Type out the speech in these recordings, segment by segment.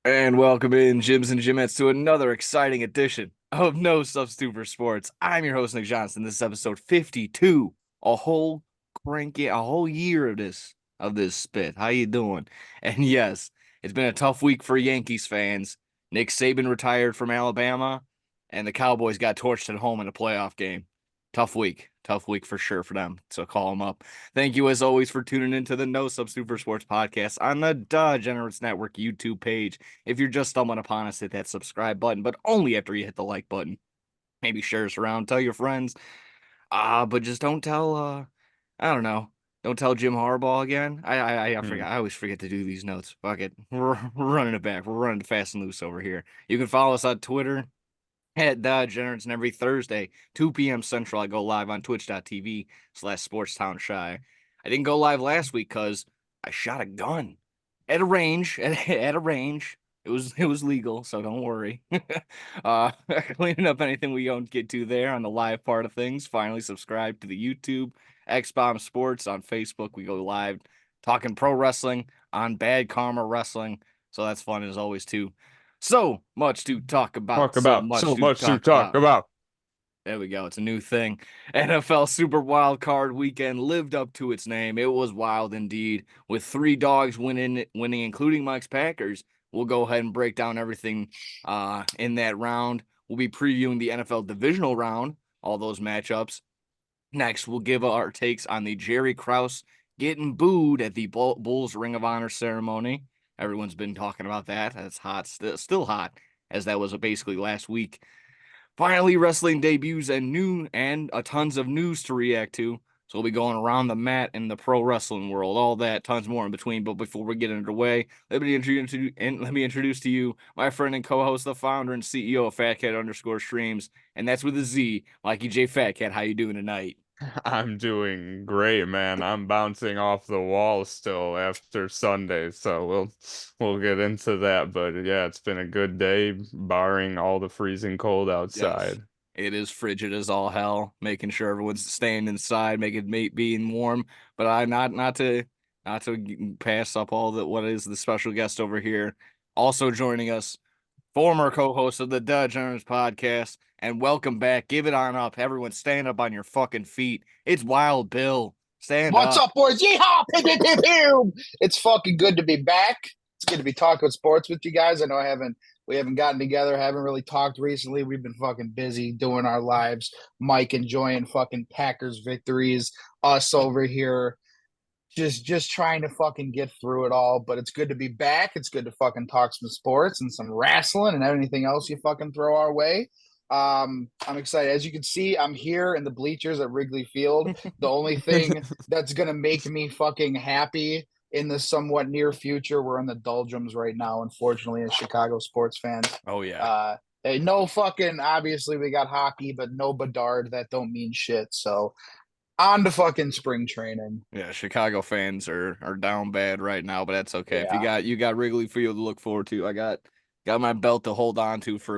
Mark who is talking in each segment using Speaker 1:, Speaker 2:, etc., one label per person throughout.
Speaker 1: And welcome in, Gyms and Gymettes, to another exciting edition of No Substitute for Sports. I'm your host, Nick Johnson. This is episode 52, a whole year of this spit. How you doing? And yes, it's been a tough week for Yankees fans. Nick Saban retired from Alabama, and the Cowboys got torched at home in a playoff game. Tough week for sure for them. So call them up. Thank you as always for tuning into the No Substitute for Sports podcast on the Degenerates Network YouTube page. If you're just stumbling upon us, hit that subscribe button, but only after you hit the like button. Maybe share us around, tell your friends. But just don't tell I don't know. Don't tell Jim Harbaugh again. I
Speaker 2: Hmm.
Speaker 1: forget. I always forget to do these notes. Fuck it. We're running it back. We're running fast and loose over here. You can follow us on Twitter at Degenerates, and every Thursday, 2 p.m. Central, I go live on twitch.tv/SportsTownShy. I didn't go live last week because I shot a gun at a range. At a range. It was legal, so don't worry. uh, Cleaning up anything we don't get to there on the live part of things. Finally, subscribe to the YouTube X-Bomb Sports on Facebook. We go live talking pro wrestling on Bad Karma Wrestling, so that's fun as always too. So much to talk about.
Speaker 2: Talk
Speaker 1: So
Speaker 2: about
Speaker 1: much
Speaker 2: so
Speaker 1: to
Speaker 2: much to
Speaker 1: talk
Speaker 2: talk
Speaker 1: about.
Speaker 2: about.
Speaker 1: There we go. It's a new thing. NFL Super Wild Card Weekend lived up to its name. It was wild indeed, with three dogs winning, including Mike's Packers. We'll go ahead and break down everything in that round. We'll be previewing the NFL Divisional round, all those matchups. Next, we'll give our takes on the Jerry Krause getting booed at the Bulls Ring of Honor ceremony. Everyone's been talking about that. That's hot, still hot, as that was basically last week. Finally, wrestling debuts and tons of news to react to. So we'll be going around the mat in the pro wrestling world, all that, tons more in between. But before we get underway, let me introduce to you my friend and co-host, the founder and CEO of FatCat_streams, and that's with a Z, Mikey J. Fatcat. How you doing tonight?
Speaker 2: I'm doing great, man. I'm bouncing off the wall still after Sunday, so we'll get into that. But yeah, it's been a good day, barring all the freezing cold
Speaker 1: Yes,
Speaker 2: outside.
Speaker 1: it is frigid as all hell. Making sure everyone's staying inside, being warm. But I not to pass up all the what is the special guest over here. Also joining us, former co-host of the Dudge Owners podcast, and welcome back. Give it on up, everyone. Stand up on your fucking feet. It's Wild Bill. Stand
Speaker 3: What's
Speaker 1: up.
Speaker 3: up, boys? Yeehaw! Pew, pew, pew, pew. It's fucking good to be back. It's good to be talking sports with you guys. I know we haven't gotten together, haven't really talked recently. We've been fucking busy doing our lives. Mike enjoying fucking Packers victories. Us over here just trying to fucking get through it all. But it's good to be back. It's good to fucking talk some sports and some wrestling and anything else you fucking throw our way. I'm excited. As you can see, I'm here in the bleachers at Wrigley Field. The only thing that's gonna make me fucking happy in the somewhat near future, we're in the doldrums right now, unfortunately, as Chicago sports fans.
Speaker 1: Oh yeah.
Speaker 3: Uh, no fucking, obviously we got hockey, but no Bedard, that don't mean shit. So on to fucking spring training.
Speaker 1: Yeah, Chicago fans are down bad right now, but that's okay. If
Speaker 3: Yeah.
Speaker 1: you got Wrigley Field to look forward to, I got my belt to hold on to
Speaker 3: Oh,
Speaker 1: for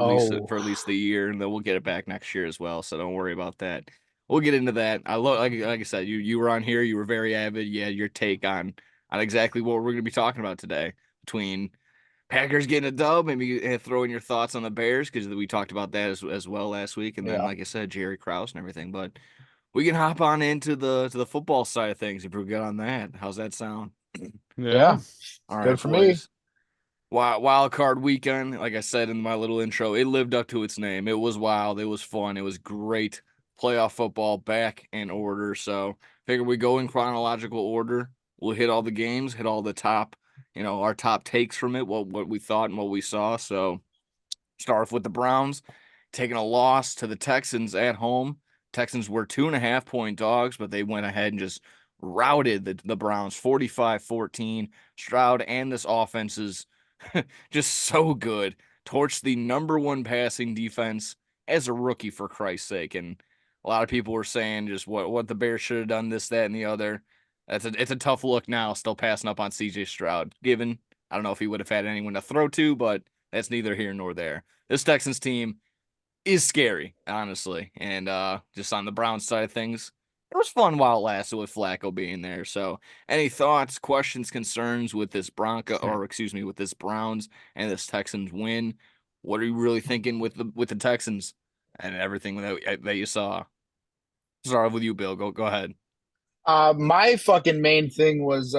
Speaker 1: at least the year, and then we'll get it back next year as well. So don't worry about that. We'll get into that. I love like I said, you were on here, you were very avid. You had your take on exactly what we're gonna be talking about today between Packers getting a dub, maybe throw in your thoughts on the Bears because we talked about that as well last week, and then
Speaker 3: yeah.
Speaker 1: like I said, Jerry Krause and everything. But we can hop on into the football side of things if we're good on that. How's that sound?
Speaker 2: Yeah.
Speaker 3: Yeah.
Speaker 1: All
Speaker 3: Good
Speaker 1: right,
Speaker 3: for me.
Speaker 1: boys. Wild card weekend, like I said in my little intro, it lived up to its name. It was wild. It was fun. It was great. Playoff football back in order. So figure we go in chronological order. We'll hit all the games, hit all the top, our top takes from it, what we thought and what we saw. So start off with the Browns taking a loss to the Texans at home. Texans were 2.5 point dogs, but they went ahead and just routed the Browns 45-14. Stroud and this offense is just so good. Torched the number one passing defense as a rookie, for Christ's sake. And a lot of people were saying just what the Bears should have done, this, that, and the other. It's a tough look now, still passing up on CJ Stroud, given I don't know if he would have had anyone to throw to, but that's neither here nor there. This Texans team is scary, honestly. And just on the Browns side of things, it was fun while it lasted with Flacco being there. So, any thoughts, questions, concerns with this with this Browns and this Texans win? What are you really thinking with the Texans and everything that you saw? Start with you, Bill. Go ahead.
Speaker 3: My fucking main thing was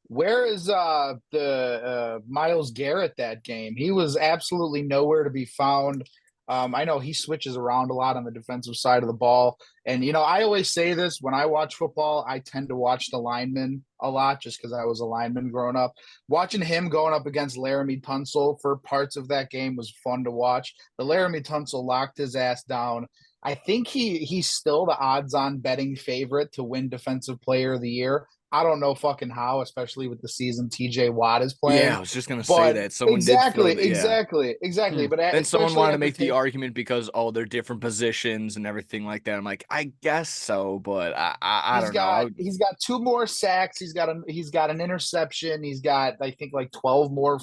Speaker 3: where is the Miles Garrett that game? He was absolutely nowhere to be found. I know he switches around a lot on the defensive side of the ball. And, I always say this when I watch football, I tend to watch the linemen a lot just because I was a lineman growing up. Watching him going up against Laramie Tunsil for parts of that game was fun to watch. But Laramie Tunsil locked his ass down. I think he's still the odds-on betting favorite to win Defensive Player of the Year. I don't know fucking how, especially with the season TJ Watt is
Speaker 1: Yeah,
Speaker 3: playing.
Speaker 1: I was just gonna say
Speaker 3: But
Speaker 1: that someone did throw
Speaker 3: exactly,
Speaker 1: the yeah.
Speaker 3: exactly. But
Speaker 1: Then someone
Speaker 3: especially
Speaker 1: wanted to
Speaker 3: at the
Speaker 1: make the
Speaker 3: tape,
Speaker 1: argument because they're different positions and everything like that. I'm like, I guess so, but I
Speaker 3: he's
Speaker 1: don't know.
Speaker 3: got he's got two more sacks. He's got an interception. He's got I think like 12 more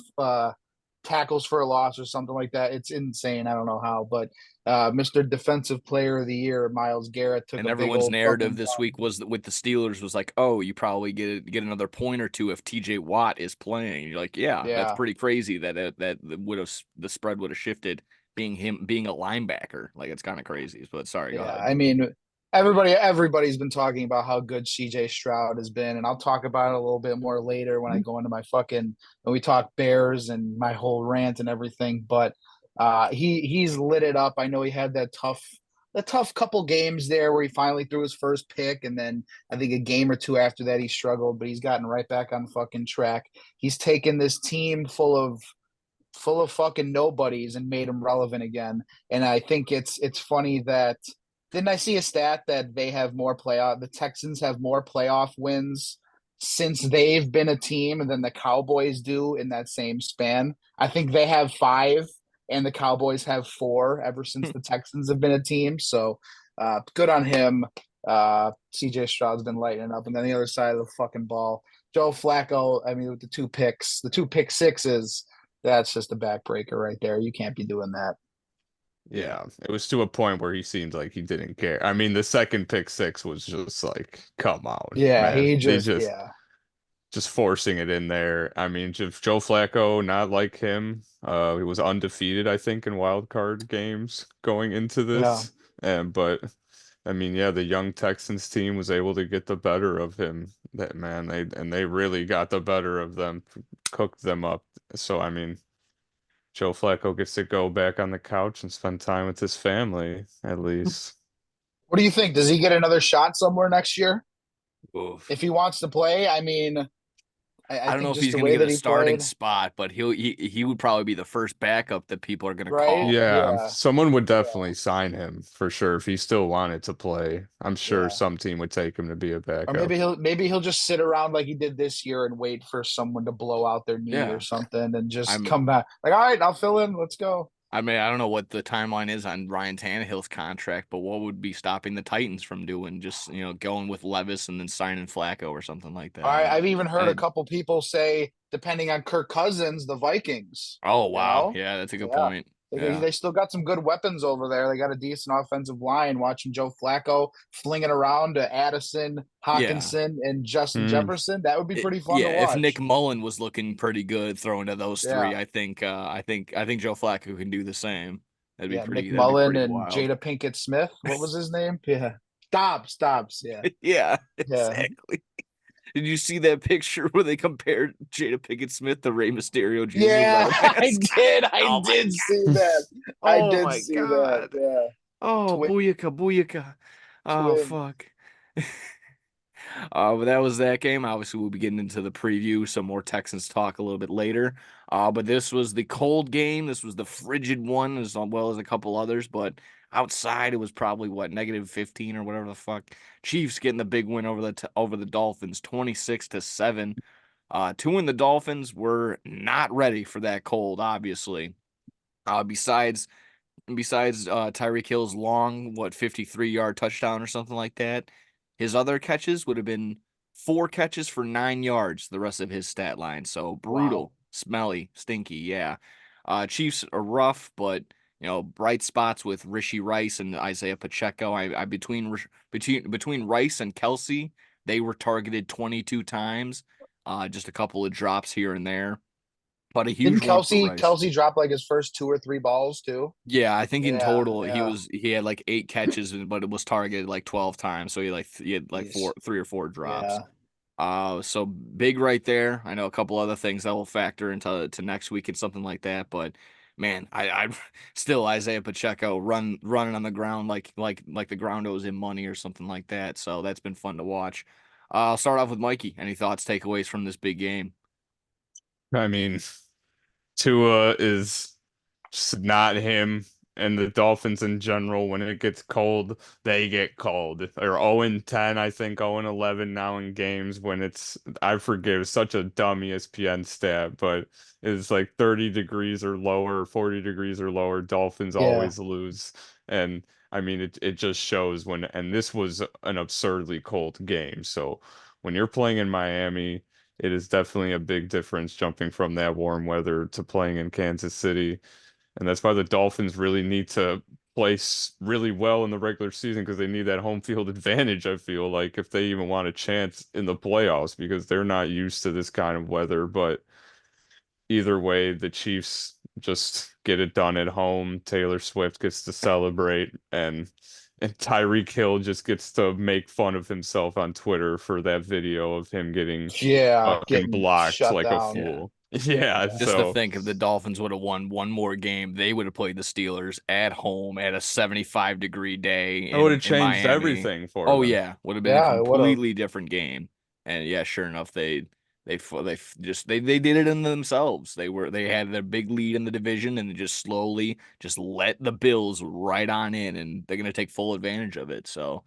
Speaker 3: tackles for a loss or something like that. It's insane. I don't know how, but Mr. Defensive Player of the Year, Miles Garrett took
Speaker 1: And
Speaker 3: a big
Speaker 1: everyone's
Speaker 3: old
Speaker 1: narrative
Speaker 3: fucking
Speaker 1: this
Speaker 3: dump.
Speaker 1: week was with the Steelers was like, oh, you probably get another point or two if TJ Watt is playing. You're like, yeah, that's
Speaker 3: Yeah,
Speaker 1: pretty crazy that would have the spread would have shifted being him being a linebacker. Like it's kind of crazy. But sorry, go
Speaker 3: yeah.
Speaker 1: ahead.
Speaker 3: I mean, everybody's been talking about how good CJ Stroud has been, and I'll talk about it a little bit more later when I go into my fucking when we talk Bears and my whole rant and everything. But he's lit it up. I know he had that tough couple games there where he finally threw his first pick, and then I think a game or two after that he struggled, but he's gotten right back on fucking track. He's taken this team full of fucking nobodies and made them relevant again. And I think it's funny that didn't I see a stat that the Texans have more playoff wins since they've been a team than the Cowboys do in that same span. I think they have 5 and the Cowboys have 4 ever since the Texans have been a team. So good on him. CJ Stroud's been lighting up. And then the other side of the fucking ball, Joe Flacco, I mean, with the two pick sixes, that's just a backbreaker right there. You can't be doing that.
Speaker 1: Yeah.
Speaker 2: Yeah, it was to a point where he seemed like he didn't care. I mean, the second pick six was just like, come on,
Speaker 3: Yeah,
Speaker 2: man.
Speaker 3: he
Speaker 2: They
Speaker 3: just
Speaker 2: just
Speaker 3: yeah.
Speaker 2: just forcing it in there. I mean, if Joe Flacco, not like him, he was undefeated, I think, in wild card games going into
Speaker 3: Yeah.
Speaker 2: this. And but I mean, yeah, the young Texans team was able to get the better of him. That man, they really got the better of them, cooked them up. So I mean, Joe Flacco gets to go back on the couch and spend time with his family, at least.
Speaker 3: What do you think? Does he get another shot somewhere next year
Speaker 1: Oof.
Speaker 3: if he wants to play? I mean, I
Speaker 1: I don't know
Speaker 3: think
Speaker 1: if
Speaker 3: just
Speaker 1: he's
Speaker 3: the
Speaker 1: gonna
Speaker 3: way
Speaker 1: get
Speaker 3: that
Speaker 1: a
Speaker 3: he
Speaker 1: starting
Speaker 3: played,
Speaker 1: spot, but he would probably be the first backup that people are gonna
Speaker 3: right?
Speaker 1: call.
Speaker 2: Yeah,
Speaker 3: Yeah,
Speaker 2: someone would
Speaker 3: yeah,
Speaker 2: definitely sign him for sure if he still wanted to play. I'm sure
Speaker 3: yeah.
Speaker 2: some team would take him to be a
Speaker 3: Or
Speaker 2: backup.
Speaker 3: maybe he'll just sit around like he did this year and wait for someone to blow out their knee or
Speaker 1: Yeah.
Speaker 3: something and just
Speaker 1: I'm
Speaker 3: come back. Like, all right, I'll fill in. Let's go.
Speaker 1: I mean, I don't know what the timeline is on Ryan Tannehill's contract, but what would be stopping the Titans from doing just, going with Levis and then signing Flacco or something like
Speaker 3: All
Speaker 1: that?
Speaker 3: right, I've even heard a
Speaker 1: And
Speaker 3: couple people say, depending on Kirk Cousins, the Vikings.
Speaker 1: oh
Speaker 3: You
Speaker 1: wow,
Speaker 3: know,
Speaker 1: yeah, that's a good
Speaker 3: yeah,
Speaker 1: point.
Speaker 3: they,
Speaker 1: Yeah.
Speaker 3: they still got some good weapons over there. They got a decent offensive line. Watching Joe Flacco flinging around to Addison,
Speaker 1: Yeah.
Speaker 3: Hawkinson, and Justin
Speaker 2: Hmm.
Speaker 3: Jefferson, that would be pretty fun to
Speaker 1: Yeah, if Nick
Speaker 3: watch.
Speaker 1: Mullen was looking pretty good throwing to those three,
Speaker 3: Yeah,
Speaker 1: I think Joe Flacco can do the same.
Speaker 3: yeah. Nick
Speaker 1: That'd be
Speaker 3: Mullen
Speaker 1: pretty
Speaker 3: and
Speaker 1: wild.
Speaker 3: Jada Pinkett Smith. What was his name? Yeah, Stops. Yeah,
Speaker 1: Yeah,
Speaker 3: yeah.
Speaker 1: exactly. Did you see that picture where they compared Jada Pinkett Smith to Rey Mysterio Jr.
Speaker 3: Yeah,
Speaker 1: without a
Speaker 3: I
Speaker 1: mask?
Speaker 3: did. I
Speaker 1: Oh my
Speaker 3: did see
Speaker 1: god.
Speaker 3: that. I
Speaker 1: Oh
Speaker 3: did
Speaker 1: my
Speaker 3: see that.
Speaker 1: god.
Speaker 3: Yeah,
Speaker 1: Oh,
Speaker 3: twin,
Speaker 1: booyaka, booyaka. Oh,
Speaker 3: twin.
Speaker 1: fuck. But that was that game. Obviously, we'll be getting into the preview, some more Texans talk a little bit later. But this was the cold game. This was the frigid one, as well as a couple others. But outside, it was probably what -15 or whatever the fuck. Chiefs getting the big win over the Dolphins, 26-7. Two in the Dolphins were not ready for that cold, obviously. Besides Tyreek Hill's long, 53-yard touchdown or something like that, his other catches would have been 4 catches for 9 yards, the rest of his stat line. So
Speaker 3: Wow.
Speaker 1: brutal, smelly, stinky, yeah. Chiefs are rough, but bright spots with Rishi Rice and Isaiah Pacheco. I between Rice and Kelsey, they were targeted 22 times. Just a couple of drops here and there, but a
Speaker 3: Didn't
Speaker 1: huge one for
Speaker 3: Kelsey
Speaker 1: Rice.
Speaker 3: Kelsey drop like his first 2 or 3 balls too?
Speaker 1: Yeah, I think in
Speaker 3: Yeah,
Speaker 1: total
Speaker 3: yeah.
Speaker 1: he had like 8 catches, but it was targeted like 12 times, so he had like
Speaker 3: Jeez.
Speaker 1: 3 or 4 drops.
Speaker 3: Yeah.
Speaker 1: So big right there. I know a couple other things that will factor into next week and something like that, but man, I still Isaiah Pacheco running on the ground like the ground owes him money or something like that. So that's been fun to watch. I'll start off with Mikey. Any thoughts, takeaways from this big game?
Speaker 2: I mean, Tua is just not him, and the Dolphins in general, when it gets cold, they get cold. They're 0-10, I think 0-11 now in games when I forget, it's such a dumb ESPN stat, but it's like 30 degrees or lower, 40 degrees or lower, Dolphins
Speaker 3: Yeah.
Speaker 2: always lose. And I mean, it just shows and this was an absurdly cold game. So when you're playing in Miami, it is definitely a big difference jumping from that warm weather to playing in Kansas City. And that's why the Dolphins really need to place really well in the regular season because they need that home field advantage, I feel like, if they even want a chance in the playoffs because they're not used to this kind of weather. But either way, the Chiefs just get it done at home. Taylor Swift gets to celebrate, and Tyreek Hill just gets to make fun of himself on Twitter for that video of him getting
Speaker 3: Yeah.
Speaker 2: fucking
Speaker 3: Getting
Speaker 2: blocked
Speaker 3: shut
Speaker 2: like a
Speaker 3: down.
Speaker 1: Yeah.
Speaker 2: fool. Yeah,
Speaker 3: Yeah.
Speaker 1: Just to
Speaker 2: so
Speaker 1: think if the Dolphins would have won one more game, they would have played the Steelers at home at a 75-degree day
Speaker 2: that would
Speaker 1: in
Speaker 2: have changed
Speaker 1: Miami.
Speaker 2: everything for
Speaker 1: Oh
Speaker 2: them.
Speaker 1: yeah, would have been a
Speaker 3: Yeah, it would have.
Speaker 1: completely different game. And yeah, sure enough, they did it in themselves. They had their big lead in the division and they just slowly just let the Bills right on in, and they're gonna take full advantage of it. So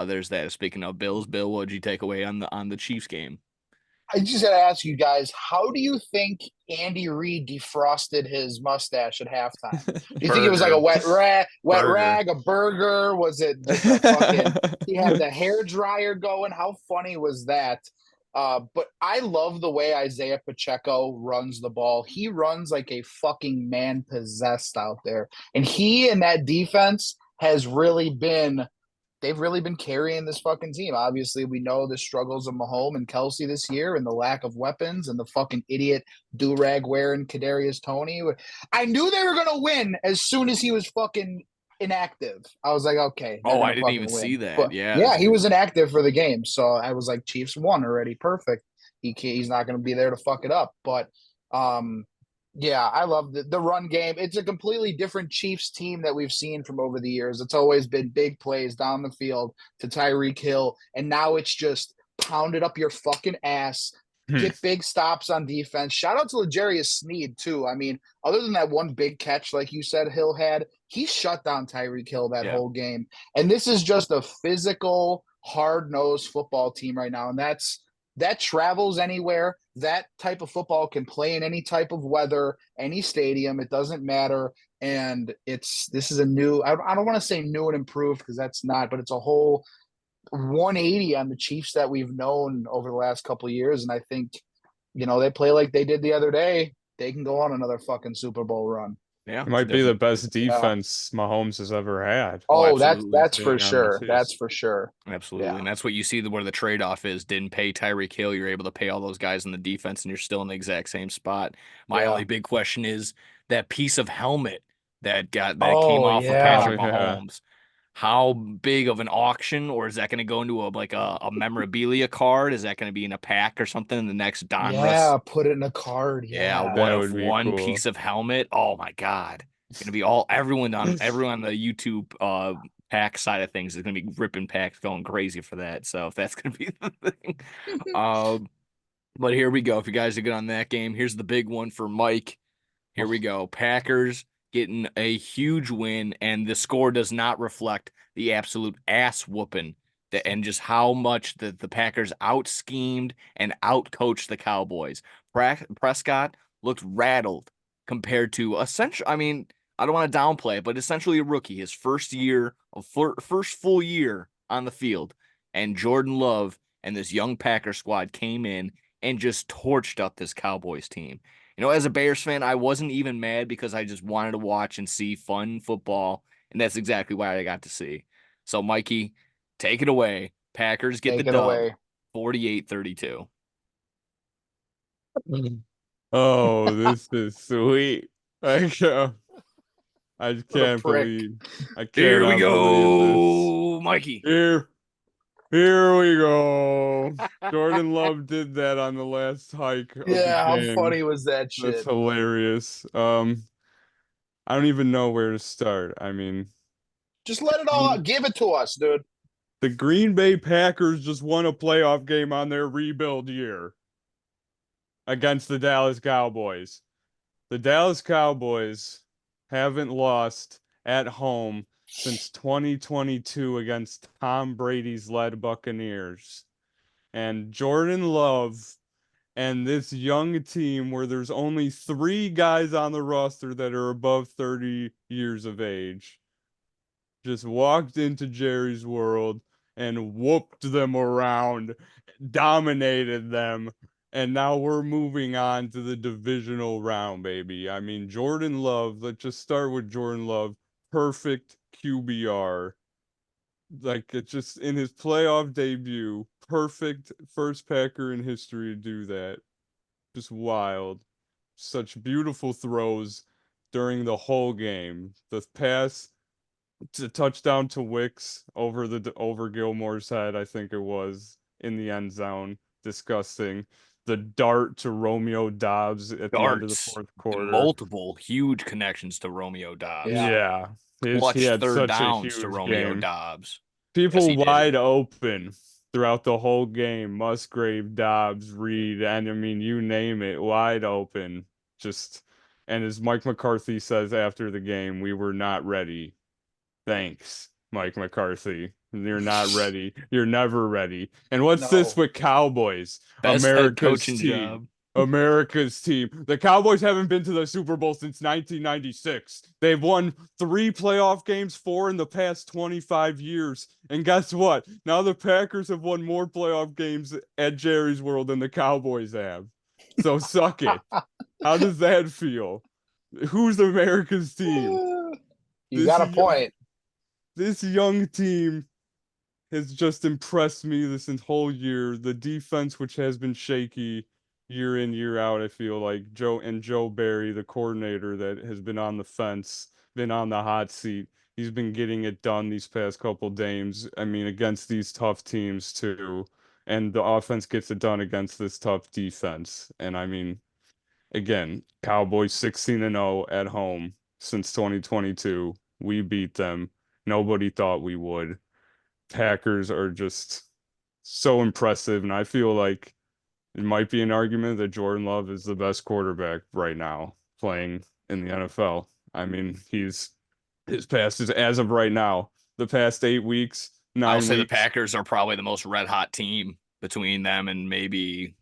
Speaker 1: there's that. Speaking of Bills, Bill, what did you take away on the Chiefs game?
Speaker 3: I just gotta ask you guys, how do you think Andy Reid defrosted his mustache at halftime? Do you think it was like a
Speaker 2: Burger.
Speaker 3: wet
Speaker 2: Burger.
Speaker 3: rag, a burger? Was it just a fucking? He had the hair dryer going. How funny was that? But I love the way Isaiah Pacheco runs the ball. He runs like a fucking man possessed out there, and he and that defense has really been they've really been carrying this fucking team. Obviously, we know the struggles of Mahomes and Kelsey this year, and the lack of weapons, and the fucking idiot do rag wearing Kadarius Toney. I knew they were gonna win as soon as he was fucking inactive. I was like, okay, they're
Speaker 1: Oh, I
Speaker 3: gonna
Speaker 1: didn't even
Speaker 3: fucking
Speaker 1: see
Speaker 3: win.
Speaker 1: that.
Speaker 3: But
Speaker 1: Yeah,
Speaker 3: yeah, he was inactive for the game, so I was like, Chiefs won already, perfect. He's not gonna be there to fuck it up. But um, yeah, I love the run game. It's a completely different Chiefs team that we've seen from over the years. It's always been big plays down the field to Tyreek Hill, and now it's just pound it up your fucking ass, get big stops on defense. Shout out to L'Jarius Sneed too. I mean, other than that one big catch, like you said, Hill had, he shut down Tyreek Hill that
Speaker 1: yeah.
Speaker 3: whole game. And this is just a physical, hard-nosed football team right now, and that travels anywhere. That type of football can play in any type of weather, any stadium. It doesn't matter. And this is a new, I don't want to say new and improved because that's not, but it's a whole 180 on the Chiefs that we've known over the last couple of years. And I think, they play like they did the other day. They can go on another fucking Super Bowl run.
Speaker 1: Yeah,
Speaker 2: It
Speaker 1: it's a
Speaker 2: might be the
Speaker 1: different.
Speaker 2: best
Speaker 3: Yeah.
Speaker 2: defense Mahomes has ever had
Speaker 1: Oh,
Speaker 3: Oh, that's
Speaker 1: absolutely.
Speaker 3: that's for
Speaker 2: being on the
Speaker 3: sure. That's
Speaker 2: Chiefs.
Speaker 3: for sure.
Speaker 1: Absolutely.
Speaker 3: Yeah.
Speaker 1: And that's what you see where the trade off is. Didn't pay Tyreek Hill. You're able to pay all those guys in the defense, and you're still in the exact same spot. My
Speaker 3: Yeah.
Speaker 1: only big question is that piece of helmet that came
Speaker 3: Oh,
Speaker 1: off of
Speaker 2: Oh
Speaker 3: yeah.
Speaker 1: Patrick
Speaker 2: yeah.
Speaker 1: Mahomes. How big of an auction, or is that going to go into a memorabilia card? Is that going to be in a pack or something in the next Donruss?
Speaker 3: Yeah. Put it in a card.
Speaker 1: Yeah,
Speaker 3: Yeah.
Speaker 1: what
Speaker 2: That
Speaker 1: if
Speaker 2: would be
Speaker 1: one
Speaker 2: cool.
Speaker 1: piece of helmet? Oh my God. Gonna be all everyone on the YouTube pack side of things is gonna be ripping packs going crazy for that. So if that's gonna be the thing. Um but here we go. If you guys are good on that game, here's the big one for Mike. Here we go. Packers getting a huge win, and the score does not reflect the absolute ass whooping that and just how much the Packers out schemed and out coached the Cowboys. Prescott looked rattled compared to essentially. I mean, I don't want to downplay it, but essentially a rookie, his first full year on the field, and Jordan Love and this young Packer squad came in and just torched up this Cowboys team. As a Bears fan, I wasn't even mad because I just wanted to watch and see fun football, and that's exactly why I got to see. So, Mikey, take it away. Packers get the
Speaker 3: Take it
Speaker 1: dub,
Speaker 3: away.
Speaker 1: 48-32.
Speaker 2: Oh, this is sweet. I can't, I
Speaker 3: What a
Speaker 2: can't
Speaker 3: prick.
Speaker 2: believe, I
Speaker 1: Here we
Speaker 2: cannot believe this.
Speaker 1: go, Mikey.
Speaker 2: Here we go. Jordan Love did that on the last hike of the
Speaker 3: Yeah, how
Speaker 2: game.
Speaker 3: funny was that
Speaker 2: That's
Speaker 3: shit?
Speaker 2: hilarious. I don't even know where to start. I mean,
Speaker 3: Just let it all out. Give it to us, dude.
Speaker 2: the Green Bay Packers just won a playoff game on their rebuild year against the Dallas Cowboys. The Dallas Cowboys haven't lost at home since 2022 against Tom Brady's led Buccaneers. And Jordan Love and this young team where there's only 3 guys on the roster that are above 30 years of age just walked into Jerry's world and whooped them around, dominated them, and now we're moving on to the divisional round, baby. I mean, Jordan Love, let's just start with Jordan Love. Perfect QBR. Like, it's just in his playoff debut, perfect first Packer in history to do that. Just wild. Such beautiful throws during the whole game. The pass to touchdown to Wicks over Gilmore's head, I think it was in the end zone. Disgusting. The dart to Romeo Dobbs at the end of the
Speaker 1: Darts,
Speaker 2: fourth quarter.
Speaker 1: multiple huge connections to Romeo Dobbs.
Speaker 3: Yeah.
Speaker 2: Yeah, he
Speaker 1: Clutch
Speaker 2: had
Speaker 1: third
Speaker 2: such a
Speaker 1: downs to
Speaker 2: huge
Speaker 1: Romeo
Speaker 2: game.
Speaker 1: Dobbs. Yes,
Speaker 2: People
Speaker 1: he did.
Speaker 2: wide open throughout the whole game. Musgrave, Dobbs, Reed, and I mean, you name it, wide open. Just, and as Mike McCarthy says after the game, we were not ready. Thanks, Mike McCarthy. You're not ready. You're never ready. And what's this
Speaker 3: No.
Speaker 2: with Cowboys?
Speaker 1: Best head
Speaker 2: America's
Speaker 1: coaching
Speaker 2: team.
Speaker 1: job.
Speaker 2: America's team. The Cowboys haven't been to the Super Bowl since 1996. They've won 3 playoff games, 4 in the past 25 years. And guess what? Now the Packers have won more playoff games at Jerry's World than the Cowboys have. So suck it. How does that feel? Who's America's team?
Speaker 3: You
Speaker 2: This
Speaker 3: got a
Speaker 2: young,
Speaker 3: point.
Speaker 2: this young team has just impressed me this whole year. The defense, which has been shaky year in, year out, I feel like Joe Barry, the coordinator that has been on the fence, been on the hot seat. He's been getting it done these past couple games. I mean, against these tough teams too. And the offense gets it done against this tough defense. And I mean, again, Cowboys 16-0 at home since 2022. We beat them. Nobody thought we would. Packers are just so impressive, and I feel like it might be an argument that Jordan Love is the best quarterback right now playing in the NFL. I mean, his passes as of right now, the past 8 weeks,
Speaker 1: I'll
Speaker 2: nine
Speaker 1: say the
Speaker 2: weeks.
Speaker 1: Packers are probably the most red hot team between them and maybe,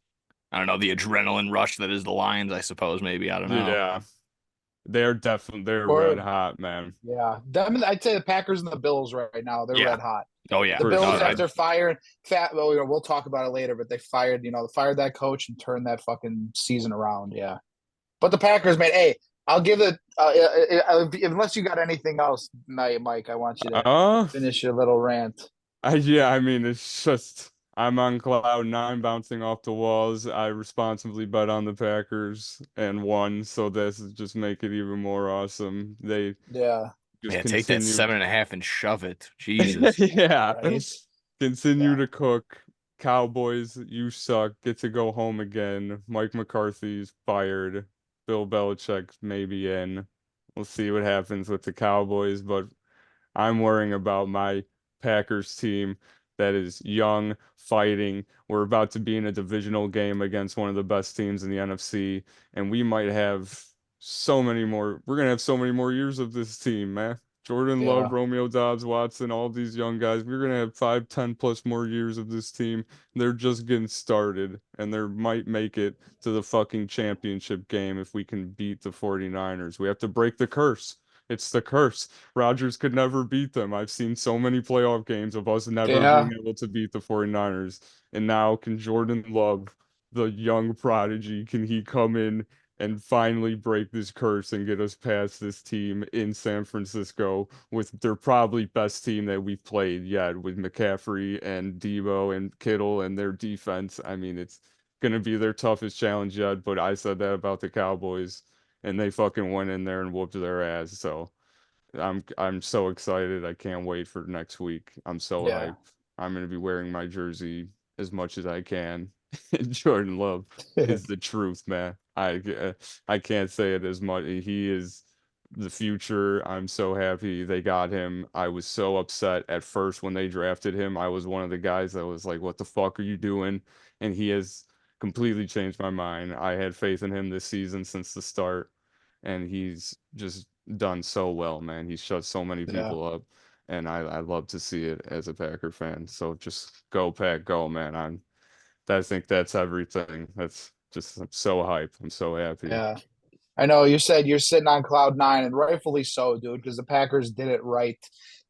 Speaker 1: I don't know, the adrenaline rush that is the Lions, I suppose. Maybe. I don't know.
Speaker 2: Yeah, they're red
Speaker 3: Or
Speaker 2: hot, man.
Speaker 3: yeah, them. I'd say the Packers and the Bills right now. They're
Speaker 1: Yeah.
Speaker 3: red hot.
Speaker 1: Oh, yeah.
Speaker 3: The
Speaker 2: For
Speaker 3: Bills,
Speaker 1: No,
Speaker 2: sure.
Speaker 3: after firing fat, well, we'll talk about it later. But they fired, fired that coach and turned that fucking season around. Yeah. But the Packers, man. Hey, I'll give it. Unless you got anything else, Mike, I want you to
Speaker 2: Uh,
Speaker 3: finish your little rant.
Speaker 2: yeah, I mean, it's just I'm on cloud nine, bouncing off the walls. I responsibly bet on the Packers and won, so this is just make it even more awesome. They
Speaker 3: Yeah.
Speaker 2: just
Speaker 1: yeah, take that
Speaker 2: continue.
Speaker 1: 7.5 and shove it. Jesus.
Speaker 2: Yeah,
Speaker 3: Right.
Speaker 2: continue
Speaker 3: Yeah.
Speaker 2: to cook. Cowboys, you suck. Get to go home again. Mike McCarthy's fired. Bill Belichick's maybe in. We'll see what happens with the Cowboys, but I'm worrying about my Packers team that is young, fighting. We're about to be in a divisional game against one of the best teams in the NFC, and we might have so many more. We're gonna have so many more years of this team, man. Jordan Love,
Speaker 3: Yeah.
Speaker 2: Romeo Dobbs, Watson, all these young guys. We're gonna have 5, 10 plus more years of this team. They're just getting started, and they might make it to the fucking championship game if we can beat the 49ers. We have to break the curse. It's the curse. Rodgers could never beat them. I've seen so many playoff games of us never
Speaker 3: Yeah.
Speaker 2: being able to beat the 49ers. And now can Jordan Love, the young prodigy, can he come in and finally break this curse and get us past this team in San Francisco with their probably best team that we've played yet, with McCaffrey and Debo and Kittle and their defense. I mean, it's gonna be their toughest challenge yet, but I said that about the Cowboys, and they fucking went in there and whooped their ass. So I'm so excited. I can't wait for next week. I'm so
Speaker 3: Yeah.
Speaker 2: hyped. I'm gonna be wearing my jersey as much as I can. Jordan Love is the truth, man. I can't say it as much. He is the future. I'm so happy they got him. I was so upset at first when they drafted him. I was one of the guys that was like, "What the fuck are you doing?" And he has completely changed my mind. I had faith in him this season since the start, and he's just done so well, man. He's shut so many
Speaker 3: Yeah.
Speaker 2: people up, and I love to see it as a Packer fan. So just go Pack, go, man. I think that's everything. That's just I'm so hyped. I'm so happy.
Speaker 3: Yeah. I know you said you're sitting on cloud nine, and rightfully so, dude, because the Packers did it right.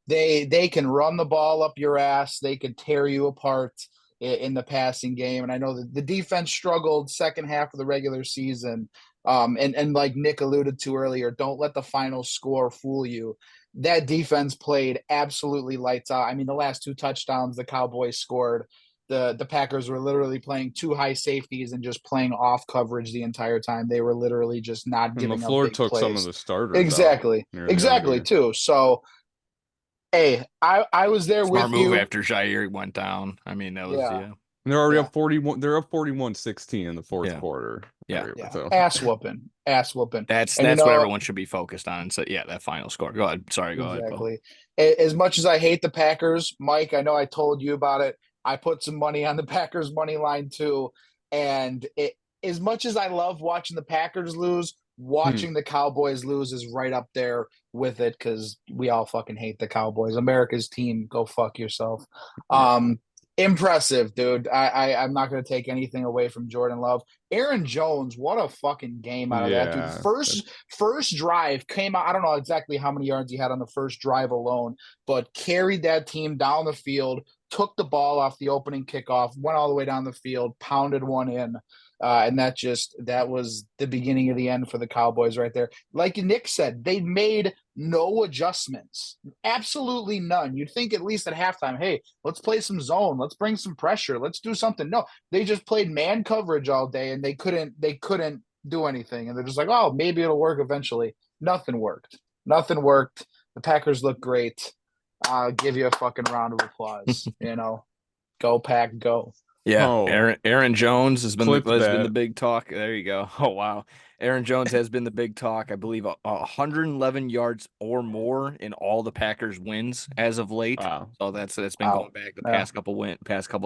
Speaker 3: They can run the ball up your ass. They can tear you apart in the passing game. And I know that the defense struggled second half of the regular season. And like Nick alluded to earlier, don't let the final score fool you. That defense played absolutely lights out. I mean, the last two touchdowns the Cowboys scored, the Packers were literally playing two high safeties and just playing off coverage the entire time. They were literally just not
Speaker 2: And
Speaker 3: giving up
Speaker 2: LaFleur
Speaker 3: big
Speaker 2: took some of
Speaker 3: plays.
Speaker 2: the starters out
Speaker 3: Exactly.
Speaker 2: near the end of the
Speaker 3: Exactly
Speaker 2: game.
Speaker 3: too. So hey, I was there
Speaker 1: Smart
Speaker 3: with
Speaker 1: move
Speaker 3: you.
Speaker 1: after Jair went down. I mean, that was
Speaker 3: Yeah.
Speaker 1: yeah.
Speaker 2: And they're already
Speaker 3: Yeah.
Speaker 2: up 41. They're up 41-16 in the fourth
Speaker 1: Yeah.
Speaker 2: quarter.
Speaker 1: Yeah.
Speaker 3: Yeah.
Speaker 2: So
Speaker 3: Ass whooping. Ass whooping.
Speaker 1: That's
Speaker 3: And
Speaker 1: that's what everyone should be focused on. So yeah, that final score. Go ahead. Sorry, go ahead, Bo.
Speaker 3: exactly. As much as I hate the Packers, Mike, I know I told you about it. I put some money on the Packers money line too. And as much as I love watching the Packers lose,
Speaker 2: hmm.
Speaker 3: watching the Cowboys lose is right up there with it because we all fucking hate the Cowboys. America's team, go fuck yourself.
Speaker 1: Yeah.
Speaker 3: Impressive, dude. I'm not going to take anything away from Jordan Love. Aaron Jones, what a fucking game out of that, dude.
Speaker 2: Yeah.
Speaker 3: First drive came out. I don't know exactly how many yards he had on the first drive alone, but carried that team down the field, took the ball off the opening kickoff, went all the way down the field, pounded one in. And that was the beginning of the end for the Cowboys right there. Like Nick said, they made no adjustments, absolutely none. You'd think at least at halftime, hey, let's play some zone, let's bring some pressure, let's do something. No, they just played man coverage all day, and they couldn't do anything. And they're just like, oh, maybe it'll work eventually. Nothing worked. Nothing worked. The Packers look great. I'll give you a fucking round of applause. Go Pack, go.
Speaker 1: Yeah,
Speaker 2: Oh,
Speaker 1: Aaron Jones has been
Speaker 2: clip
Speaker 1: the
Speaker 2: that.
Speaker 1: big talk. There you go. Oh wow, Aaron Jones has been the big talk. I believe 111 yards or more in all the Packers wins as of late.
Speaker 2: Wow.
Speaker 1: So that's been
Speaker 3: Wow.
Speaker 1: going back the
Speaker 3: Yeah.
Speaker 1: past couple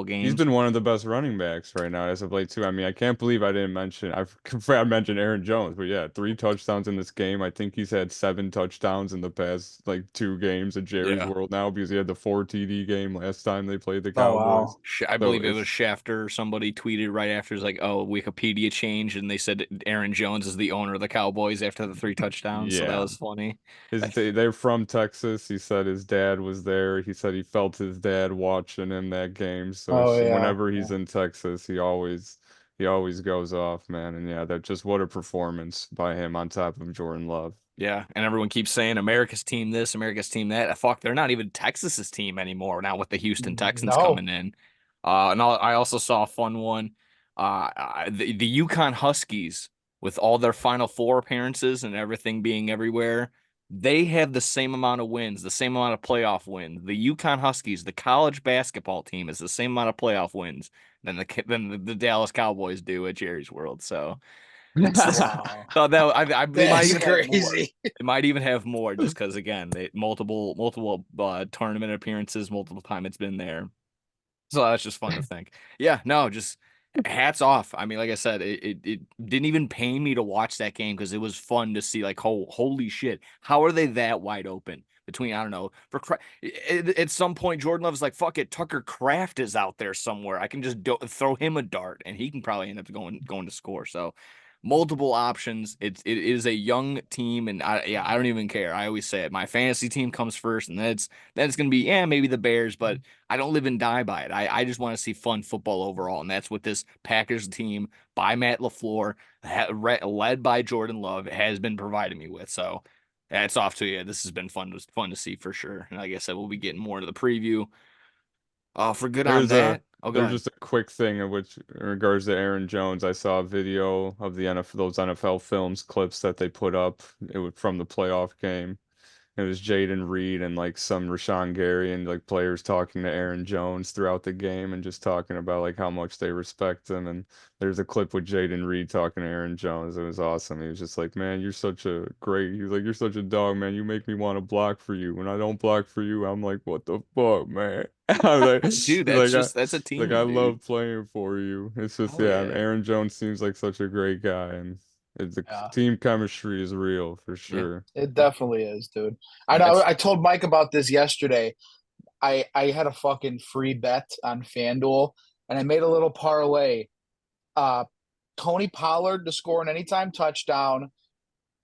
Speaker 2: He's
Speaker 1: games.
Speaker 2: been one of the best running backs right now as of late too. I mean, I can't believe I didn't mention. I mentioned Aaron Jones, but yeah, 3 touchdowns in this game. I think he's had 7 touchdowns in the past like 2 games at Jerry's
Speaker 1: Yeah,
Speaker 2: World now because he had the 4 TD game last time they played the
Speaker 3: Oh
Speaker 2: Cowboys.
Speaker 3: wow.
Speaker 1: I
Speaker 2: So
Speaker 1: believe it was Schefter. Somebody tweeted right after, it's like, oh, Wikipedia changed, and they said Aaron Jones is the owner of the Cowboys after the 3 touchdowns. So that
Speaker 2: yeah.
Speaker 1: was funny.
Speaker 2: They're from Texas. He said his dad was there. He said he felt his dad watching him that game. So
Speaker 3: Oh yeah.
Speaker 2: whenever he's
Speaker 3: Yeah.
Speaker 2: in Texas, he always goes off, man. And yeah, that just what a performance by him on top of Jordan Love.
Speaker 1: Yeah, and everyone keeps saying America's team this, America's team that. Fuck, they're not even Texas's team anymore now with the Houston Texans
Speaker 3: No.
Speaker 1: coming in. I also saw a fun one. The Yukon Huskies, with all their Final Four appearances and everything being everywhere, they have the same amount of wins, the same amount of playoff wins. The Yukon Huskies, the college basketball team, is the same amount of playoff wins than the Dallas Cowboys do at Jerry's World. So. It's
Speaker 3: Wow.
Speaker 1: thought that they might
Speaker 3: That's
Speaker 1: even have more.
Speaker 3: crazy.
Speaker 1: They might even have more just because again, they multiple tournament appearances, multiple time it's been there. So that's just fun to think. Yeah, no, just hats off. I mean, like I said, it didn't even pain me to watch that game because it was fun to see. Like, holy shit, how are they that wide open? Between I don't know at some point Jordan Love's like fuck it, Tucker Kraft is out there somewhere. I can just throw him a dart and he can probably end up going to score. So multiple options. It is a young team, and I don't even care. I always say it. My fantasy team comes first, and then it's gonna be maybe the Bears, but I don't live and die by it. I just want to see fun football overall, and that's what this Packers team by Matt LaFleur, led by Jordan Love, has been providing me with. So that's off to you. This has been fun to see for sure. And like I said, we'll be getting more into the preview. For good on that. Oh, go
Speaker 2: There's
Speaker 1: ahead.
Speaker 2: just a quick thing in which in regards to Aaron Jones. I saw a video of the NFL, those NFL films clips that they put up. It was from the playoff game. It was Jaden Reed and like some Rashawn Gary and like players talking to Aaron Jones throughout the game and just talking about like how much they respect him. And there's a clip with Jaden Reed talking to Aaron Jones. It was awesome. He was just like, "Man, you're such a great." He was like, "You're such a dog, man. You make me want to block for you. When I don't block for you, I'm like, what the fuck, man?" I was like,
Speaker 1: Dude, that's a
Speaker 2: I
Speaker 1: team, dude.
Speaker 2: love playing for you. It's just
Speaker 1: Oh
Speaker 2: yeah,
Speaker 1: yeah.
Speaker 2: Aaron Jones seems like such a great guy and the
Speaker 3: Yeah.
Speaker 2: team chemistry is real for
Speaker 1: Yeah.
Speaker 2: sure.
Speaker 3: It definitely is, dude. I
Speaker 1: And
Speaker 3: know.
Speaker 1: that's
Speaker 3: I told Mike about this yesterday. I had a fucking free bet on FanDuel, and I made a little parlay. Uh, Tony Pollard to score an anytime touchdown,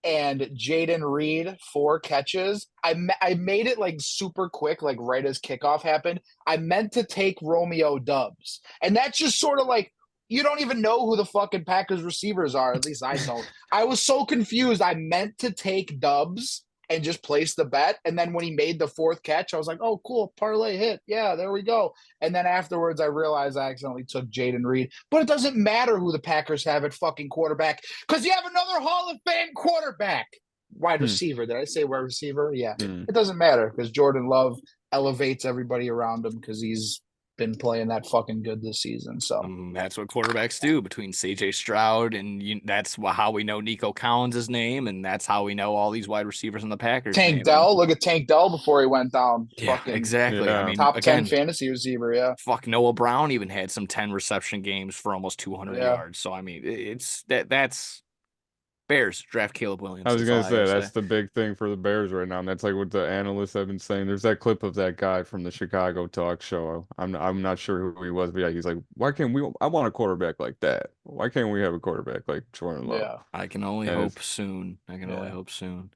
Speaker 3: and Jaden Reed 4 catches. I made it like super quick, like right as kickoff happened. I meant to take Romeo Dubs, and that's just sort of like you don't even know who the fucking Packers receivers are. At least I don't. I was so confused. I meant to take Dubs and just place the bet, and then when he made the 4th catch, I was like, "Oh, cool, parlay hit. Yeah, there we go." And then afterwards, I realized I accidentally took Jaden Reed. But it doesn't matter who the Packers have at fucking quarterback because you have another Hall of Fame quarterback. Wide
Speaker 2: Hmm.
Speaker 3: receiver. Did I say wide receiver? Yeah.
Speaker 2: Hmm.
Speaker 3: It doesn't matter because Jordan Love elevates everybody around him because he's been playing that fucking good this season. So
Speaker 1: that's what quarterbacks do between CJ Stroud and that's how we know Nico Collins' name, and that's how we know all these wide receivers in the Packers
Speaker 3: Tank
Speaker 1: name. And
Speaker 3: Dell, look at Tank Dell before he went down.
Speaker 1: yeah,
Speaker 3: Fucking
Speaker 1: exactly. I
Speaker 2: Yeah.
Speaker 1: mean,
Speaker 3: top 10
Speaker 1: again,
Speaker 3: fantasy receiver. Yeah.
Speaker 1: fuck, Noah Brown even had some 10 reception games for almost 200
Speaker 3: Yeah.
Speaker 1: yards. So I mean, it's that's Bears draft Caleb
Speaker 2: I
Speaker 1: Williams.
Speaker 2: was
Speaker 1: That's all
Speaker 2: gonna
Speaker 1: I
Speaker 2: say
Speaker 1: gotta say.
Speaker 2: that's the big thing for the Bears right now, and that's like what the analysts have been saying. There's that clip of that guy from the Chicago talk show. I'm not sure who he was, but yeah, he's like, "Why can't we? I want a quarterback like that. Why can't we have a quarterback like Jordan Love?"
Speaker 3: Yeah.
Speaker 1: I can only
Speaker 2: And
Speaker 1: hope
Speaker 2: it's
Speaker 1: soon. I can only
Speaker 3: Yeah.
Speaker 1: hope soon.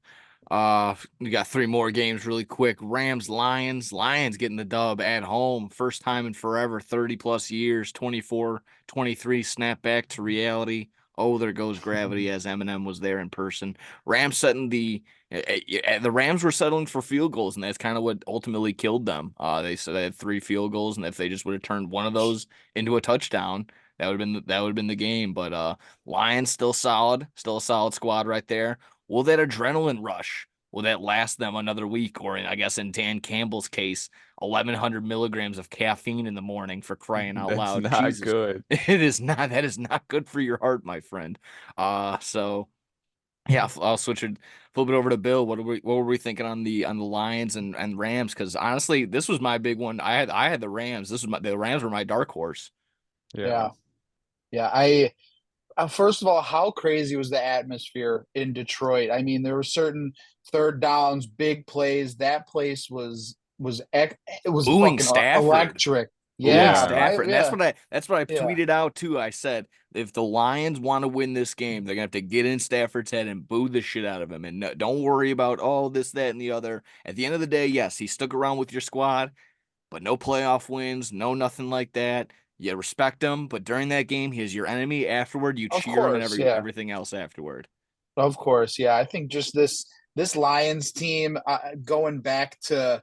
Speaker 1: We got 3 more games really quick. Rams, Lions. Lions getting the dub at home. First time in forever, 30 plus years, 24-23 snap back to reality. Oh, there goes gravity as Eminem was there in person. Rams setting the Rams were settling for field goals, and that's kind of what ultimately killed them. They said they had 3 field goals, and if they just would have turned one of those into a touchdown, that would have been the game. But Lions still a solid squad right there. Will that adrenaline rush, will that last them another week? Or I guess in Dan Campbell's case, 1,100 milligrams of caffeine in the morning, for crying out
Speaker 2: that's
Speaker 1: loud.
Speaker 2: not
Speaker 1: Jesus,
Speaker 2: good.
Speaker 1: that is not good for your heart, my friend. So yeah, I'll switch it, flip it over to Bill. What were we thinking on the Lions and Rams? Because honestly, this was my big one. I had the Rams. The Rams were my dark horse.
Speaker 2: Yeah.
Speaker 3: Yeah. Yeah. First of all, how crazy was the atmosphere in Detroit? I mean, there were certain third downs, big plays. That place it was
Speaker 1: Booing
Speaker 3: fucking
Speaker 1: Stafford.
Speaker 3: electric.
Speaker 1: Booing
Speaker 3: Yeah,
Speaker 2: Yeah.
Speaker 1: Stafford. And
Speaker 3: yeah,
Speaker 1: that's what I
Speaker 3: yeah.
Speaker 1: tweeted out too. I said if the Lions want to win this game, they're gonna have to get in Stafford's head and boo the shit out of him. And no, don't worry about all this, that, and the other. At the end of the day, yes, he stuck around with your squad, but no playoff wins, no nothing like that. You respect him, but during that game, he is your enemy. Afterward, you
Speaker 3: Of
Speaker 1: cheer him and
Speaker 3: course, yeah.
Speaker 1: everything else afterward.
Speaker 3: Of course, yeah. I think just this Lions team going back to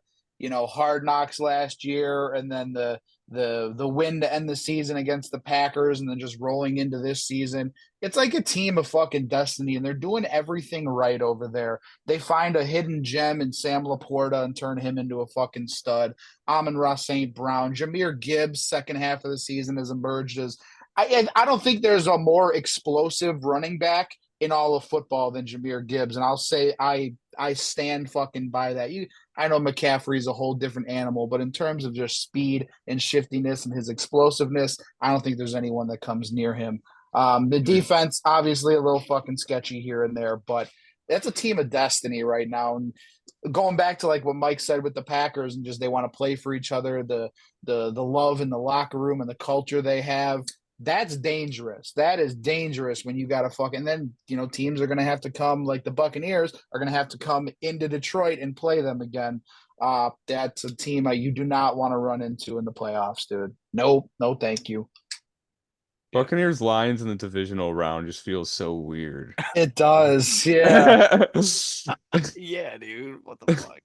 Speaker 3: Hard Knocks last year, and then the win to end the season against the Packers, and then just rolling into this season. It's like a team of fucking destiny, and they're doing everything right over there. They find a hidden gem in Sam Laporta and turn him into a fucking stud. Amon-Ra St. Brown, Jameer Gibbs, second half of the season has emerged as I don't think there's a more explosive running back in all of football than Jameer Gibbs, and I'll say I stand fucking by that. I know McCaffrey's a whole different animal, but in terms of just speed and shiftiness and his explosiveness, I don't think there's anyone that comes near him. The
Speaker 2: Yeah.
Speaker 3: defense, obviously, a little fucking sketchy here and there, but that's a team of destiny right now. And going back to like what Mike said with the Packers, and just they want to play for each other, the love in the locker room and the culture they have. That's dangerous. That is dangerous when you got to fucking then, teams are going to have to come like the Buccaneers are going to have to come into Detroit and play them again. That's a team you do not want to run into in the playoffs, dude. Nope. No, thank you.
Speaker 2: Buccaneers Lions in the divisional round just feels so weird.
Speaker 3: It does. Yeah.
Speaker 1: Yeah, dude. What the fuck?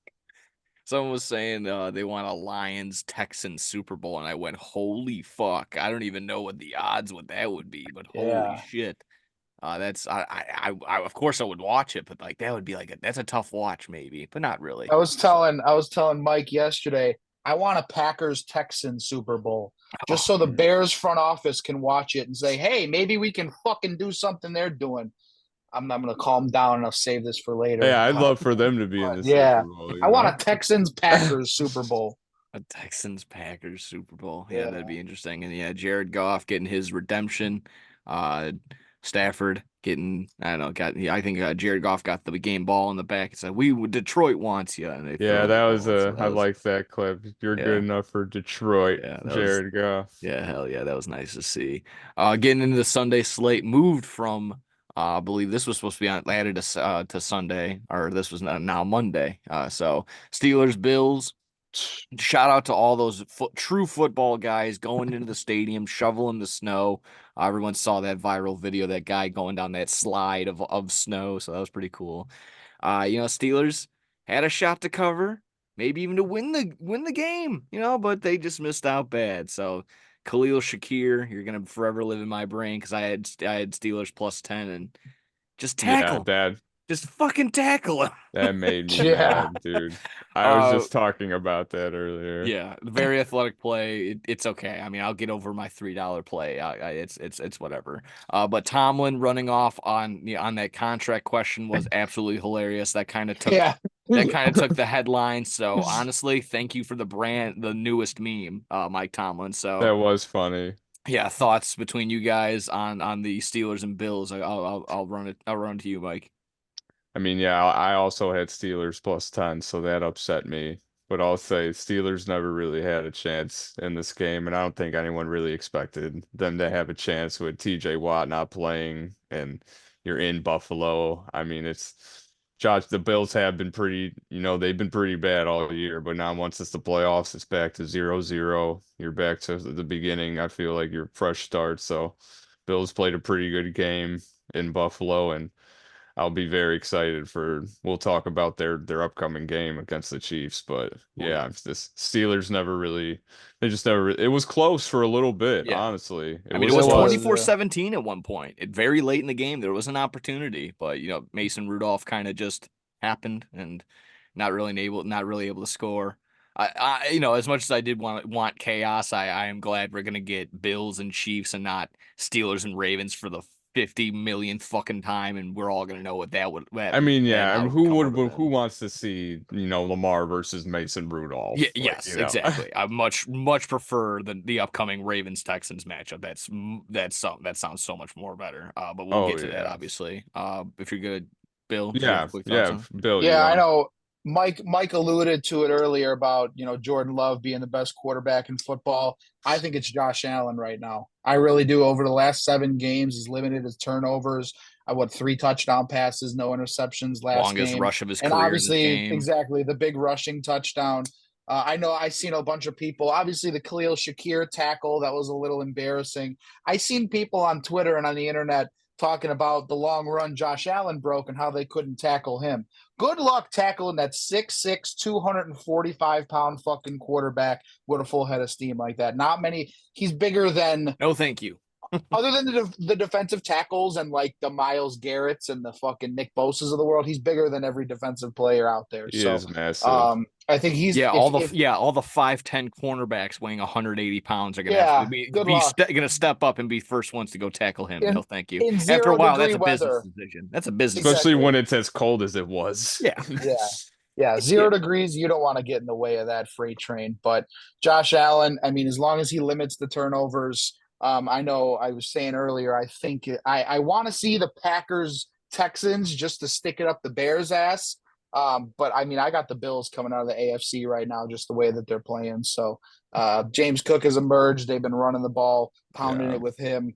Speaker 1: Someone was saying they want a Lions Texans Super Bowl, and I went, holy fuck! I don't even know what the odds with that would be, but holy
Speaker 3: Yeah.
Speaker 1: shit! That's I of course I would watch it, but like that would be that's a tough watch maybe, but not really.
Speaker 3: I was telling Mike yesterday, I want a Packers Texans Super Bowl just so the Bears front office can watch it and say, hey, maybe we can fucking do something they're doing. I'm not going to calm down and I'll save this for later.
Speaker 2: Yeah, I'd
Speaker 3: But,
Speaker 2: love for them to be in the
Speaker 3: yeah,
Speaker 2: Super Bowl,
Speaker 3: I want a Texans Packers Super Bowl.
Speaker 1: A Texans Packers Super Bowl. Yeah,
Speaker 3: Yeah.
Speaker 1: that'd be interesting. And yeah, Jared Goff getting his redemption. Stafford getting, I don't know, I think Jared Goff got the game ball in the back. It's like, Detroit wants you, and they throw
Speaker 2: Yeah,
Speaker 1: him
Speaker 2: that
Speaker 1: the
Speaker 2: was
Speaker 1: ball. So
Speaker 2: I like that clip. You're good
Speaker 1: yeah,
Speaker 2: enough for Detroit,
Speaker 1: yeah,
Speaker 2: Jared Goff.
Speaker 1: yeah, hell yeah, that was nice to see. Getting into the Sunday slate, moved from, I believe this was supposed to be added to Sunday, or this was now Monday. So Steelers, Bills. Shout out to all those true football guys going into the stadium, shoveling the snow. Everyone saw that viral video, that guy going down that slide of snow. So that was pretty cool. Steelers had a shot to cover, maybe even to win the game, but they just missed out bad. So Khalil Shakir, you're gonna forever live in my brain because I had Steelers plus 10 and just
Speaker 2: Yeah,
Speaker 1: tackle,
Speaker 2: that
Speaker 1: just fucking tackle him.
Speaker 2: that made me
Speaker 3: Yeah.
Speaker 2: mad, dude. I was
Speaker 1: Uh,
Speaker 2: just talking about that earlier.
Speaker 1: Yeah, very athletic play. It's okay. I mean, I'll get over my $3 play. It's whatever. But Tomlin running off on that contract question was absolutely hilarious. That kind of took
Speaker 3: Yeah.
Speaker 1: the headline. So honestly, thank you for the newest meme, Mike Tomlin.
Speaker 2: That
Speaker 1: So
Speaker 2: was funny.
Speaker 1: yeah, thoughts between you guys on the Steelers and Bills. I'll run it. I'll run it to you, Mike.
Speaker 2: I mean, yeah, I also had Steelers plus 10, so that upset me. But I'll say Steelers never really had a chance in this game, and I don't think anyone really expected them to have a chance with TJ Watt not playing and you're in Buffalo. I mean, the Bills have been they've been pretty bad all year, but now once it's the playoffs, it's back to 0-0. You're back to the beginning. I feel like you're fresh start. So Bills played a pretty good game in Buffalo, and I'll be very excited we'll talk about their upcoming game against the Chiefs, but yeah, this Steelers they just never, it was close for a little bit,
Speaker 1: Yeah.
Speaker 2: honestly.
Speaker 1: I mean, it
Speaker 2: was
Speaker 1: was
Speaker 2: close.
Speaker 1: 24-17 at one point. Very late in the game, there was an opportunity, but Mason Rudolph kind of just happened and not really able to score. As much as I did want chaos, I am glad we're gonna get Bills and Chiefs and not Steelers and Ravens for the 50 millionth fucking time, and we're all gonna know what
Speaker 2: I mean,
Speaker 1: that
Speaker 2: yeah,
Speaker 1: outcome would have
Speaker 2: who
Speaker 1: been.
Speaker 2: wants to see, Lamar versus Mason
Speaker 1: Yeah,
Speaker 2: Rudolph? Like,
Speaker 1: yes, exactly. I much prefer the upcoming Ravens Texans matchup. That sounds so much more better. But we'll
Speaker 2: Oh
Speaker 1: get to that
Speaker 2: yeah.
Speaker 1: obviously. If you're good, Bill, do you have
Speaker 2: Yeah,
Speaker 1: quick thoughts
Speaker 2: yeah,
Speaker 1: on it?
Speaker 2: Bill, you
Speaker 3: Yeah, I
Speaker 2: want
Speaker 3: know. Mike alluded to it earlier about, Jordan Love being the best quarterback in football. I think it's Josh Allen right now. I really do. Over the last 7 games, he's limited his turnovers. I what 3 touchdown passes, no interceptions last
Speaker 1: Longest
Speaker 3: game.
Speaker 1: rush of his
Speaker 3: And
Speaker 1: career this
Speaker 3: obviously,
Speaker 1: game.
Speaker 3: exactly, the big rushing touchdown. I know I seen a bunch of people. Obviously, the Khalil Shakir tackle, that was a little embarrassing. I seen people on Twitter and on the internet talking about the long run Josh Allen broke and how they couldn't tackle him. Good luck tackling that 6'6", 245-pound fucking quarterback with a full head of steam like that. Not many. He's bigger than,
Speaker 1: No, thank you.
Speaker 3: other than the defensive tackles and like the Myles Garretts and the fucking Nick Bosa's of the world. He's bigger than every defensive player out there.
Speaker 2: he
Speaker 3: So
Speaker 2: is massive.
Speaker 3: I think he's
Speaker 1: Yeah,
Speaker 3: if
Speaker 1: all the 5'10" cornerbacks weighing 180 pounds are gonna
Speaker 3: yeah. Good
Speaker 1: be
Speaker 3: luck
Speaker 1: gonna step up and be first ones to go tackle him. No,
Speaker 3: in
Speaker 1: thank you.
Speaker 3: in
Speaker 1: After a
Speaker 3: zero
Speaker 1: while,
Speaker 3: degree
Speaker 1: that's a business
Speaker 3: weather.
Speaker 1: decision. That's a business
Speaker 2: Especially
Speaker 3: Exactly.
Speaker 2: when it's as cold as it was.
Speaker 1: Yeah.
Speaker 3: Yeah. Yeah, 0 degrees, you don't want to get in the way of that freight train. But Josh Allen, I mean, as long as he limits the turnovers, I know I was saying earlier, I think I want to see the Packers Texans just to stick it up the Bears' ass. But I mean, I got the Bills coming out of the AFC right now, just the way that they're playing. So James Cook has emerged. They've been running the ball, pounding
Speaker 2: Yeah.
Speaker 3: it with him.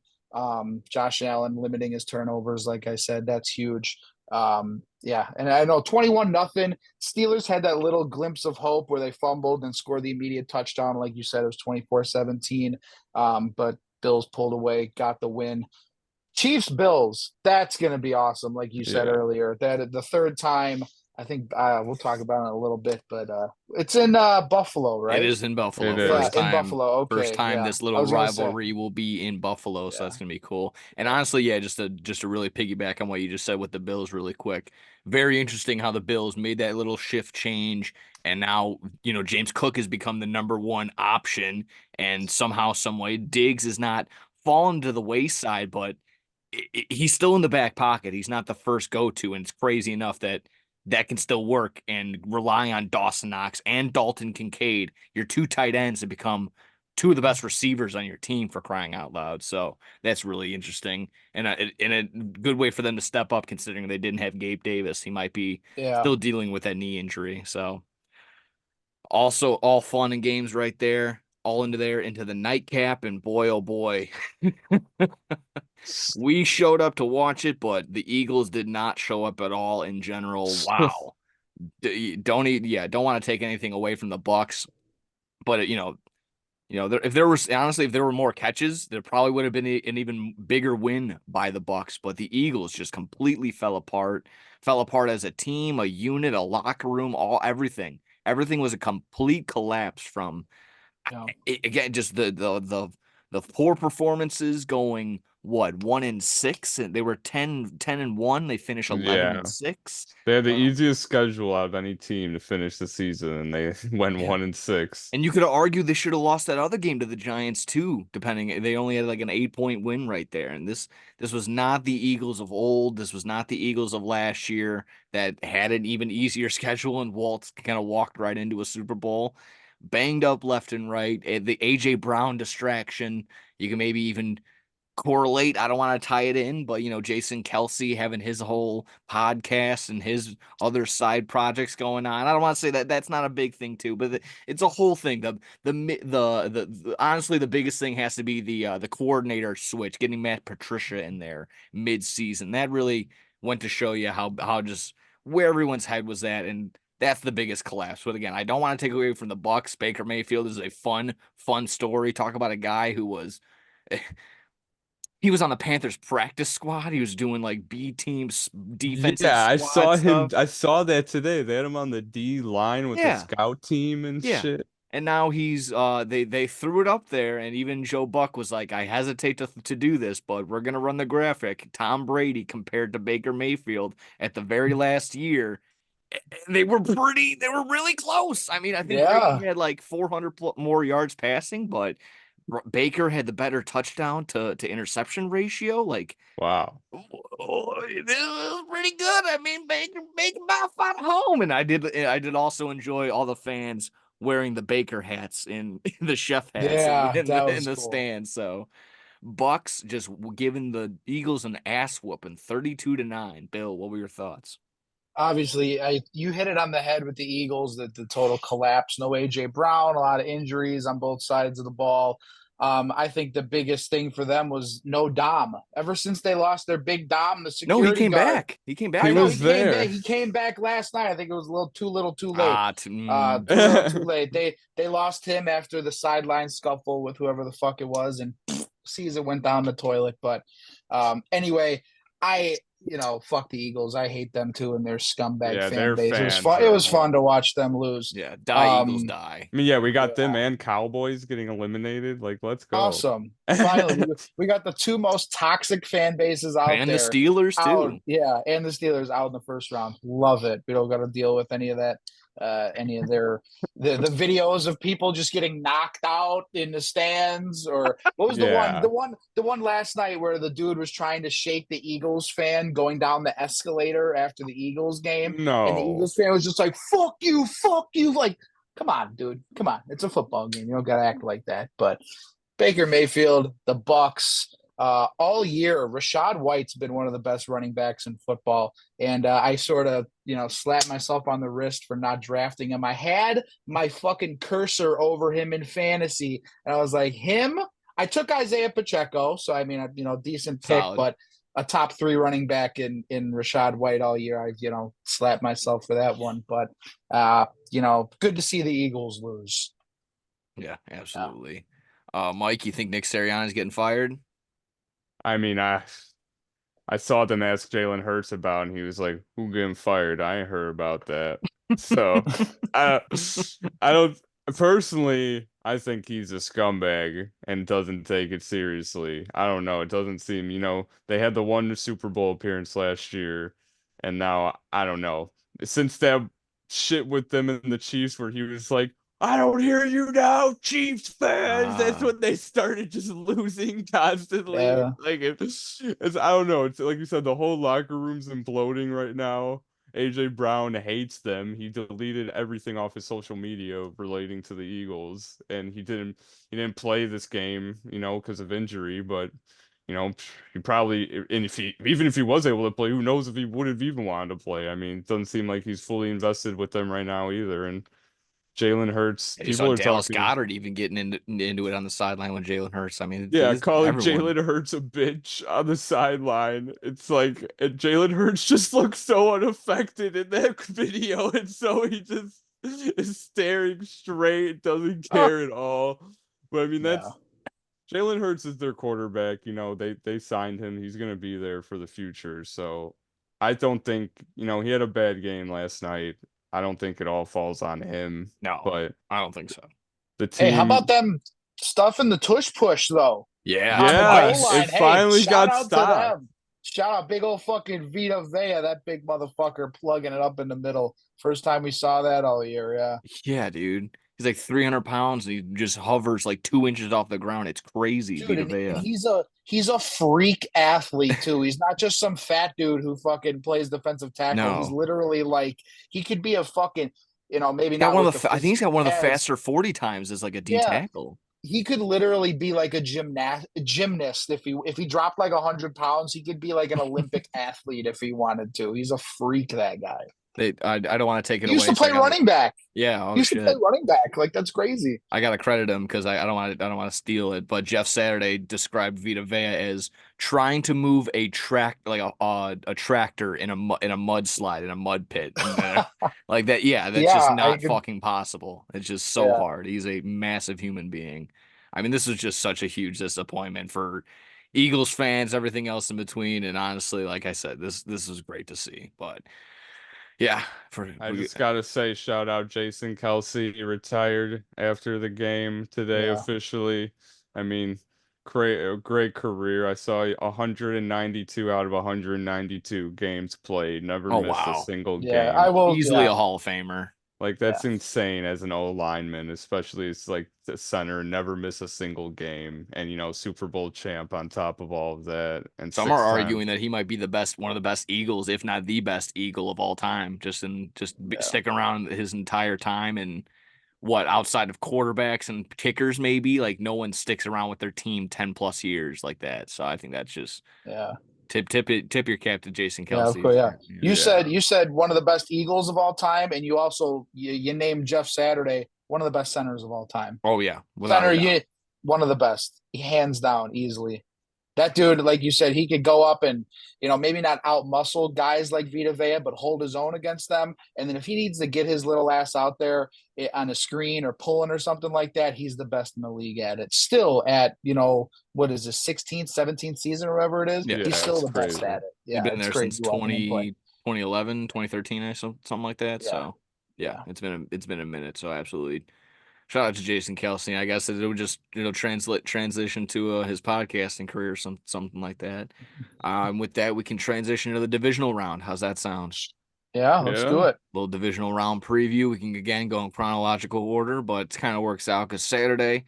Speaker 3: Josh Allen limiting his turnovers, like I said, that's huge. Yeah, and I know 21-0. Steelers had that little glimpse of hope where they fumbled and scored the immediate touchdown. Like you said, it was 24-17. But Bills pulled away, got the win. Chiefs Bills, that's going to be awesome. Like you said
Speaker 2: Yeah.
Speaker 3: earlier, that the third time. I think we'll talk about it in a little bit, but it's in Buffalo,
Speaker 1: It
Speaker 3: right?
Speaker 1: is in Buffalo.
Speaker 2: It
Speaker 3: Yeah,
Speaker 1: First
Speaker 2: is.
Speaker 3: in
Speaker 1: time.
Speaker 3: Buffalo.
Speaker 1: First
Speaker 3: Okay,
Speaker 1: time
Speaker 3: yeah.
Speaker 1: this
Speaker 3: I
Speaker 1: little
Speaker 3: was gonna say,
Speaker 1: rivalry will be in Buffalo, so
Speaker 3: yeah,
Speaker 1: that's gonna be cool. And
Speaker 3: yeah,
Speaker 1: honestly, yeah, just to really piggyback on what you just said with the Bills really quick. Very interesting how the Bills made that little shift change, and now, James Cook has become the number one option, and somehow, some way, Diggs is not fallen to the wayside, but he's still in the back pocket. He's not the first go-to, and it's crazy enough that can still work, and relying on Dawson Knox and Dalton Kincaid, your two tight ends, to become two of the best receivers on your team, for crying out loud. So that's really interesting, and a good way for them to step up, considering they didn't have Gabe Davis. He might be
Speaker 3: yeah.
Speaker 1: still dealing with that knee injury. So also all fun and games right there, all into the nightcap, and boy, oh boy. We showed up to watch it, but the Eagles did not show up at all in general. Wow. Don't want to take anything away from the Bucks, but if there was, honestly, if there were more catches, there probably would have been an even bigger win by the Bucks. But the Eagles just completely fell apart as a team, a unit, a locker room, everything. Everything was a complete collapse from,
Speaker 3: Yeah.
Speaker 1: again, just the poor performances, going what, 1-6, and they were 10-1. They finished 11
Speaker 2: Yeah.
Speaker 1: and 6.
Speaker 2: They had the
Speaker 1: Um,
Speaker 2: easiest schedule out of any team to finish the season, and they went
Speaker 1: yeah.
Speaker 2: 1-6.
Speaker 1: And you could argue they should have lost that other game to the Giants too, depending. They only had like an 8-point win right there. And this was not the Eagles of old. This was not the Eagles of last year that had an even easier schedule, and Waltz kind of walked right into a Super Bowl. Banged up left and right. The AJ Brown distraction. You can maybe even correlate. I don't want to tie it in, but Jason Kelsey having his whole podcast and his other side projects going on. I don't want to say that that's not a big thing too, but it's a whole thing. Honestly, the biggest thing has to be the coordinator switch, getting Matt Patricia in there mid-season. That really went to show you how just where everyone's head was at, and that's the biggest collapse. But again, I don't want to take away from the Bucks. Baker Mayfield is a fun story. Talk about a guy who was he was on the Panthers practice squad. He was doing like B teams defensive
Speaker 2: Yeah, I
Speaker 1: squad
Speaker 2: saw him.
Speaker 1: stuff.
Speaker 2: I saw that today. They had him on the D line with the
Speaker 1: Yeah,
Speaker 2: scout team and
Speaker 1: yeah.
Speaker 2: shit.
Speaker 1: And now he's they threw it up there, and even Joe Buck was like, I hesitate to do this, but we're gonna run the graphic. Tom Brady compared to Baker Mayfield at the very last year. They were really close. I mean, I think Brady
Speaker 3: Yeah.
Speaker 1: had like 400 more yards passing, but Baker had the better touchdown to interception ratio. Like,
Speaker 2: Wow.
Speaker 1: oh, this is pretty good. I mean, Baker about fought home, and I did also enjoy all the fans wearing the Baker hats in the chef hats
Speaker 3: Yeah,
Speaker 1: in
Speaker 3: that
Speaker 1: the in
Speaker 3: was
Speaker 1: the
Speaker 3: cool.
Speaker 1: stands. So Bucks just giving the Eagles an ass whooping, 32-9. Bill, what were your thoughts?
Speaker 3: Obviously, you hit it on the head with the Eagles, that the total collapse. No AJ Brown, a lot of injuries on both sides of the ball. I think the biggest thing for them was no Dom. Ever since they lost their big Dom, the
Speaker 1: No, he
Speaker 3: security
Speaker 1: came
Speaker 3: guard.
Speaker 1: back. He came
Speaker 3: I
Speaker 2: He
Speaker 1: back
Speaker 3: know
Speaker 1: though.
Speaker 2: was
Speaker 3: he came back.
Speaker 2: there.
Speaker 3: He came back last night. I think it was a little too late.
Speaker 1: Ah,
Speaker 3: Too little, too late. They lost him after the sideline scuffle with whoever the fuck it was, and season went down the toilet. But anyway, I fuck the Eagles. I hate them too, and their scumbag
Speaker 2: Yeah,
Speaker 3: fan
Speaker 2: their
Speaker 3: base. It was
Speaker 2: fans
Speaker 3: fun. It
Speaker 2: are
Speaker 3: was fun to
Speaker 2: horrible.
Speaker 3: watch them lose.
Speaker 1: yeah, die Eagles
Speaker 3: Um,
Speaker 1: die.
Speaker 2: I mean, yeah, we got them
Speaker 3: yeah,
Speaker 2: and Cowboys getting eliminated. Like, let's go.
Speaker 3: awesome. Finally, we got the two most toxic fan bases out
Speaker 1: And the
Speaker 3: there.
Speaker 1: Steelers
Speaker 3: Out,
Speaker 1: too.
Speaker 3: yeah, and the Steelers out in the first round. Love it. We don't got to deal with any of that, any of the videos of people just getting knocked out in the stands. Or what was the one?
Speaker 2: Yeah.
Speaker 3: The one last night where the dude was trying to shake the Eagles fan going down the escalator after the Eagles game, and the
Speaker 2: No.
Speaker 3: Eagles fan was just like, fuck you, fuck you. Like, come on, dude. Come on. It's a football game. You don't gotta act like that. But Baker Mayfield, the Bucks. all year, Rachaad White's been one of the best running backs in football. And I sort of, slapped myself on the wrist for not drafting him. I had my fucking cursor over him in fantasy, and I was like, him? I took Isaiah Pacheco, so I mean, decent pick,
Speaker 1: Solid.
Speaker 3: but a top 3 running back in Rachaad White all year. I, slapped myself for that one. But, good to see the Eagles lose.
Speaker 1: Yeah, absolutely. Mike, you think Nick Sirianni's getting fired?
Speaker 2: I mean, I saw them ask Jalen Hurts about, and he was like, "Who getting fired? I ain't heard about that." So, I I don't personally. I think he's a scumbag and doesn't take it seriously. I don't know. It doesn't seem, they had the one Super Bowl appearance last year, and now I don't know. Since that shit with them and the Chiefs, where he was like, I don't hear you now, Chiefs fans. That's when they started just losing constantly.
Speaker 3: Yeah.
Speaker 2: Like it's I don't know. It's like you said, the whole locker room's imploding right now. AJ Brown hates them. He deleted everything off his social media relating to the Eagles, and he didn't play this game, because of injury. But he probably, and even if he was able to play, who knows if he would have even wanted to play. I mean, it doesn't seem like he's fully invested with them right now either. And Jalen Hurts,
Speaker 1: You saw
Speaker 2: people are
Speaker 1: Dallas
Speaker 2: talking,
Speaker 1: Goddard even getting into it on the sideline when Jalen Hurts. I mean,
Speaker 2: yeah, calling
Speaker 1: everyone.
Speaker 2: Jalen Hurts a bitch on the sideline. It's like, and Jalen Hurts just looks so unaffected in that video, and so he just is staring straight, doesn't care at all. But I mean,
Speaker 3: Yeah.
Speaker 2: Jalen Hurts is their quarterback. They signed him. He's gonna be there for the future. So I don't think, he had a bad game last night. I don't think it all falls on him,
Speaker 1: No,
Speaker 2: but
Speaker 1: I don't think so.
Speaker 2: the
Speaker 3: Hey, how about
Speaker 2: team,
Speaker 3: them stuffing the tush push though
Speaker 1: Yeah,
Speaker 3: on the goal
Speaker 2: yeah,
Speaker 1: twice.
Speaker 3: line?
Speaker 2: it
Speaker 3: Hey,
Speaker 2: finally
Speaker 3: shout
Speaker 2: got
Speaker 3: out to
Speaker 2: stopped.
Speaker 3: them. Shout out big old fucking Vita Vea, that big motherfucker plugging it up in the middle. First time we saw that all year. Yeah.
Speaker 1: Yeah, dude. He's like 300 pounds and he just hovers like 2 inches off the ground. It's crazy,
Speaker 3: Dude,
Speaker 1: Vita
Speaker 3: and
Speaker 1: Vea.
Speaker 3: he's a freak athlete too. He's not just some fat dude who fucking plays defensive tackle. He's
Speaker 1: No,
Speaker 3: literally like he could be a fucking, maybe
Speaker 1: he's got
Speaker 3: not
Speaker 1: one
Speaker 3: with
Speaker 1: of
Speaker 3: the
Speaker 1: the. I think he's got one of the
Speaker 3: as
Speaker 1: faster 40 times as like a D
Speaker 3: yeah,
Speaker 1: tackle.
Speaker 3: he could literally be like a gymnast if he dropped like 100 pounds. He could be like an Olympic athlete if he wanted to. He's a freak, that guy.
Speaker 1: I don't want to take it
Speaker 3: He used
Speaker 1: away,
Speaker 3: to
Speaker 1: so I
Speaker 3: play
Speaker 1: got to.
Speaker 3: running back.
Speaker 1: Yeah.
Speaker 3: He
Speaker 1: Oh
Speaker 3: used to play
Speaker 1: shit.
Speaker 3: running back. Like that's crazy.
Speaker 1: I gotta credit him because I don't want to steal it. But Jeff Saturday described Vita Vea as trying to move a a tractor in a mudslide in a mud pit and like that. Yeah, that's just
Speaker 3: Yeah, I
Speaker 1: not
Speaker 3: could.
Speaker 1: fucking possible. It's just so
Speaker 3: Yeah,
Speaker 1: hard. He's a massive human being. I mean, this is just such a huge disappointment for Eagles fans, everything else in between. And honestly, like I said, this is great to see. But yeah,
Speaker 2: I just gotta say, shout out Jason Kelsey. He retired after the game today
Speaker 3: yeah,
Speaker 2: officially. I mean, great career. I saw 192 out of 192 games played. Never
Speaker 1: oh
Speaker 2: missed a
Speaker 1: wow,
Speaker 2: single
Speaker 3: yeah. I
Speaker 2: game.
Speaker 3: will.
Speaker 1: easily
Speaker 3: Yeah,
Speaker 1: a Hall of Famer.
Speaker 2: Like
Speaker 3: yeah.
Speaker 2: that's insane as an O lineman, especially it's like the center, never miss a single game, and Super Bowl champ on top of all of that, and
Speaker 1: Some are
Speaker 2: 6 times.
Speaker 1: arguing that he might be the best, one of the best Eagles, if not the best Eagle of all time.
Speaker 3: Yeah.
Speaker 1: Sticking around his entire time, and what outside of quarterbacks and kickers, maybe like no one sticks around with their team 10 plus years like that. So I think that's just
Speaker 3: Yeah.
Speaker 1: tip your cap to Jason
Speaker 3: Yeah, of
Speaker 1: Kelsey.
Speaker 3: course. Yeah.
Speaker 1: Yeah.
Speaker 3: You said one of the best Eagles of all time, and you also you named Jeff Saturday one of the best centers of all time.
Speaker 1: Oh yeah, without
Speaker 3: Center,
Speaker 1: a doubt.
Speaker 3: one of the best, hands down, easily. That dude, like you said, he could go up and maybe not out muscle guys like Vita Vea, but hold his own against them. And then if he needs to get his little ass out there on a screen or pulling or something like that, he's the best in the league at it. Still at what is this 16th, 17th season or whatever it is,
Speaker 1: Yeah,
Speaker 3: he's
Speaker 2: Yeah,
Speaker 3: still
Speaker 2: it's
Speaker 3: the best
Speaker 2: crazy.
Speaker 3: at it.
Speaker 1: he's
Speaker 3: Yeah,
Speaker 1: been
Speaker 3: it's
Speaker 1: there
Speaker 3: crazy
Speaker 1: since
Speaker 3: watching him play.
Speaker 1: 2011, 2013, or something like that.
Speaker 3: Yeah,
Speaker 1: So yeah,
Speaker 3: yeah.
Speaker 1: it's been a minute. So absolutely. Shout out to Jason Kelsey. I guess it would just transition to his podcasting career, something like that. With that, we can transition to the divisional round. How's that sound?
Speaker 3: Yeah, let's
Speaker 2: Yeah.
Speaker 3: do it.
Speaker 1: Little divisional round preview. We can again go in chronological order, but it kind of works out because Saturday,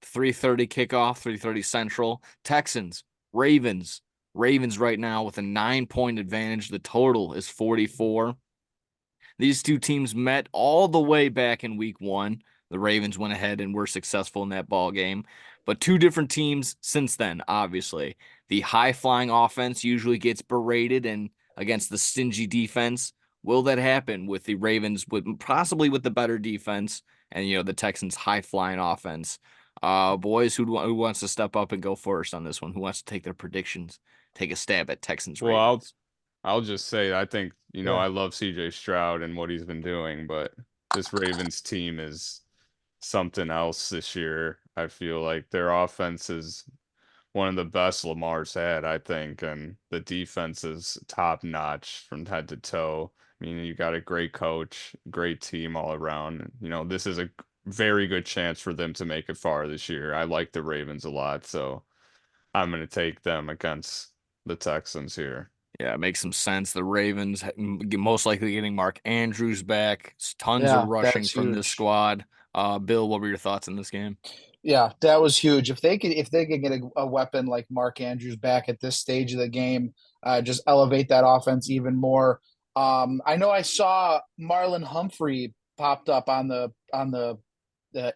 Speaker 1: 3:30 kickoff, 3:30 Central. Texans, Ravens. Ravens right now with a 9-point advantage. The total is 44. These two teams met all the way back in week 1. the Ravens went ahead and were successful in that ball game. But two different teams since then, obviously. The high-flying offense usually gets berated and against the stingy defense. Will that happen with the Ravens, with possibly with the better defense and the Texans' high-flying offense? Boys, who wants to step up and go first on this one? Who wants to take their predictions? Take a stab at Texans
Speaker 2: Well,
Speaker 1: Ravens.
Speaker 2: I'll just say I think,
Speaker 3: Yeah.
Speaker 2: I love CJ Stroud and what he's been doing, but this Ravens team is something else this year. I feel like their offense is one of the best Lamar's had, I think, and the defense is top notch from head to toe. I mean, you got a great coach, great team all around. This is a very good chance for them to make it far this year. I like the Ravens a lot, so I'm going to take them against the Texans here.
Speaker 1: Yeah, it makes some sense. The Ravens most likely getting Mark Andrews back. Tons of
Speaker 3: Yeah,
Speaker 1: rushing
Speaker 3: that's
Speaker 1: from this
Speaker 3: huge.
Speaker 1: squad. Bill, what were your thoughts on this game?
Speaker 3: Yeah, that was huge. If they could get a weapon like Mark Andrews back at this stage of the game, just elevate that offense even more. I know I saw Marlon Humphrey popped up on the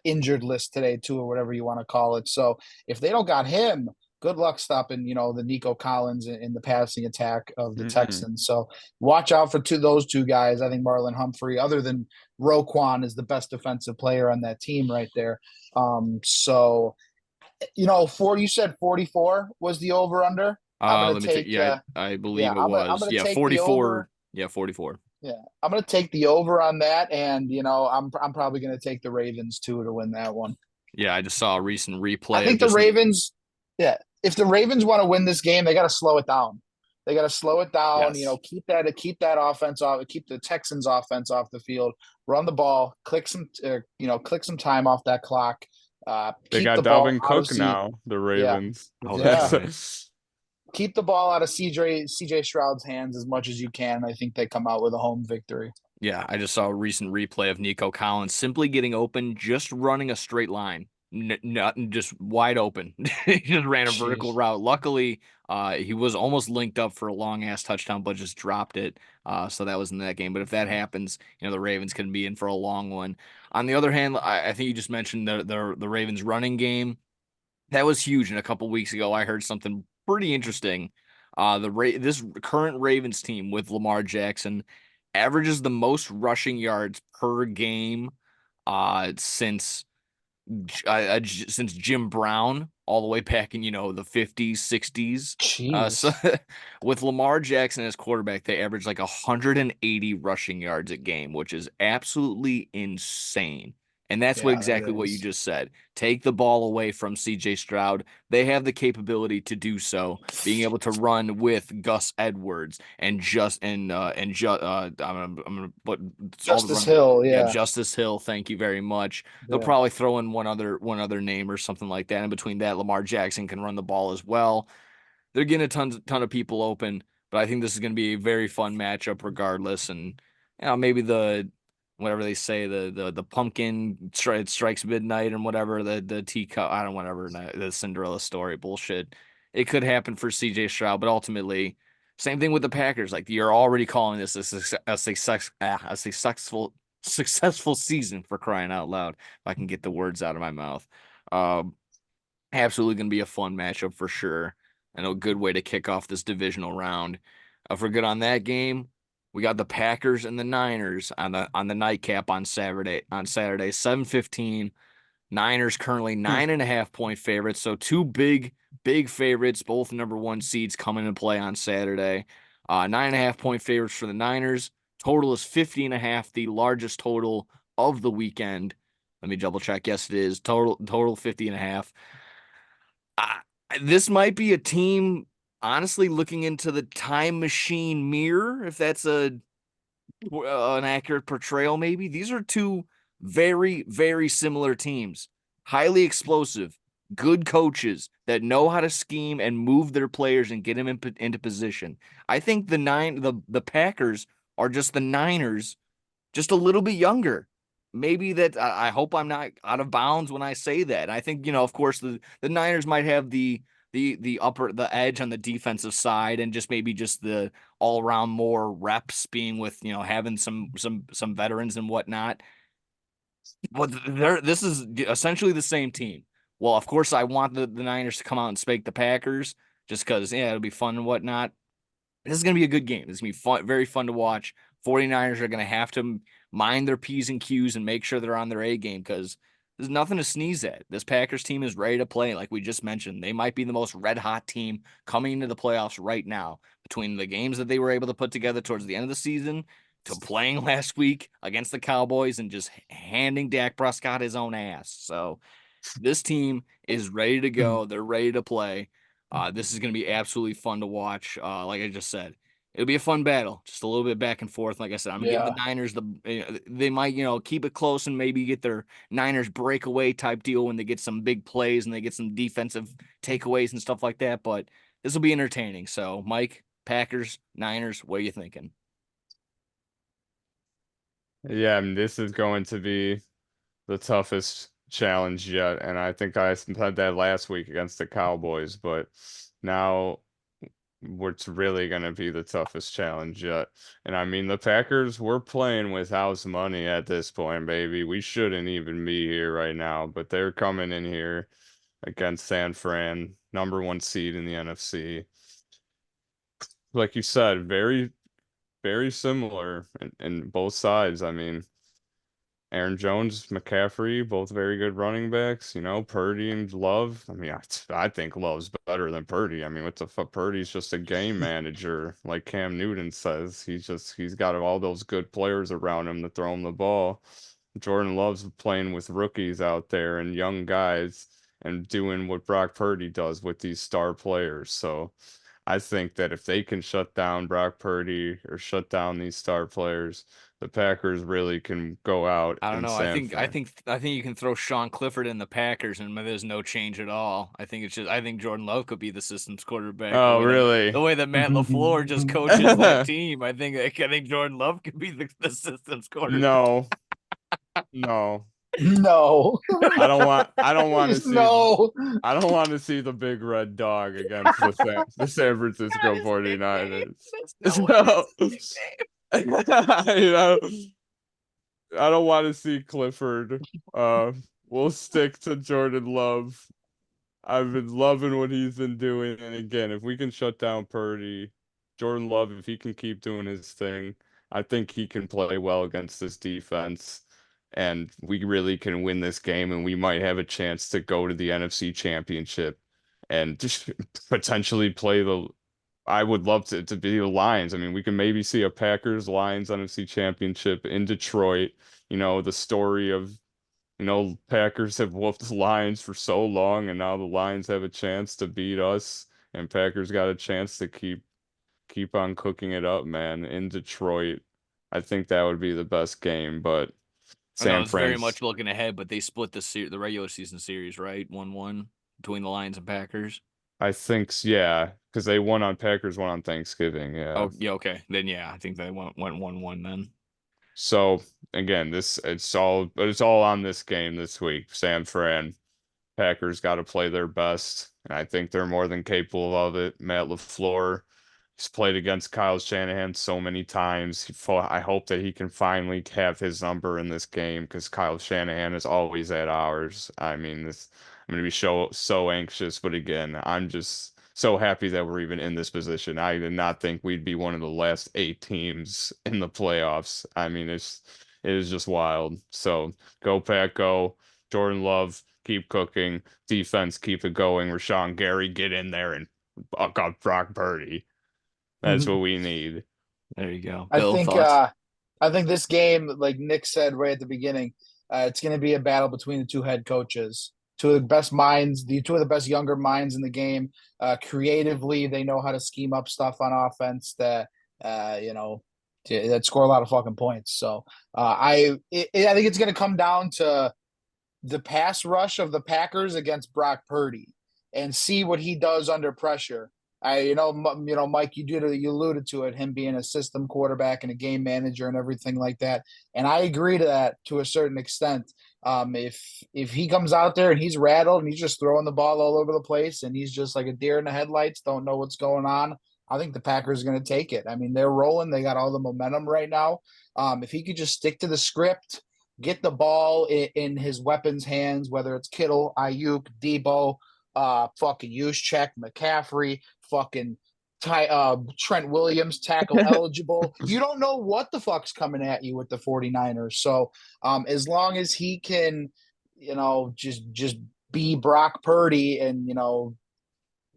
Speaker 3: injured list today too, or whatever you want to call it. So if they don't got him, good luck stopping the Nico Collins in the passing attack of the
Speaker 2: Mm-mm.
Speaker 3: Texans. So watch out for those two guys. I think Marlon Humphrey, other than Roquan, is the best defensive player on that team right there. So you said 44 was the over under. I'm gonna
Speaker 1: Let me take.
Speaker 3: take
Speaker 1: Yeah, I believe
Speaker 3: yeah,
Speaker 1: it
Speaker 3: I'm
Speaker 1: was.
Speaker 3: gonna
Speaker 1: Yeah,
Speaker 3: take the over.
Speaker 1: 44. Yeah, 44.
Speaker 3: Yeah, I'm gonna take the over on that, and I'm probably gonna take the Ravens too to win that one.
Speaker 1: Yeah, I just saw a recent
Speaker 3: I
Speaker 1: replay of
Speaker 3: think the
Speaker 1: just
Speaker 3: Ravens, yeah, if the Ravens want to win this game, they got to slow it down. They got to slow it down.
Speaker 1: yes.
Speaker 3: Keep that offense off. Keep the Texans offense off the field. Run the ball. Click some time off that clock.
Speaker 2: They
Speaker 3: Keep
Speaker 2: got
Speaker 3: the ball
Speaker 2: Dalvin
Speaker 3: out of
Speaker 2: Cook now, the
Speaker 3: yeah,
Speaker 2: Ravens.
Speaker 1: Oh, that's
Speaker 3: yeah.
Speaker 1: right.
Speaker 3: Keep the ball out of CJ Stroud's hands as much as you can. I think they come out with a home victory.
Speaker 1: Yeah, I just saw a recent replay of Nico Collins simply getting open, just running a straight line, not just wide open. He just ran a vertical
Speaker 3: Jeez.
Speaker 1: route. Luckily, he was almost linked up for a long ass touchdown, but just dropped it. So that was in that game. But if that happens, the Ravens can be in for a long one. On the other hand, I think you just mentioned the Ravens running game. That was huge. And a couple weeks ago, I heard something pretty interesting. This current Ravens team with Lamar Jackson averages the most rushing yards per game since since Jim Brown all the way back in the 50s, 60s. So
Speaker 3: Jeez.
Speaker 1: with Lamar Jackson as quarterback, they average like 180 rushing yards a game, which is absolutely insane. And that's
Speaker 3: Yeah, that
Speaker 1: exactly what you
Speaker 3: is.
Speaker 1: just said. Take the ball away from CJ Stroud. They have the capability to do so, being able to run with Gus Edwards and I'm gonna put all the
Speaker 3: Justice
Speaker 1: run.
Speaker 3: Hill.
Speaker 1: Yeah,
Speaker 3: Yeah.
Speaker 1: Justice Hill. Thank you very much. They'll
Speaker 3: Yeah.
Speaker 1: probably throw in one other name or something like that. And between that, Lamar Jackson can run the ball as well. They're getting a ton of people open, but I think this is going to be a very fun matchup regardless. And maybe whatever they say, the pumpkin strikes midnight and whatever the teacup, I don't whatever the Cinderella story bullshit. It could happen for CJ Stroud, but ultimately, same thing with the Packers. Like you're already calling this a successful season, for crying out loud. If I can get the words out of my mouth. Um, Absolutely going to be a fun matchup for sure. And a good way to kick off this divisional round. If we're good on that game, we got the Packers and the Niners on the nightcap on Saturday, 7:15. Niners currently
Speaker 3: Hmm.
Speaker 1: 9.5 point favorites. So two big favorites, both number one seeds coming into play on Saturday. 9.5 point favorites for the Niners. Total is 50.5, the largest total of the weekend. Let me double check. Yes, it is. Total 50.5. I, this might be a team, honestly, looking into the time machine mirror, if that's an accurate portrayal, maybe. These are two very, very similar teams. Highly explosive, good coaches that know how to scheme and move their players and get them into position. I think the Packers are just the Niners, just a little bit younger. Maybe that I hope I'm not out of bounds when I say that. I think, of course, the Niners might have the edge on the defensive side and just maybe just the all around more reps being with, having some veterans and whatnot. But this is essentially the same team. Well, of course, I want the Niners to come out and spank the Packers just because, yeah, it'll be fun and whatnot. This is going to be a good game. This is going to be fun, very fun to watch. 49ers are going to have to mind their P's and Q's and make sure they're on their A game because there's nothing to sneeze at. This Packers team is ready to play. Like we just mentioned, they might be the most red hot team coming into the playoffs right now between the games that they were able to put together towards the end of the season to playing last week against the Cowboys and just handing Dak Prescott his own ass. So this team is ready to go. They're ready to play. This is going to be absolutely fun to watch. Like I just said, it'll be a fun battle, just a little bit back and forth. Like I said, I'm gonna give the
Speaker 3: Yeah.
Speaker 1: Niners they might keep it close and maybe get their Niners breakaway type deal when they get some big plays and they get some defensive takeaways and stuff like that. But this will be entertaining. So, Mike, Packers, Niners, what are you thinking?
Speaker 2: Yeah, I mean, this is going to be the toughest challenge yet, and I think I said that last week against the Cowboys, but now what's really going to be the toughest challenge yet. And I mean, the Packers, we're playing with house money at this point, baby. We shouldn't even be here right now, but they're coming in here against San Fran, number one seed in the NFC. Like you said, very, very similar in both sides. I mean, Aaron Jones, McCaffrey, both very good running backs. Purdy and Love. I mean, I think Love's better than Purdy. I mean, what the fuck? Purdy's just a game manager, like Cam Newton says. He's got all those good players around him to throw him the ball. Jordan Love's playing with rookies out there and young guys and doing what Brock Purdy does with these star players. So I think that if they can shut down Brock Purdy or shut down these star players, the Packers really can go out
Speaker 1: I don't
Speaker 2: in
Speaker 1: know.
Speaker 2: San Fran.
Speaker 1: I think you can throw Sean Clifford in the Packers and there's no change at all. I think Jordan Love could be the system's quarterback
Speaker 2: Oh, really?
Speaker 1: the way that Matt LaFleur just coaches that team. I think Jordan Love could be the system's quarterback.
Speaker 2: No, no.
Speaker 3: No.
Speaker 2: I don't want to
Speaker 3: Just
Speaker 2: see
Speaker 3: no.
Speaker 2: I don't want to see the big red dog against the San
Speaker 1: Not
Speaker 2: Francisco
Speaker 1: his nickname.
Speaker 2: 49ers.
Speaker 1: That's no way.
Speaker 2: So,
Speaker 1: That's his nickname.
Speaker 2: you know, I don't want to see Clifford. Uh, we'll stick to Jordan Love. I've been loving what he's been doing. And again, if we can shut down Purdy, Jordan Love, if he can keep doing his thing, I think he can play well against this defense. And we really can win this game, and we might have a chance to go to the NFC Championship and just potentially play I would love to be the Lions. I mean, we can maybe see a Packers Lions NFC Championship in Detroit. The story of Packers have whooped the Lions for so long, and now the Lions have a chance to beat us, and Packers got a chance to keep on cooking it up, man, in Detroit. I think that would be the best game, but
Speaker 1: I know
Speaker 2: San
Speaker 1: it's very
Speaker 2: Fran's,
Speaker 1: much looking ahead, but they split the regular season series, right? 1-1 between the Lions and Packers.
Speaker 2: I think, yeah, because they won on Packers, won on Thanksgiving, yeah.
Speaker 1: Oh, yeah, okay. Then yeah, I think they went 1-1 then.
Speaker 2: So again, it's all on this game this week. San Fran. Packers got to play their best, and I think they're more than capable of it. Matt LaFleur, he's played against Kyle Shanahan so many times. I hope that he can finally have his number in this game because Kyle Shanahan is always at ours. I mean, I'm going to be so anxious, but again, I'm just so happy that we're even in this position. I did not think we'd be one of the last 8 teams in the playoffs. I mean, it is just wild. So go Pack, go. Jordan Love, keep cooking. Defense, keep it going. Rashawn Gary, get in there and buck up Brock Purdy. That's what we need.
Speaker 1: There you go.
Speaker 3: I
Speaker 1: Bill,
Speaker 3: think
Speaker 1: thoughts?
Speaker 3: I think this game, like Nick said right at the beginning, it's going to be a battle between the two head coaches, two of the best minds, the two of the best younger minds in the game. Creatively, they know how to scheme up stuff on offense that that score a lot of fucking points. So I think it's going to come down to the pass rush of the Packers against Brock Purdy and see what he does under pressure. Mike, you alluded to it, him being a system quarterback and a game manager and everything like that, and I agree to that to a certain extent. If he comes out there and he's rattled and he's just throwing the ball all over the place and he's just like a deer in the headlights, don't know what's going on, I think the Packers are going to take it. I mean, they're rolling; they got all the momentum right now. If he could just stick to the script, get the ball in his weapons' hands, whether it's Kittle, Ayuk, Debo, fucking Juszczyk, McCaffrey, fucking Trent Williams, tackle eligible. You don't know what the fuck's coming at you with the 49ers. So as long as he can, just be Brock Purdy and,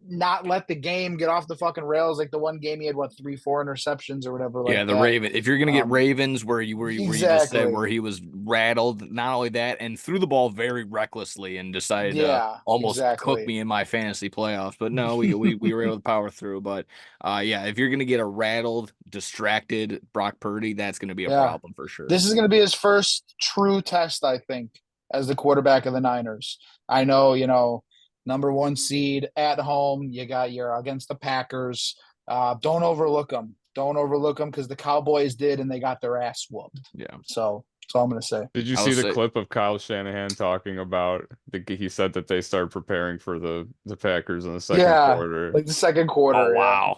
Speaker 3: not let the game get off the fucking rails. Like the one game he had, 3-4 interceptions or whatever.
Speaker 1: Yeah,
Speaker 3: like
Speaker 1: the
Speaker 3: that.
Speaker 1: Raven. If you're gonna get Ravens, where you just said where he was rattled, not only that, and threw the ball very recklessly and decided to almost cook me in my fantasy playoffs. But no, we were able to power through. But yeah, if you're gonna get a rattled, distracted Brock Purdy, that's gonna be a problem for sure.
Speaker 3: This is gonna be his first true test, I think, as the quarterback of the Niners. I know, number 1 seed at home. You're against the Packers. Don't overlook them. Don't overlook them because the Cowboys did, and they got their ass whooped.
Speaker 1: Yeah.
Speaker 3: So that's all I'm going to say.
Speaker 2: Did you see the clip of Kyle Shanahan talking about he said that they started preparing for the Packers in the second quarter?
Speaker 3: Like the second quarter.
Speaker 1: Oh, wow.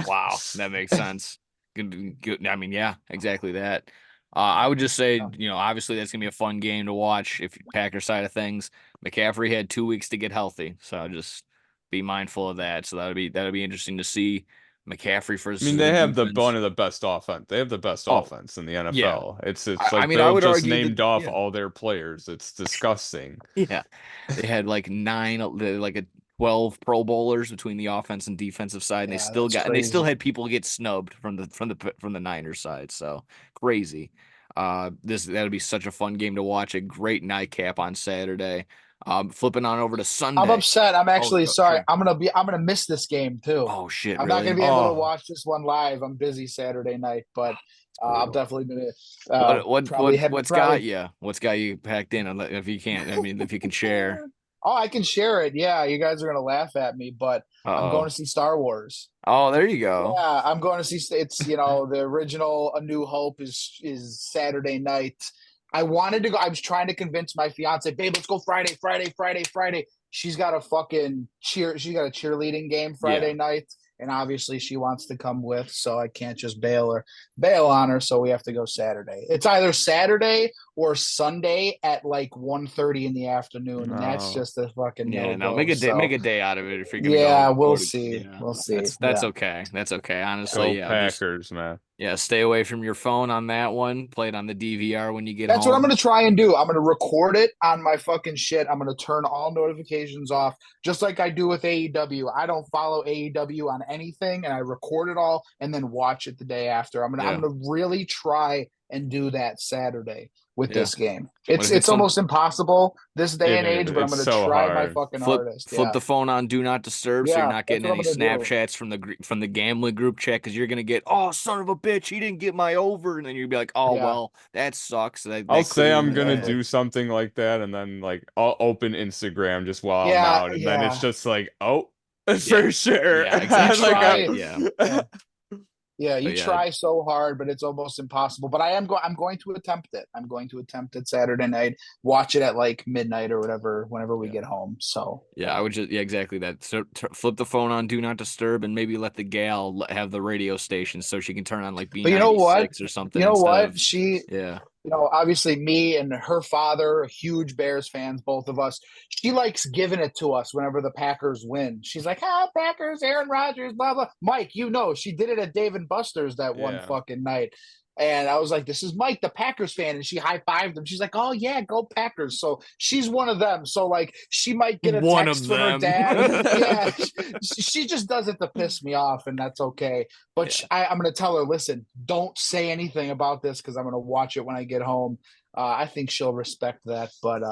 Speaker 1: Wow. That makes sense. Good. I mean, yeah, exactly that. I would just say, obviously that's going to be a fun game to watch if Packer side of things. McCaffrey had 2 weeks to get healthy, so just be mindful of that. So that'll be interesting to see McCaffrey for.
Speaker 2: I mean, they have one of the best offense. They have the best offense in the NFL.
Speaker 1: Yeah.
Speaker 2: It's like I mean, Bill just named off all their players. It's disgusting.
Speaker 1: Yeah, they had like 12 Pro Bowlers between the offense and defensive side, and they still had people get snubbed from the Niners side. So crazy. That'll be such a fun game to watch. A great nightcap on Saturday. Flipping on over to Sunday.
Speaker 3: I'm upset. I'm actually sorry. Sure. I'm gonna miss this game too.
Speaker 1: Oh shit!
Speaker 3: I'm not gonna be able to watch this one live. I'm busy Saturday night, but I'm definitely gonna.
Speaker 1: What's got you? What's got you packed in? If you can't, I mean, if you can share.
Speaker 3: Oh, I can share it. Yeah, you guys are gonna laugh at me, but I'm going to see Star Wars.
Speaker 1: Oh, there you go.
Speaker 3: Yeah, I'm going to see. It's the original A New Hope is Saturday night. I wanted to go. I was trying to convince my fiance, babe, let's go Friday. She's got a fucking she's got a cheerleading game Friday night, and obviously she wants to come with, so I can't just bail on her. So we have to go Saturday. It's either Saturday or Sunday at like 1:30 in the afternoon, and that's just a fucking
Speaker 1: make a day out of it if you're gonna go.
Speaker 3: Yeah, we'll see. We'll see.
Speaker 1: That's okay. That's okay. Honestly,
Speaker 2: go Packers, man.
Speaker 1: Yeah, stay away from your phone on that one. Play it on the DVR when you get
Speaker 3: That's
Speaker 1: home.
Speaker 3: what I'm going to try and do. I'm going to record it on my fucking shit. I'm going to turn all notifications off, just like I do with AEW. I don't follow AEW on anything, and I record it all and then watch it the day after. I'm going to really try and do that Saturday with this game. It's almost impossible this day and age, but I'm going to try my fucking hardest.
Speaker 1: Flip the phone on Do Not Disturb, so you're not getting any Snapchats from the gambling group chat, because you're going to get, oh, son of a bitch, he didn't get my over, and then you'll be like, oh, well, that sucks.
Speaker 2: I'll say I'm going to do something like that, and then like I'll open Instagram just while I'm out, and then it's just like, oh, for sure.
Speaker 1: Yeah, exactly.
Speaker 3: Yeah, you try so hard, but it's almost impossible. But I'm going to attempt it. I'm going to attempt it Saturday night. Watch it at like midnight or whatever, whenever we get home. So
Speaker 1: I would just exactly that. So flip the phone on Do Not Disturb, and maybe let the gal have the radio station so she can turn on like B96 or something.
Speaker 3: You know what? Obviously me and her father are huge Bears fans, both of us. She likes giving it to us whenever the Packers win. She's like, Packers, Aaron Rodgers, blah, blah. Mike, she did it at Dave & Buster's that one fucking night. And I was like, this is Mike, the Packers fan. And she high-fived him. She's like, oh, yeah, go Packers. So she's one of them. So, like, she might get a text from her dad. She just does it to piss me off, and that's okay. But I'm going to tell her, listen, don't say anything about this because I'm going to watch it when I get home. I think she'll respect that. But,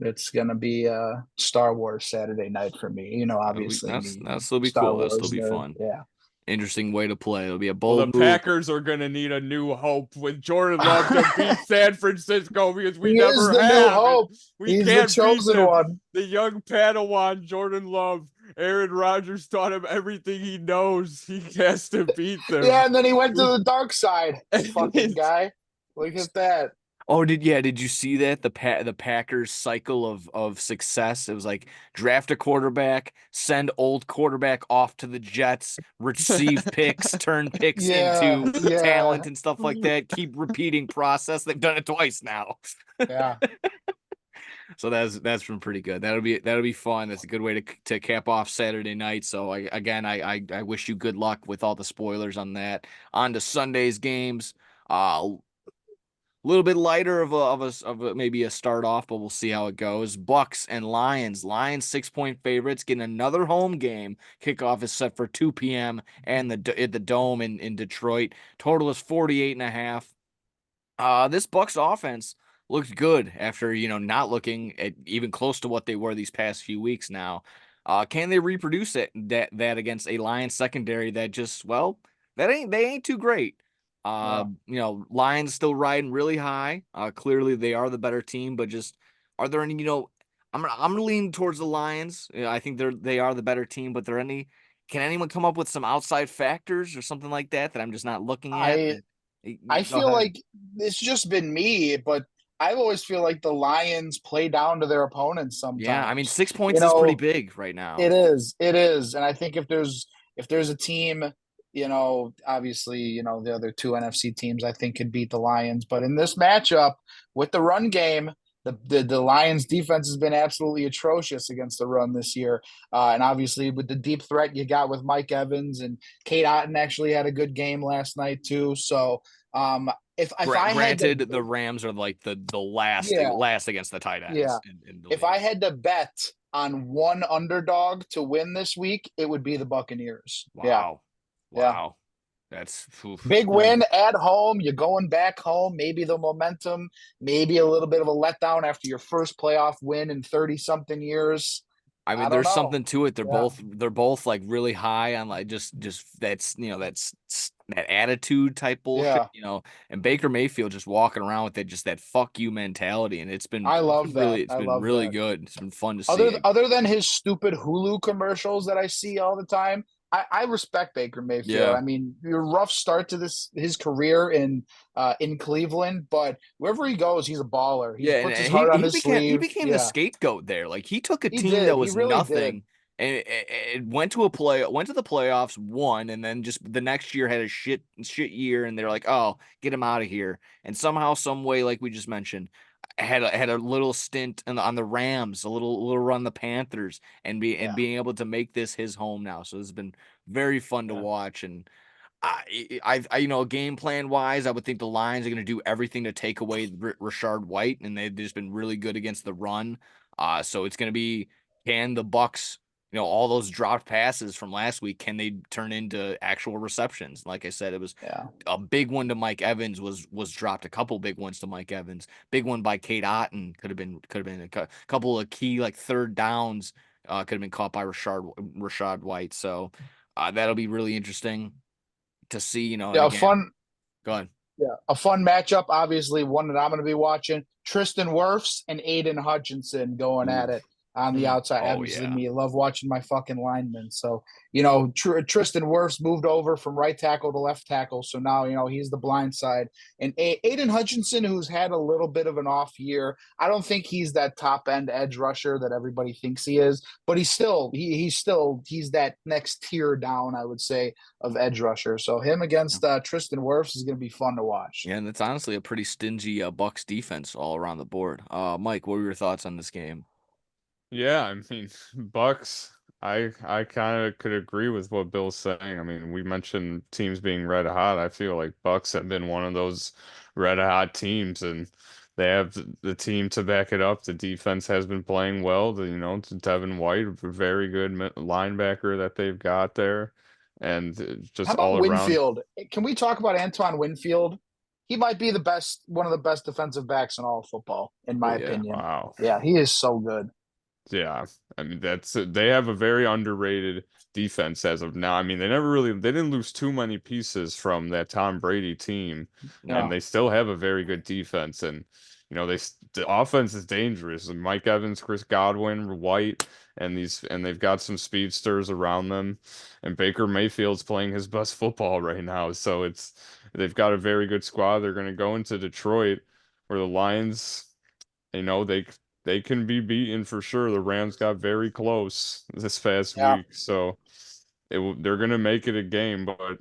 Speaker 3: it's going to be Star Wars Saturday night for me. Obviously.
Speaker 1: That'll still be cool. That'll still be fun.
Speaker 3: Yeah.
Speaker 1: Interesting way to play. It'll be a bold move.
Speaker 2: Packers are going to need a new hope with Jordan Love to beat San Francisco because we never have.
Speaker 3: New hope.
Speaker 2: He's
Speaker 3: the chosen one.
Speaker 2: The young Padawan, Jordan Love. Aaron Rodgers taught him everything he knows. He has to beat them.
Speaker 3: Yeah, and then he went to the dark side. Fucking guy. Look at that.
Speaker 1: Oh, did you see that? The Packers cycle of success. It was like draft a quarterback, send old quarterback off to the Jets, receive picks, turn picks
Speaker 3: Yeah,
Speaker 1: into
Speaker 3: yeah,
Speaker 1: talent and stuff like that. Keep repeating process. They've done it twice now.
Speaker 3: yeah.
Speaker 1: So that's been pretty good. That'll be fun. That's a good way to cap off Saturday night. So I wish you good luck with all the spoilers on that. On to Sunday's games. A little bit lighter of a maybe a start off, but we'll see how it goes. Bucks and Lions. Lions 6-point favorites getting another home game. Kickoff is set for 2 p.m. and at the Dome in Detroit. Total is 48.5. This Bucks offense looked good after, not looking at even close to what they were these past few weeks now. Can they reproduce that against a Lions secondary that just, well, they ain't too great.
Speaker 3: No.
Speaker 1: Lions still riding really high. Clearly they are the better team, but just are there any, I'm leaning towards the Lions. I think they are the better team, but can anyone come up with some outside factors or something like that I'm just not looking at?
Speaker 3: I I
Speaker 1: Go
Speaker 3: feel
Speaker 1: ahead.
Speaker 3: like it's just been me, but I always feel like the Lions play down to their opponents
Speaker 1: Yeah, I mean,
Speaker 3: sometimes.
Speaker 1: 6 points
Speaker 3: You
Speaker 1: is pretty
Speaker 3: know,
Speaker 1: big right
Speaker 3: it
Speaker 1: now.
Speaker 3: is. It is. And I think if there's a team, obviously, the other two NFC teams I think could beat the Lions. But in this matchup with the run game, the Lions defense has been absolutely atrocious against the run this year. And obviously with the deep threat you got with Mike Evans and Kate Otten actually had a good game last night too. So if I had to,
Speaker 1: Granted, the Rams are like the last
Speaker 3: yeah,
Speaker 1: last against the tight
Speaker 3: yeah.
Speaker 1: ends in the
Speaker 3: If I
Speaker 1: league.
Speaker 3: had to bet on one underdog to win this week, it would be the Buccaneers. Yeah,
Speaker 1: Wow.
Speaker 3: yeah.
Speaker 1: Wow. That's oof.
Speaker 3: Big win at home. You're going back home. Maybe the momentum, maybe a little bit of a letdown after your first playoff win in 30 something years.
Speaker 1: I
Speaker 3: I
Speaker 1: mean,
Speaker 3: don't
Speaker 1: there's
Speaker 3: know.
Speaker 1: something to it.
Speaker 3: Yeah,
Speaker 1: They're both like really high on like just that attitude type bullshit,
Speaker 3: yeah.
Speaker 1: And Baker Mayfield just walking around with that fuck you mentality, and
Speaker 3: I
Speaker 1: it's
Speaker 3: love
Speaker 1: been
Speaker 3: that.
Speaker 1: really it's
Speaker 3: I
Speaker 1: been
Speaker 3: love
Speaker 1: really
Speaker 3: that.
Speaker 1: good. It's been fun to
Speaker 3: Other
Speaker 1: see.
Speaker 3: other than his stupid Hulu commercials that I see all the time, I respect Baker Mayfield.
Speaker 1: Yeah.
Speaker 3: I mean, a rough start to his career in Cleveland, but wherever he goes, he's a baller. He
Speaker 1: Yeah,
Speaker 3: puts his
Speaker 1: and
Speaker 3: heart on
Speaker 1: he
Speaker 3: his
Speaker 1: became he
Speaker 3: sleeve.
Speaker 1: became the
Speaker 3: Yeah,
Speaker 1: scapegoat there. Like he took a
Speaker 3: he
Speaker 1: team that
Speaker 3: did. He
Speaker 1: was
Speaker 3: really did.
Speaker 1: nothing and it went to the playoffs, won, and then just the next year had a shit year, and they're like, oh, get him out of here. And somehow, some way, like we just mentioned, had a little stint on the Rams, a little run the Panthers, and
Speaker 3: Yeah,
Speaker 1: being able to make this his home now. So it's been very fun to
Speaker 3: yeah,
Speaker 1: watch and. Game plan wise, I would think the Lions are going to do everything to take away Rashard White, and they've just been really good against the run. So it's going to be, can the Bucks, all those dropped passes from last week, can they turn into actual receptions? Like I said, it was
Speaker 3: yeah,
Speaker 1: a big one to Mike Evans was dropped. A couple big ones to Mike Evans. Big one by Kate Otten could have been couple of key like third downs. Could have been caught by Rashad White. So that'll be really interesting to see, and
Speaker 3: yeah. A
Speaker 1: again,
Speaker 3: fun,
Speaker 1: go ahead.
Speaker 3: yeah, a fun matchup. Obviously, one that I'm going to be watching: Tristan Wirfs and Aiden Hutchinson going at
Speaker 1: Ooh.
Speaker 3: it on the outside.
Speaker 1: Oh
Speaker 3: Obviously,
Speaker 1: yeah.
Speaker 3: me love watching my fucking linemen. So Tristan Wirfs moved over from right tackle to left tackle, so now he's the blind side. And Aiden Hutchinson, who's had a little bit of an off year, I don't think he's that top end edge rusher that everybody thinks he is, but he's that next tier down, I would say, of edge rusher. So him
Speaker 1: Yeah,
Speaker 3: against Tristan Wirfs is going to be fun to watch.
Speaker 1: yeah, and it's honestly a pretty stingy Bucks defense all around the board. Mike, what were your thoughts on this game?
Speaker 2: Yeah, I mean, Bucks, I kind of could agree with what Bill's saying. I mean, we mentioned teams being red hot. I feel like Bucks have been one of those red hot teams, and they have the team to back it up. The defense has been playing well. It's Devin White, a very good linebacker that they've got there, and
Speaker 3: How
Speaker 2: just
Speaker 3: about
Speaker 2: all around.
Speaker 3: Winfield? Can we talk about Antoine Winfield? He might be one of the best defensive backs in all of football, in
Speaker 1: Oh
Speaker 3: my
Speaker 1: yeah.
Speaker 3: opinion.
Speaker 2: Wow.
Speaker 3: Yeah, he is so good.
Speaker 2: Yeah, I mean they have a very underrated defense as of now. I mean they didn't lose too many pieces from that Tom Brady team, and
Speaker 3: No,
Speaker 2: they still have a very good defense. And the offense is dangerous. And Mike Evans, Chris Godwin, White, and they've got some speedsters around them. And Baker Mayfield's playing his best football right now. So they've got a very good squad. They're going to go into Detroit where the Lions, they can be beaten for sure. The Rams got very close this past
Speaker 3: Yeah,
Speaker 2: week, so they're gonna make it a game, but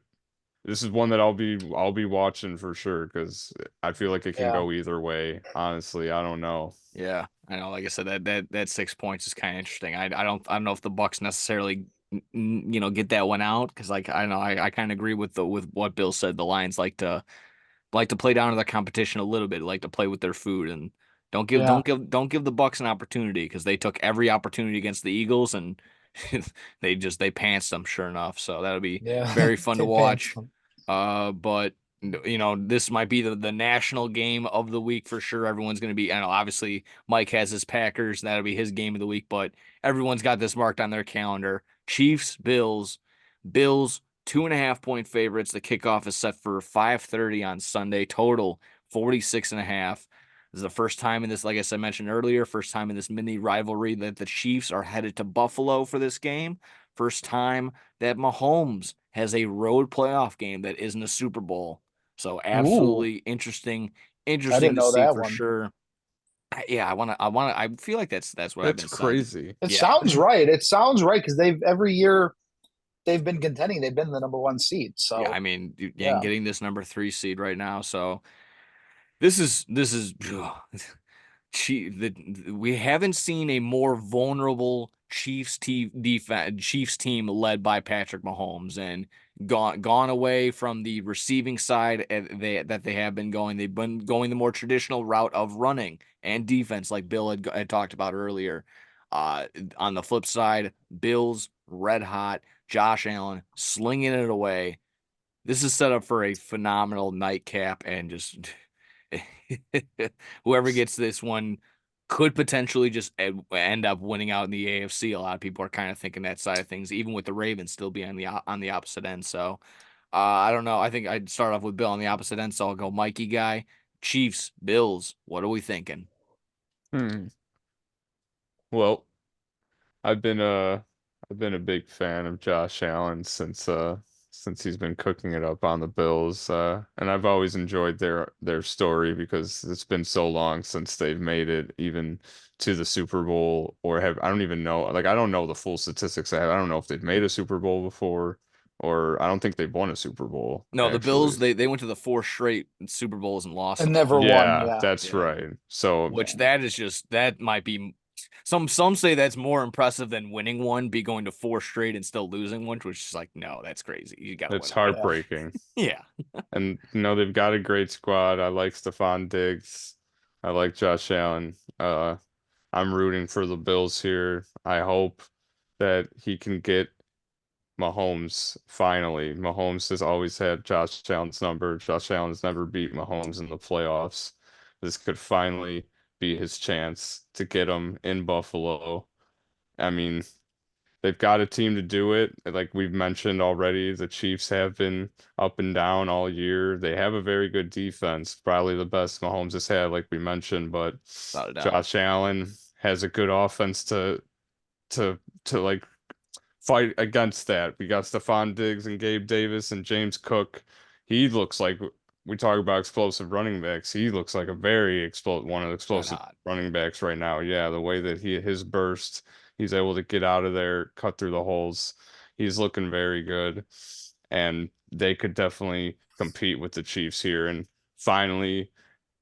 Speaker 2: this is one that I'll be watching for sure because I feel like it can
Speaker 3: yeah,
Speaker 2: go either way. Honestly, I don't know.
Speaker 1: Yeah, I know. Like I said, that 6 points is kind of interesting. I don't know if the Bucks necessarily get that one out because like I know I kind of agree with what Bill said. The Lions like to play down to their competition a little bit, like to play with their food and don't give
Speaker 3: yeah,
Speaker 1: don't give don't give the Bucks an opportunity because they took every opportunity against the Eagles and they pantsed them sure enough. So that'll be
Speaker 3: yeah.
Speaker 1: very fun to
Speaker 3: They pants
Speaker 1: watch.
Speaker 3: them.
Speaker 1: But this might be the national game of the week for sure. Everyone's going to be, I know obviously Mike has his Packers, that'll be his game of the week, but everyone's got this marked on their calendar. Chiefs, Bills 2.5 point favorites. The kickoff is set for 5:30 on Sunday. Total 46.5. This is the first time in this, like I said, mentioned earlier, first time in this mini rivalry that the Chiefs are headed to Buffalo for this game. First time that Mahomes has a road playoff game that isn't a Super Bowl. So
Speaker 3: Ooh,
Speaker 1: absolutely interesting,
Speaker 3: I
Speaker 1: interesting
Speaker 3: didn't
Speaker 1: to
Speaker 3: know
Speaker 1: see
Speaker 3: that
Speaker 1: for
Speaker 3: one.
Speaker 1: sure. Yeah, I feel like that's what I've
Speaker 2: That's
Speaker 1: been saying.
Speaker 2: crazy.
Speaker 3: It
Speaker 1: Yeah.
Speaker 3: sounds right. It sounds right because they've every year they've been contending. They've been the number one seed.
Speaker 1: Yeah,
Speaker 3: So
Speaker 1: I mean, and
Speaker 3: yeah.
Speaker 1: getting this number 3 seed right now. So this is we haven't seen a more vulnerable Chiefs team led by Patrick Mahomes and gone away from the receiving side that they have been going. They've been going the more traditional route of running and defense, like Bill had talked about earlier. On the flip side, Bills red hot, Josh Allen slinging it away. This is set up for a phenomenal nightcap and just whoever gets this one could potentially just end up winning out in the AFC. A lot of people are kind of thinking that side of things, even with the Ravens still being on the opposite end. So I don't know. I think I'd start off with Bill on the opposite end, so I'll go Mikey guy. Chiefs, Bills. What are we thinking?
Speaker 2: Hmm. Well, I've been a I've been a big fan of Josh Allen since he's been cooking it up on the Bills. And I've always enjoyed their story because it's been so long since they've made it even to the Super Bowl or have I don't even know like I don't know the full statistics. I don't know if they've made a Super Bowl before or I don't think they've won a Super Bowl
Speaker 1: No, the Bills
Speaker 2: actually.
Speaker 1: they went to the 4 straight Super Bowls and lost
Speaker 3: And
Speaker 1: them
Speaker 3: never
Speaker 1: all.
Speaker 3: won.
Speaker 2: Yeah,
Speaker 3: Yeah.
Speaker 2: that's
Speaker 1: Yeah.
Speaker 2: right. So
Speaker 3: Yeah.
Speaker 1: Which that might be some say that's more impressive than winning one, be going to 4 straight and still losing one, which is like, no, that's crazy. You gotta
Speaker 2: it's
Speaker 1: win one.
Speaker 3: Yeah.
Speaker 2: heartbreaking.
Speaker 1: Yeah.
Speaker 2: And they've got a great squad. I like Stephon Diggs. I like Josh Allen. I'm rooting for the Bills here. I hope that he can get Mahomes finally. Mahomes has always had Josh Allen's number. Josh Allen's never beat Mahomes in the playoffs. This could finally be his chance to get him in Buffalo. I mean, they've got a team to do it. Like we've mentioned already, the Chiefs have been up and down all year. They have a very good defense, probably the best Mahomes has had, like we mentioned, but
Speaker 1: Without a doubt.
Speaker 2: Josh Allen has a good offense to like fight against that. We got Stephon Diggs and Gabe Davis and James Cook. He looks like we talk about explosive running backs. He looks like a very one of the
Speaker 1: Red
Speaker 2: explosive
Speaker 1: hot.
Speaker 2: running backs right now. Yeah, the way that his burst, he's able to get out of there, cut through the holes. He's looking very good. And they could definitely compete with the Chiefs here and finally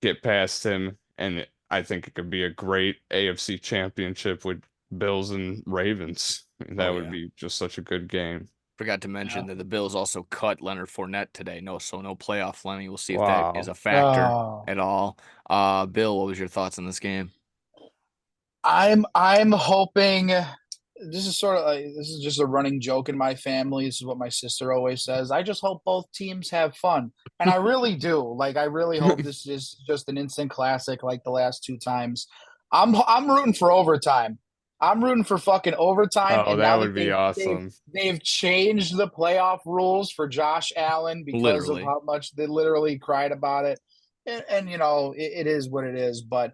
Speaker 2: get past him. And I think it could be a great AFC championship with Bills and Ravens. That
Speaker 1: Oh
Speaker 2: would
Speaker 1: yeah.
Speaker 2: be just such a good game.
Speaker 1: Forgot to
Speaker 3: Yeah.
Speaker 1: mention that the Bills also cut Leonard Fournette today. No playoff Lenny. We'll see if that is
Speaker 2: Wow.
Speaker 1: a factor
Speaker 3: Oh,
Speaker 1: at all. Bill, what was your thoughts on this game?
Speaker 3: I'm hoping this is sort of like this is just a running joke in my family. This is what my sister always says. I just hope both teams have fun. And I really do. Like I really hope this is just an instant classic like the last two times. I'm rooting for overtime. I'm rooting for fucking overtime.
Speaker 2: Oh,
Speaker 3: And
Speaker 2: that
Speaker 3: now
Speaker 2: would
Speaker 3: that
Speaker 2: be awesome.
Speaker 3: they've changed the playoff rules for Josh Allen because of
Speaker 1: Literally.
Speaker 3: how much they literally cried about it. And it is what it is. But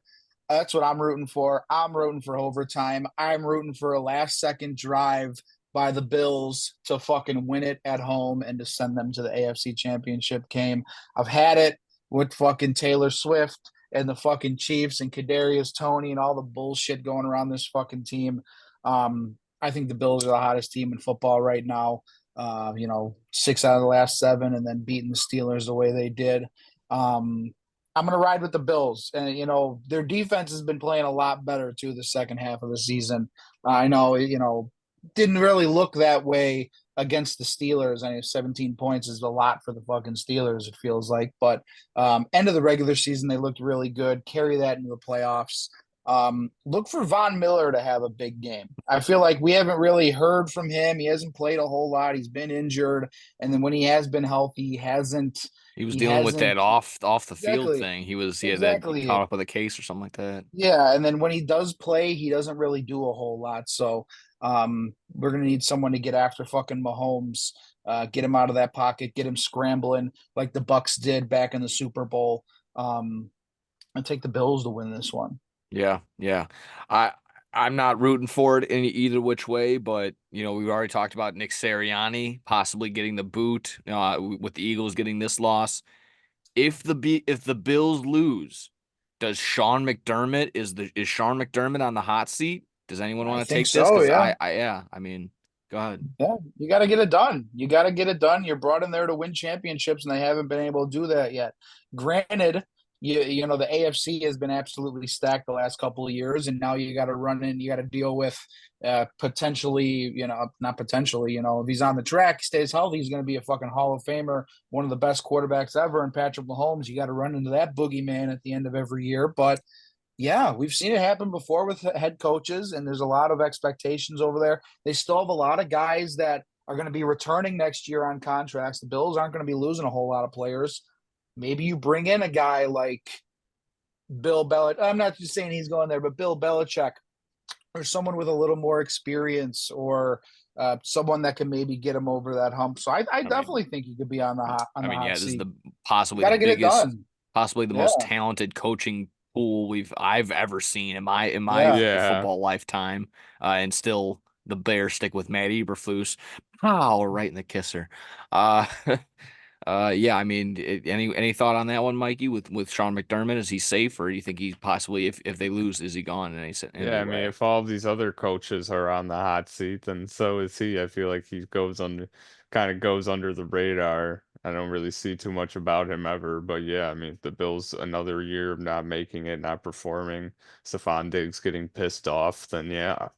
Speaker 3: that's what I'm rooting for. I'm rooting for overtime. I'm rooting for a last second drive by the Bills to fucking win it at home and to send them to the AFC Championship game. I've had it with fucking Taylor Swift and the fucking Chiefs and Kadarius Toney and all the bullshit going around this fucking team. I think the Bills are the hottest team in football right now. 6 out of the last 7, and then beating the Steelers the way they did. I'm going to ride with the Bills. And, their defense has been playing a lot better, too, the second half of the season. I know, didn't really look that way against the Steelers. I know 17 points is a lot for the fucking Steelers, it feels like. But end of the regular season, they looked really good. Carry that into the playoffs. Look for Von Miller to have a big game. I feel like we haven't really heard from him. He hasn't played a whole lot. He's been injured. And then when he has been healthy, he hasn't –
Speaker 1: He was dealing with that off the field
Speaker 3: exactly.
Speaker 1: thing. He had that
Speaker 3: Exactly.
Speaker 1: caught up with a case or something like that.
Speaker 3: Yeah, and then when he does play, he doesn't really do a whole lot. So we're gonna need someone to get after fucking Mahomes, get him out of that pocket, get him scrambling like the Bucks did back in the Super Bowl, and take the Bills to win this one.
Speaker 1: Yeah. I'm not rooting for it in either which way, but we've already talked about Nick Sirianni possibly getting the boot, with the Eagles getting this loss. If the Bills lose, does Sean McDermott is Sean McDermott on the hot seat? Does anyone want to take this?
Speaker 3: So, yeah.
Speaker 1: I mean, go ahead.
Speaker 3: Yeah, you got to get it done. You're brought in there to win championships, and they haven't been able to do that yet. Granted, you know the AFC has been absolutely stacked the last couple of years, and now you got to run in. You got to deal with potentially, not potentially. If he's on the track, stays healthy, he's going to be a fucking Hall of Famer, one of the best quarterbacks ever. And Patrick Mahomes, you got to run into that boogeyman at the end of every year, but. Yeah, we've seen it happen before with head coaches, and there's a lot of expectations over there. They still have a lot of guys that are going to be returning next year on contracts. The Bills aren't going to be losing a whole lot of players. Maybe you bring in a guy like Bill Belichick. I'm not just saying he's going there, but Bill Belichick or someone with a little more experience or someone that can maybe get him over that hump. So I definitely think he could be on the hot seat.
Speaker 1: This is possibly
Speaker 3: Gotta
Speaker 1: the
Speaker 3: get
Speaker 1: biggest,
Speaker 3: it done.
Speaker 1: possibly the most talented coaching pool I've ever seen in my football lifetime, and still the Bears stick with Matt Eberflus. Pow, right in the kisser. I mean, any thought on that one, Mikey? With Sean McDermott, is he safe, or do you think he's possibly, if they lose, is he gone?
Speaker 2: Yeah, I mean, if all these other coaches are on the hot seat, then so is he. I feel like he kind of goes under the radar. I don't really see too much about him ever, but yeah, I mean, the Bills another year of not making it, not performing, Stephon Diggs getting pissed off, then yeah.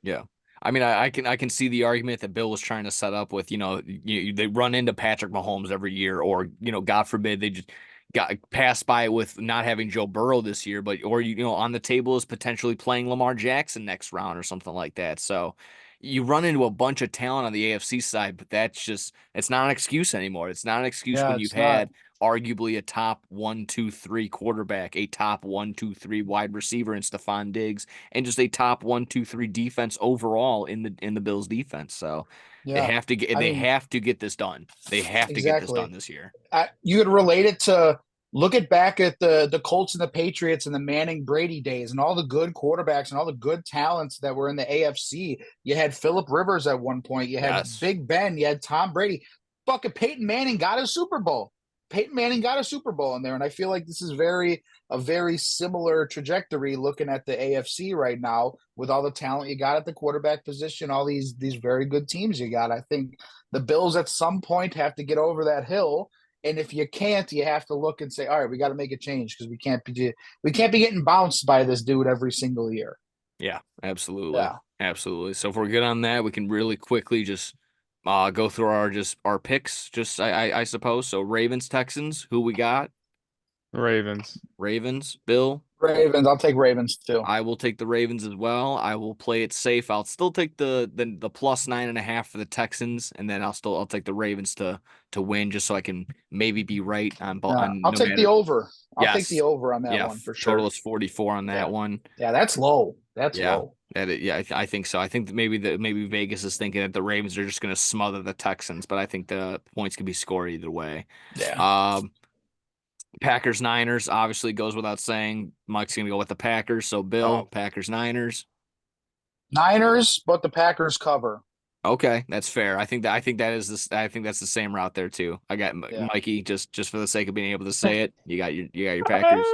Speaker 1: Yeah. I mean, I can see the argument that Bill was trying to set up with, they run into Patrick Mahomes every year, or, God forbid they just got passed by with not having Joe Burrow this year, or on the table is potentially playing Lamar Jackson next round or something like that. So you run into a bunch of talent on the AFC side, but it's not an excuse anymore. It's not an excuse when you've had arguably a top 1, 2, 3 quarterback, a top 1, 2, 3 wide receiver in Stephon Diggs, and just a top 1, 2, 3 defense overall in the Bills defense. So they have to get this done. They have to get this done this year.
Speaker 3: You could relate it to look back at the Colts and the Patriots and the Manning Brady days and all the good quarterbacks and all the good talents that were in the AFC. You had Phillip Rivers at one point. You had Big Ben. You had Tom Brady. Fucking Peyton Manning got a Super Bowl. Peyton Manning got a Super Bowl in there, and I feel like this is a very similar trajectory looking at the AFC right now with all the talent you got at the quarterback position, all these very good teams you got. I think the Bills at some point have to get over that hill, and if you can't, you have to look and say, all right, we got to make a change because we can't be getting bounced by this dude every single year.
Speaker 1: Yeah, absolutely. Yeah. Absolutely. So if we're good on that, we can really quickly just go through our picks, I suppose. So Ravens, Texans, who we got?
Speaker 2: Ravens,
Speaker 1: Bill?
Speaker 3: Ravens. I'll take Ravens too.
Speaker 1: I will take the Ravens as well. I will play it safe. I'll still take the plus 9.5 for the Texans, and then I'll take the Ravens to win, just so I can maybe be right on.
Speaker 3: I'll take the over. I'll take the over on that one for sure.
Speaker 1: Total is 44 on that one.
Speaker 3: Yeah, that's low. That's low.
Speaker 1: I think so. I think that maybe Vegas is thinking that the Ravens are just going to smother the Texans, but I think the points can be scored either way.
Speaker 3: Yeah.
Speaker 1: Packers Niners obviously goes without saying. Mike's going to go with the Packers. So Bill, Packers Niners.
Speaker 3: Niners, but the Packers cover.
Speaker 1: Okay, that's fair. I think that's the same route there too. I got Mikey just for the sake of being able to say it. You got your Packers.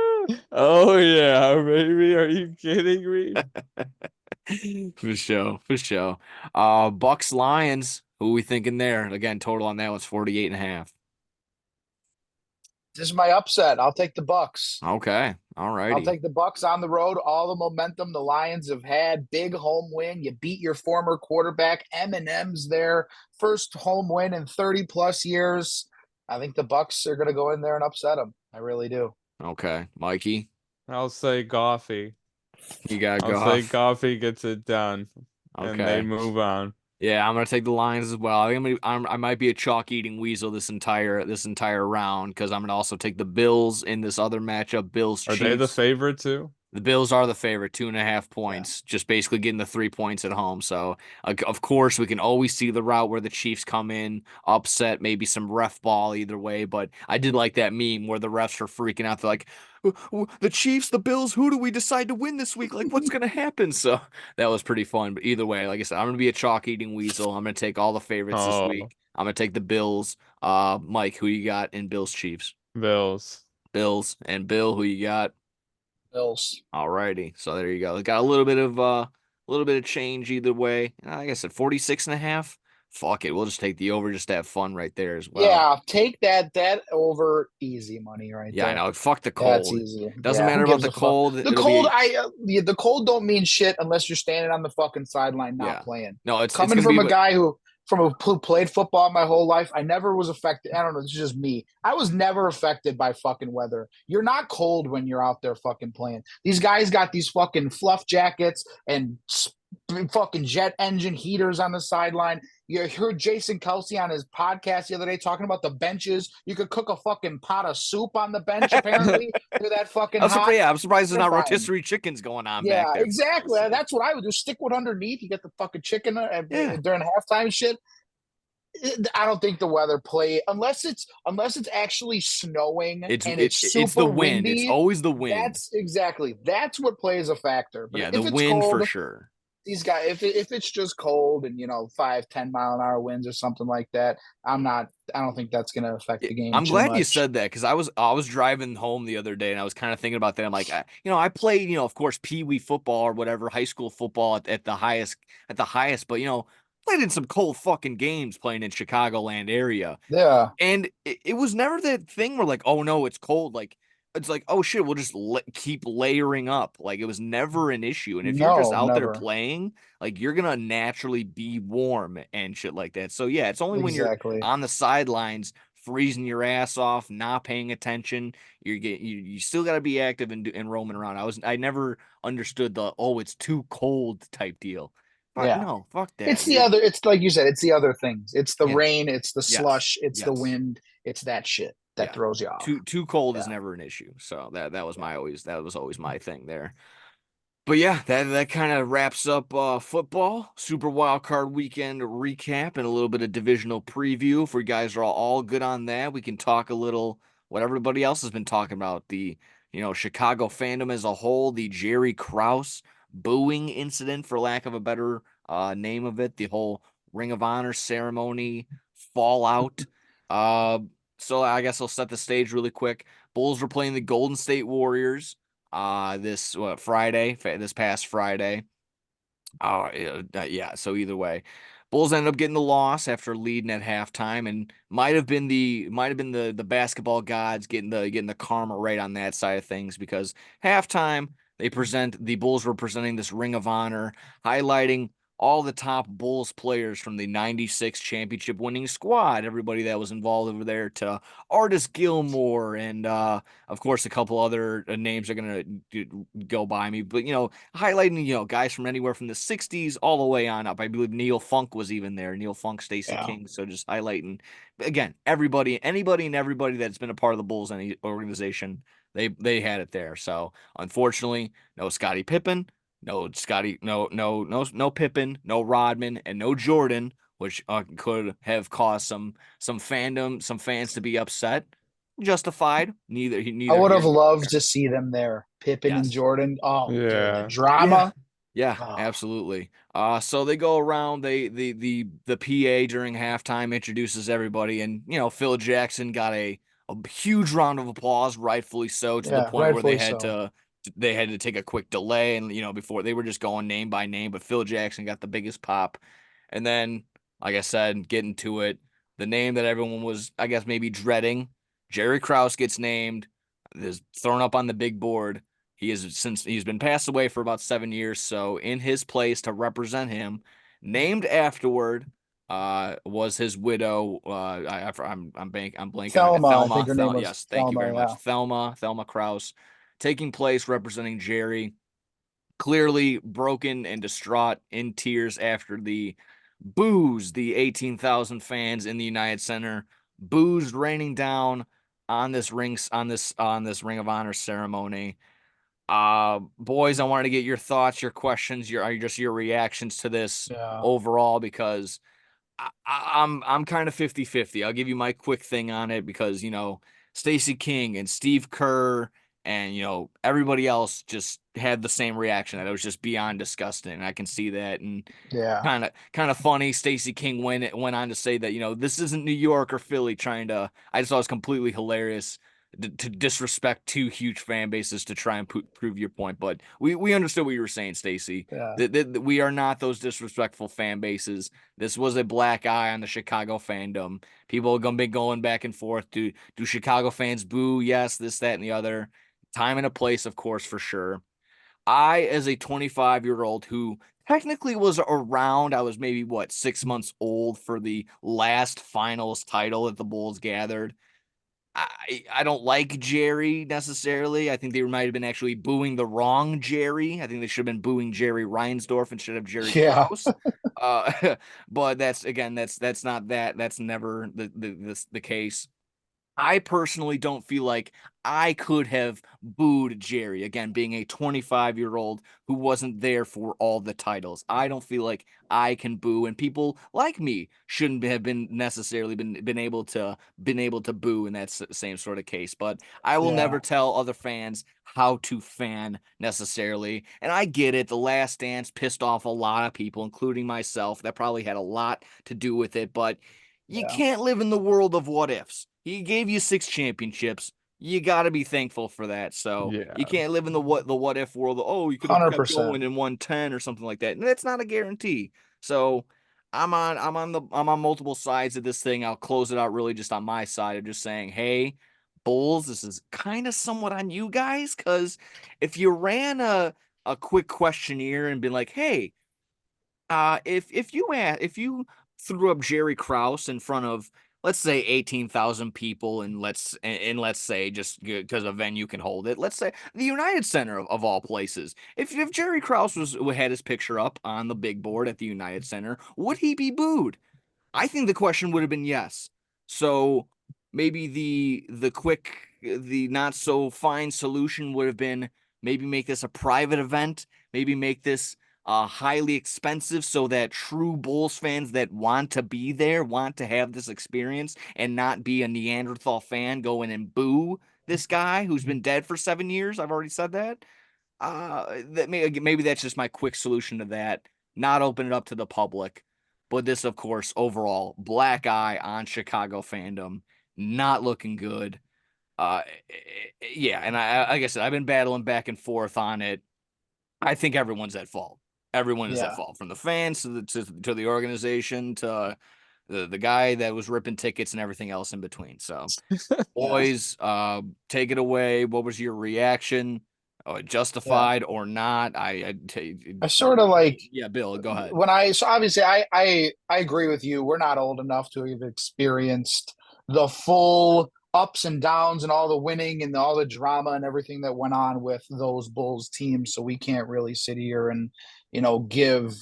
Speaker 2: Oh yeah, baby. Are you kidding me?
Speaker 1: For sure, for sure. Bucks Lions. Who we thinking there? Again, total on that was 48.5.
Speaker 3: This is my upset. I'll take the Bucks.
Speaker 1: Okay, all
Speaker 3: I'll
Speaker 1: righty.
Speaker 3: take the Bucks on the road. All the momentum the Lions have had, big home win. You beat your former quarterback. Eminem's there, first home win in 30 plus years. I think the Bucks are going to go in there and upset them. I really do.
Speaker 1: Okay, Mikey,
Speaker 2: I'll say Goffy.
Speaker 1: you got
Speaker 2: I'll say
Speaker 1: Goff.
Speaker 2: Goffy gets it done, and they
Speaker 1: Okay.
Speaker 2: move on.
Speaker 1: Yeah, I'm gonna take the Lions as well. I think I might be a chalk eating weasel this entire round because I'm gonna also take the Bills in this other matchup. Bills
Speaker 2: Are they the
Speaker 1: Chiefs.
Speaker 2: favorite too?
Speaker 1: The Bills are the favorite, 2.5
Speaker 3: Yeah.
Speaker 1: points, just basically getting the 3 points at home. So, of course, we can always see the route where the Chiefs come in, upset, maybe some ref ball either way. But I did like that meme where the refs are freaking out. They're like, the Chiefs, the Bills, who do we decide to win this week? Like, what's going to happen? So, that was pretty fun. But either way, like I said, I'm going to be a chalk eating weasel. I'm going to take all the favorites this
Speaker 2: Oh,
Speaker 1: week. I'm going to take the Bills. Mike, who you got in Bills Chiefs?
Speaker 2: Bills.
Speaker 1: Bills. And Bill, who you got?
Speaker 3: Bills.
Speaker 1: Alrighty. So there you go. Got a little bit of change either way. Like I said, 46.5. Fuck it. We'll just take the over just to have fun right there as well.
Speaker 3: Yeah, take that over easy money right
Speaker 1: Yeah, I
Speaker 3: there.
Speaker 1: know. Fuck the
Speaker 3: That's
Speaker 1: cold.
Speaker 3: easy.
Speaker 1: Doesn't
Speaker 3: Yeah, who
Speaker 1: matter about
Speaker 3: gives
Speaker 1: the
Speaker 3: a fuck?
Speaker 1: cold.
Speaker 3: The
Speaker 1: It'll
Speaker 3: cold,
Speaker 1: be
Speaker 3: the cold don't mean shit unless you're standing on the fucking sideline not
Speaker 1: yeah.
Speaker 3: playing.
Speaker 1: No, it's
Speaker 3: Coming
Speaker 1: gonna
Speaker 3: from
Speaker 1: be
Speaker 3: a guy who played football my whole life, I never was affected. I don't know. This is just me. I was never affected by fucking weather. You're not cold when you're out there fucking playing. These guys got these fucking fluff jackets and fucking jet engine heaters on the sideline. You heard Jason Kelsey on his podcast the other day talking about the benches. You could cook a fucking pot of soup on the bench, apparently. They're that fucking
Speaker 1: I'm surprised.
Speaker 3: hot.
Speaker 1: Yeah, I'm surprised there's
Speaker 3: They're
Speaker 1: not
Speaker 3: fine.
Speaker 1: rotisserie chickens going on back
Speaker 3: Yeah,
Speaker 1: there. For
Speaker 3: exactly.
Speaker 1: Christ's sake.
Speaker 3: That's what I would do. Stick one underneath. You get the fucking chicken
Speaker 1: Yeah,
Speaker 3: during halftime shit. I don't think the weather play unless it's actually snowing and it's
Speaker 1: it's the
Speaker 3: super
Speaker 1: wind. It's
Speaker 3: windy.
Speaker 1: always the wind.
Speaker 3: That's what plays a factor. But
Speaker 1: Yeah, the
Speaker 3: if it's
Speaker 1: wind for
Speaker 3: cold,
Speaker 1: sure.
Speaker 3: these guys if it's just cold and 5-10 mile an hour winds or something like that, I don't think that's going to affect the game
Speaker 1: I'm
Speaker 3: too
Speaker 1: glad you
Speaker 3: much.
Speaker 1: said that because I was driving home the other day and I was kind of thinking about that. I'm like, I played, of course, pee wee football or whatever, high school football at the highest, but played in some cold fucking games playing in Chicagoland area.
Speaker 3: Yeah,
Speaker 1: And it was never that thing where like, oh no, it's cold. Like it's like, oh shit, we'll just keep layering up. Like it was never an issue. And if you're just
Speaker 3: no,
Speaker 1: out there
Speaker 3: never.
Speaker 1: playing, like you're gonna naturally be warm and shit like that. So yeah, it's only when you're
Speaker 3: Exactly.
Speaker 1: on the sidelines freezing your ass off, not paying attention. You still got to be active and roaming around. I never understood the it's too cold type deal. Fuck
Speaker 3: Yeah.
Speaker 1: no, fuck that.
Speaker 3: It's the other, it's like you said, it's the other things. It's the
Speaker 1: Yeah,
Speaker 3: rain, it's the
Speaker 1: yes,
Speaker 3: slush, it's the
Speaker 1: yes.
Speaker 3: wind, it's that shit that
Speaker 1: Yeah.
Speaker 3: throws you off.
Speaker 1: Too cold is
Speaker 3: Yeah.
Speaker 1: never an issue. So
Speaker 3: Yeah.
Speaker 1: that was always my thing there. But yeah, that kind of wraps up football, Super Wild Card Weekend recap, and a little bit of divisional preview. If you guys are all good on that, we can talk a little what everybody else has been talking about. The Chicago fandom as a whole, the Jerry Krause booing incident, for lack of a better name of it, the whole Ring of Honor ceremony fallout. Uh, so I guess I'll set the stage really quick. Bulls were playing the Golden State Warriors this past Friday. Oh yeah. So either way, Bulls ended up getting the loss after leading at halftime, and might have been the basketball gods getting the karma right on that side of things because halftime the Bulls were presenting this Ring of Honor highlighting all the top Bulls players from the 96 championship winning squad, everybody that was involved over there to Artis Gilmore and of course a couple other names are going to go by me, but highlighting, guys from anywhere from the 60s all the way on up. I believe Neil Funk was even there. Neil Funk, Stacey
Speaker 3: Yeah.
Speaker 1: King. So just highlighting again, anybody and everybody that's been a part of the Bulls any organization, they had it there. So unfortunately, no Scottie Pippen, no Pippen, no Rodman, and no Jordan, which could have caused some fandom, some fans to be upset. Justified. Neither
Speaker 3: I
Speaker 1: neither
Speaker 3: would
Speaker 1: here
Speaker 3: have
Speaker 1: nor
Speaker 3: loved
Speaker 1: there.
Speaker 3: to see them there. Pippen and
Speaker 1: Yes.
Speaker 3: Jordan. Oh, dude, the
Speaker 2: Yeah.
Speaker 1: Yeah.
Speaker 3: drama.
Speaker 1: Yeah,
Speaker 3: Oh,
Speaker 1: absolutely. So they go around, the PA during halftime introduces everybody, and Phil Jackson got a huge round of applause, rightfully so, to the
Speaker 3: Yeah,
Speaker 1: point where
Speaker 3: rightfully so.
Speaker 1: they had to take a quick delay, and before they were just going name by name, but Phil Jackson got the biggest pop. And then, like I said, getting to it, the name that everyone was, I guess, maybe dreading, Jerry Krause gets named, is thrown up on the big board. He's been passed away for about 7 years, so in his place to represent him, named afterward, was his widow. I'm blanking on it.
Speaker 3: Thelma, I think
Speaker 1: Thelma.
Speaker 3: her name was
Speaker 1: Yes, thank you
Speaker 3: Thelma.
Speaker 1: very much.
Speaker 3: Yeah,
Speaker 1: Thelma Krause, taking place representing Jerry, clearly broken and distraught, in tears after the 18,000 fans in the United Center, booze raining down on this Ring of Honor ceremony. Boys, I wanted to get your thoughts, your questions, your reactions to this
Speaker 3: yeah,
Speaker 1: overall, because I'm kind of 50-50. I'll give you my quick thing on it because, Stacey King and Steve Kerr and, everybody else just had the same reaction, that it was just beyond disgusting. And I can see that. And
Speaker 3: yeah,
Speaker 1: kind of funny. Stacey King went on to say that, this isn't New York or Philly trying to. I just thought it was completely hilarious to disrespect two huge fan bases to try and prove your point. But we understood what you were saying, Stacey.
Speaker 3: yeah,
Speaker 1: That we are not those disrespectful fan bases. This was a black eye on the Chicago fandom. People are gonna be going back and forth. Do Chicago fans boo? Yes, this, that, and the other. Time and a place, of course, for sure. I, as a 25-year-old who technically was around, I was maybe 6 months old for the last finals title that the Bulls gathered. I don't like Jerry necessarily. I think they might have been actually booing the wrong Jerry. I think they should have been booing Jerry Reinsdorf instead of Jerry
Speaker 3: yeah,
Speaker 1: Krause. But that's never the case. I personally don't feel like I could have booed Jerry, again, being a 25-year-old who wasn't there for all the titles. I don't feel like I can boo, and people like me shouldn't have been necessarily been able to boo in that same sort of case. But I will
Speaker 3: yeah,
Speaker 1: never tell other fans how to fan necessarily. And I get it. The Last Dance pissed off a lot of people, including myself. That probably had a lot to do with it, but you
Speaker 3: yeah,
Speaker 1: can't live in the world of what ifs. He gave you 6 championships. You got to be thankful for that. So you
Speaker 2: Yeah.
Speaker 1: can't live in the what if world. Oh, you could have kept
Speaker 3: 100%.
Speaker 1: going in 110 or something like that. And that's not a guarantee. So I'm on multiple sides of this thing. I'll close it out really just on my side of just saying, hey, Bulls, this is kind of somewhat on you guys, because if you ran a quick questionnaire and been like, hey, if you threw up Jerry Krause in front of, let's say, 18,000 people, and let's say, just because a venue can hold it, let's say the United Center of all places, if Jerry Krause had his picture up on the big board at the United Center, would he be booed? I think the question would have been yes. So maybe the not so fine solution would have been, maybe make this a private event, maybe make this highly expensive, so that true Bulls fans that want to be there, want to have this experience, and not be a Neanderthal fan going and boo this guy who's been dead for 7 years. I've already said that. That maybe that's just my quick solution to that. Not open it up to the public. But this, of course, overall, black eye on Chicago fandom, not looking good. Uh, yeah, and like I said, I've been battling back and forth on it. I think everyone's at fault. Everyone is at
Speaker 3: Yeah,
Speaker 1: fault, from the fans to the organization to the guy that was ripping tickets and everything else in between. So,
Speaker 3: yeah,
Speaker 1: boys, take it away. What was your reaction?
Speaker 3: yeah.
Speaker 1: Justified or not?
Speaker 3: I sort of like
Speaker 1: Yeah, Bill, go ahead.
Speaker 3: so obviously I agree with you. We're not old enough to have experienced the full ups and downs and all the winning and all the drama and everything that went on with those Bulls teams. So we can't really sit here and, give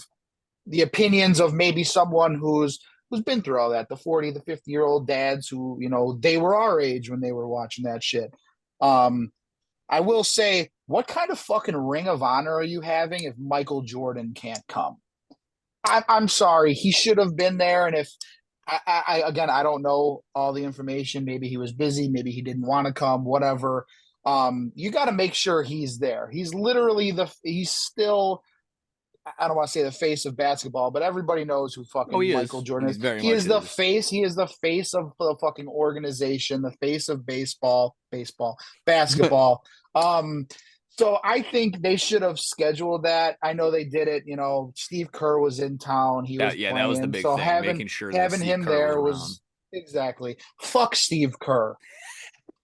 Speaker 3: the opinions of maybe someone who's been through all that, the 40, the 50-year-old dads who, they were our age when they were watching that shit. Um, I will say, what kind of fucking Ring of Honor are you having if Michael Jordan can't come? I'm sorry, he should have been there. And if again, I don't know all the information. Maybe he was busy. Maybe he didn't want to come. Whatever. You got to make sure he's there. He's literally he's still I don't want to say the face of basketball, but everybody knows who
Speaker 1: Oh,
Speaker 3: fucking
Speaker 1: he
Speaker 3: Michael
Speaker 1: is.
Speaker 3: Jordan
Speaker 1: He's
Speaker 3: is.
Speaker 1: very
Speaker 3: He
Speaker 1: much
Speaker 3: is the
Speaker 1: is.
Speaker 3: face. He is the face of the fucking organization, the face of basketball. So I think they should have scheduled that. I know they did it. Steve Kerr was in town. He was
Speaker 1: That was the
Speaker 3: playing.
Speaker 1: big
Speaker 3: So
Speaker 1: thing,
Speaker 3: having
Speaker 1: making sure that
Speaker 3: having
Speaker 1: Steve
Speaker 3: him
Speaker 1: Kerr was
Speaker 3: there
Speaker 1: around.
Speaker 3: was exactly fuck Steve Kerr.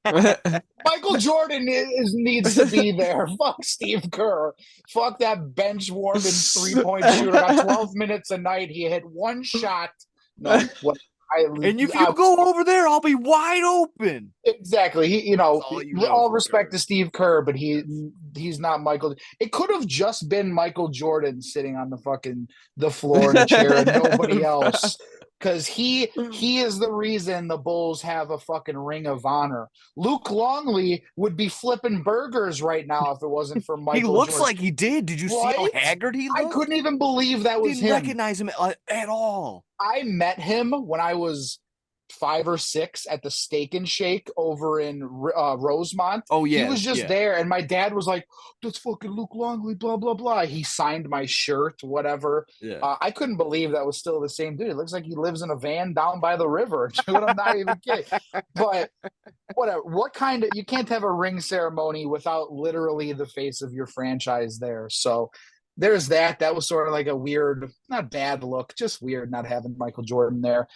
Speaker 3: Michael Jordan needs to be there. Fuck Steve Kerr. Fuck that bench warming 3-point shooter. Got 12 minutes a night. He hit one shot. No, what?
Speaker 1: And if you go over there, I'll be wide open.
Speaker 3: Exactly.
Speaker 1: All
Speaker 3: All respect to Steve Kerr, but he's not Michael. It could have just been Michael Jordan sitting on the floor in a chair and nobody else. Because he is the reason the Bulls have a fucking Ring of Honor. Luke Longley would be flipping burgers right now if it wasn't for Michael
Speaker 1: He looks
Speaker 3: Jordan.
Speaker 1: like he did. Did you see how
Speaker 3: Right?
Speaker 1: haggard he
Speaker 3: I
Speaker 1: looked?
Speaker 3: couldn't even believe that was
Speaker 1: Didn't
Speaker 3: him.
Speaker 1: recognize him at all.
Speaker 3: I met him when I was 5 or 6 at the Steak and Shake over in Rosemont.
Speaker 1: Oh, yeah.
Speaker 3: He was just there, and my dad was like, "That's fucking Luke Longley, blah blah blah." He signed my shirt, whatever.
Speaker 1: Yeah.
Speaker 3: I couldn't believe that was still the same dude. It looks like he lives in a van down by the river. Dude, I'm not even kidding. But whatever. You can't have a ring ceremony without literally the face of your franchise there. So there's that. That was sort of like a weird, not bad look, just weird not having Michael Jordan there.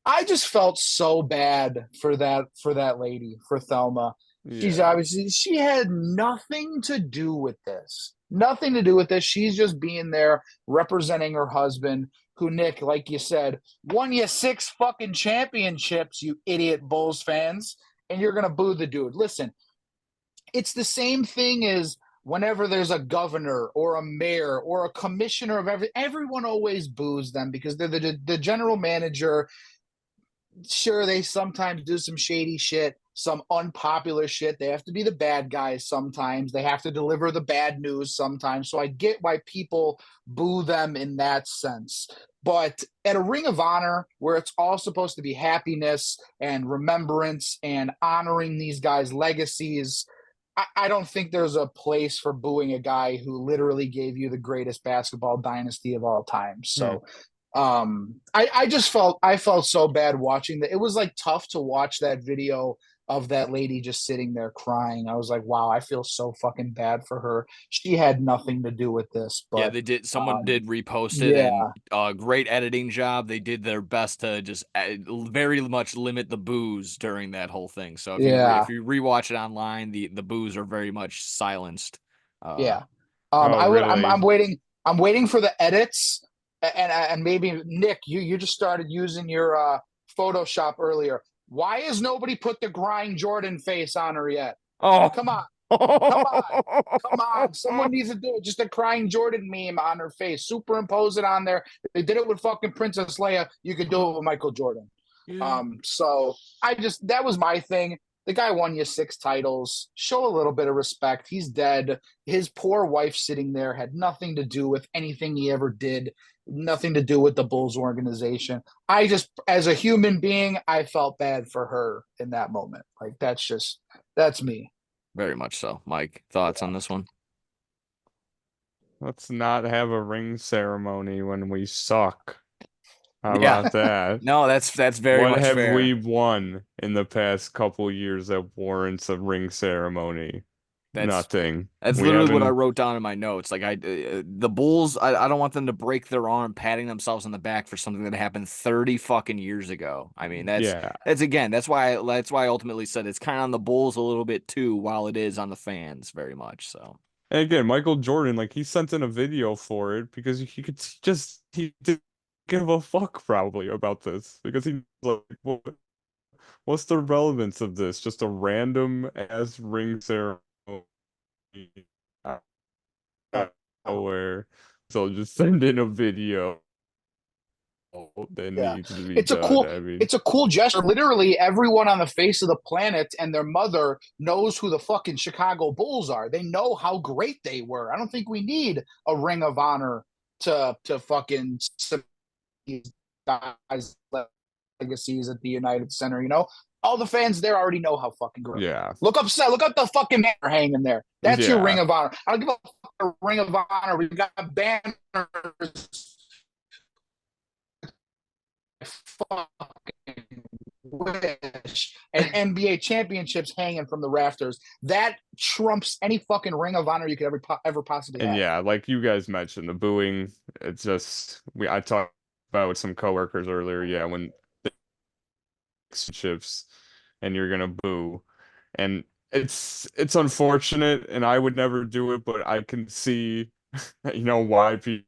Speaker 3: I just felt so bad for that lady, for Thelma. She's
Speaker 2: Yeah.
Speaker 3: obviously she had nothing to do with this. Nothing to do with this. She's just being there representing her husband, who, Nick, like you said, won you 6 fucking championships, you idiot Bulls fans, and you're gonna boo the dude. Listen, it's the same thing as whenever there's a governor or a mayor or a commissioner of everyone always boos them because they're the general manager. Sure, they sometimes do some shady shit, some unpopular shit. They have to be the bad guys sometimes. They have to deliver the bad news sometimes. So I get why people boo them in that sense. But at a Ring of Honor, where it's all supposed to be happiness and remembrance and honoring these guys' legacies, I don't think there's a place for booing a guy who literally gave you the greatest basketball dynasty of all time. So I felt so bad watching that. It was like tough to watch that video of that lady just sitting there crying. I was like, wow, I feel so fucking bad for her. She had nothing to do with this,
Speaker 1: Yeah,
Speaker 3: but
Speaker 1: they did. Someone did repost it,
Speaker 3: yeah,
Speaker 1: and great editing job. They did their best to just very much limit the boos during that whole thing. So
Speaker 3: yeah,
Speaker 1: if you rewatch it online, the boos are very much silenced.
Speaker 3: yeah.
Speaker 2: Oh,
Speaker 3: I'm
Speaker 2: really?
Speaker 3: waiting. I'm waiting for the edits, and maybe Nick, you just started using your Photoshop earlier. Why has nobody put the grind Jordan face on her yet?
Speaker 1: Oh,
Speaker 3: Come on. Come on. Come on. Someone needs to do it. Just a crying Jordan meme on her face. Superimpose it on there. They did it with fucking Princess Leia. You could do it with Michael Jordan.
Speaker 1: Yeah.
Speaker 3: So that was my thing. The guy won you 6 titles. Show a little bit of respect. He's dead. His poor wife sitting there had nothing to do with anything he ever did, nothing to do with the Bulls organization. I just, as a human being, I felt bad for her in that moment. Like, that's me.
Speaker 1: Very much so. Mike, thoughts on this one?
Speaker 2: Let's not have a ring ceremony when we suck. How
Speaker 1: Yeah.
Speaker 2: about that?
Speaker 1: No, that's very
Speaker 2: What
Speaker 1: much
Speaker 2: have
Speaker 1: fair.
Speaker 2: we won in the past couple years that warrants a ring ceremony? Nothing.
Speaker 1: That's
Speaker 2: We
Speaker 1: literally what I
Speaker 2: haven't.
Speaker 1: wrote down in my notes. Like the Bulls, I don't want them to break their arm patting themselves on the back for something that happened 30 fucking years ago. I mean,
Speaker 2: Yeah.
Speaker 1: that's why I ultimately said it's kind of on the Bulls a little bit too, while it is on the fans very much. So
Speaker 2: And again, Michael Jordan, like he sent in a video for it because he didn't give a fuck probably about this because he like what's the relevance of this? Just a random ass ring ceremony out of nowhere. So just send in a video that
Speaker 3: Yeah.
Speaker 2: needs to be
Speaker 3: It's a
Speaker 2: done.
Speaker 3: cool
Speaker 2: I mean,
Speaker 3: it's a cool gesture. Literally everyone on the face of the planet and their mother knows who the fucking Chicago Bulls are. They know how great they were. I don't think we need a ring of honor to fucking guys legacies at the United Center, all the fans there already know how fucking great.
Speaker 2: Yeah.
Speaker 3: Look up the fucking banner hanging there. That's your Ring of Honor. I don't give a fuck Ring of Honor. We got banners. Fucking wish and NBA championships hanging from the rafters. That trumps any fucking Ring of Honor you could ever possibly have.
Speaker 2: And yeah, like you guys mentioned, the booing, it's just I talked about with some coworkers earlier. Yeah, when chips and you're gonna boo. And it's unfortunate and I would never do it, but I can see why people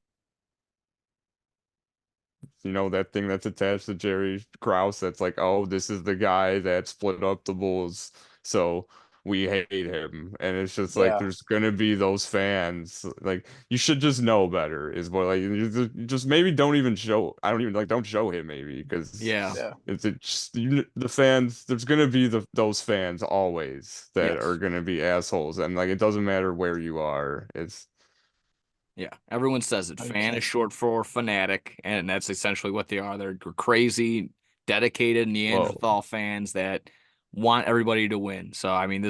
Speaker 2: that thing that's attached to Jerry Krause that's like, oh, this is the guy that split up the Bulls, so we hate him. And it's just like there's gonna be those fans. Like you should just know better is what like you just maybe don't even show. I don't even don't show him maybe because the fans. There's gonna be those fans always that are gonna be assholes, and like it doesn't matter where you are.
Speaker 1: Yeah, everyone says it. Fan is short for fanatic, and that's essentially what they are. They're crazy, dedicated Neanderthal fans that want everybody to win. So, I mean,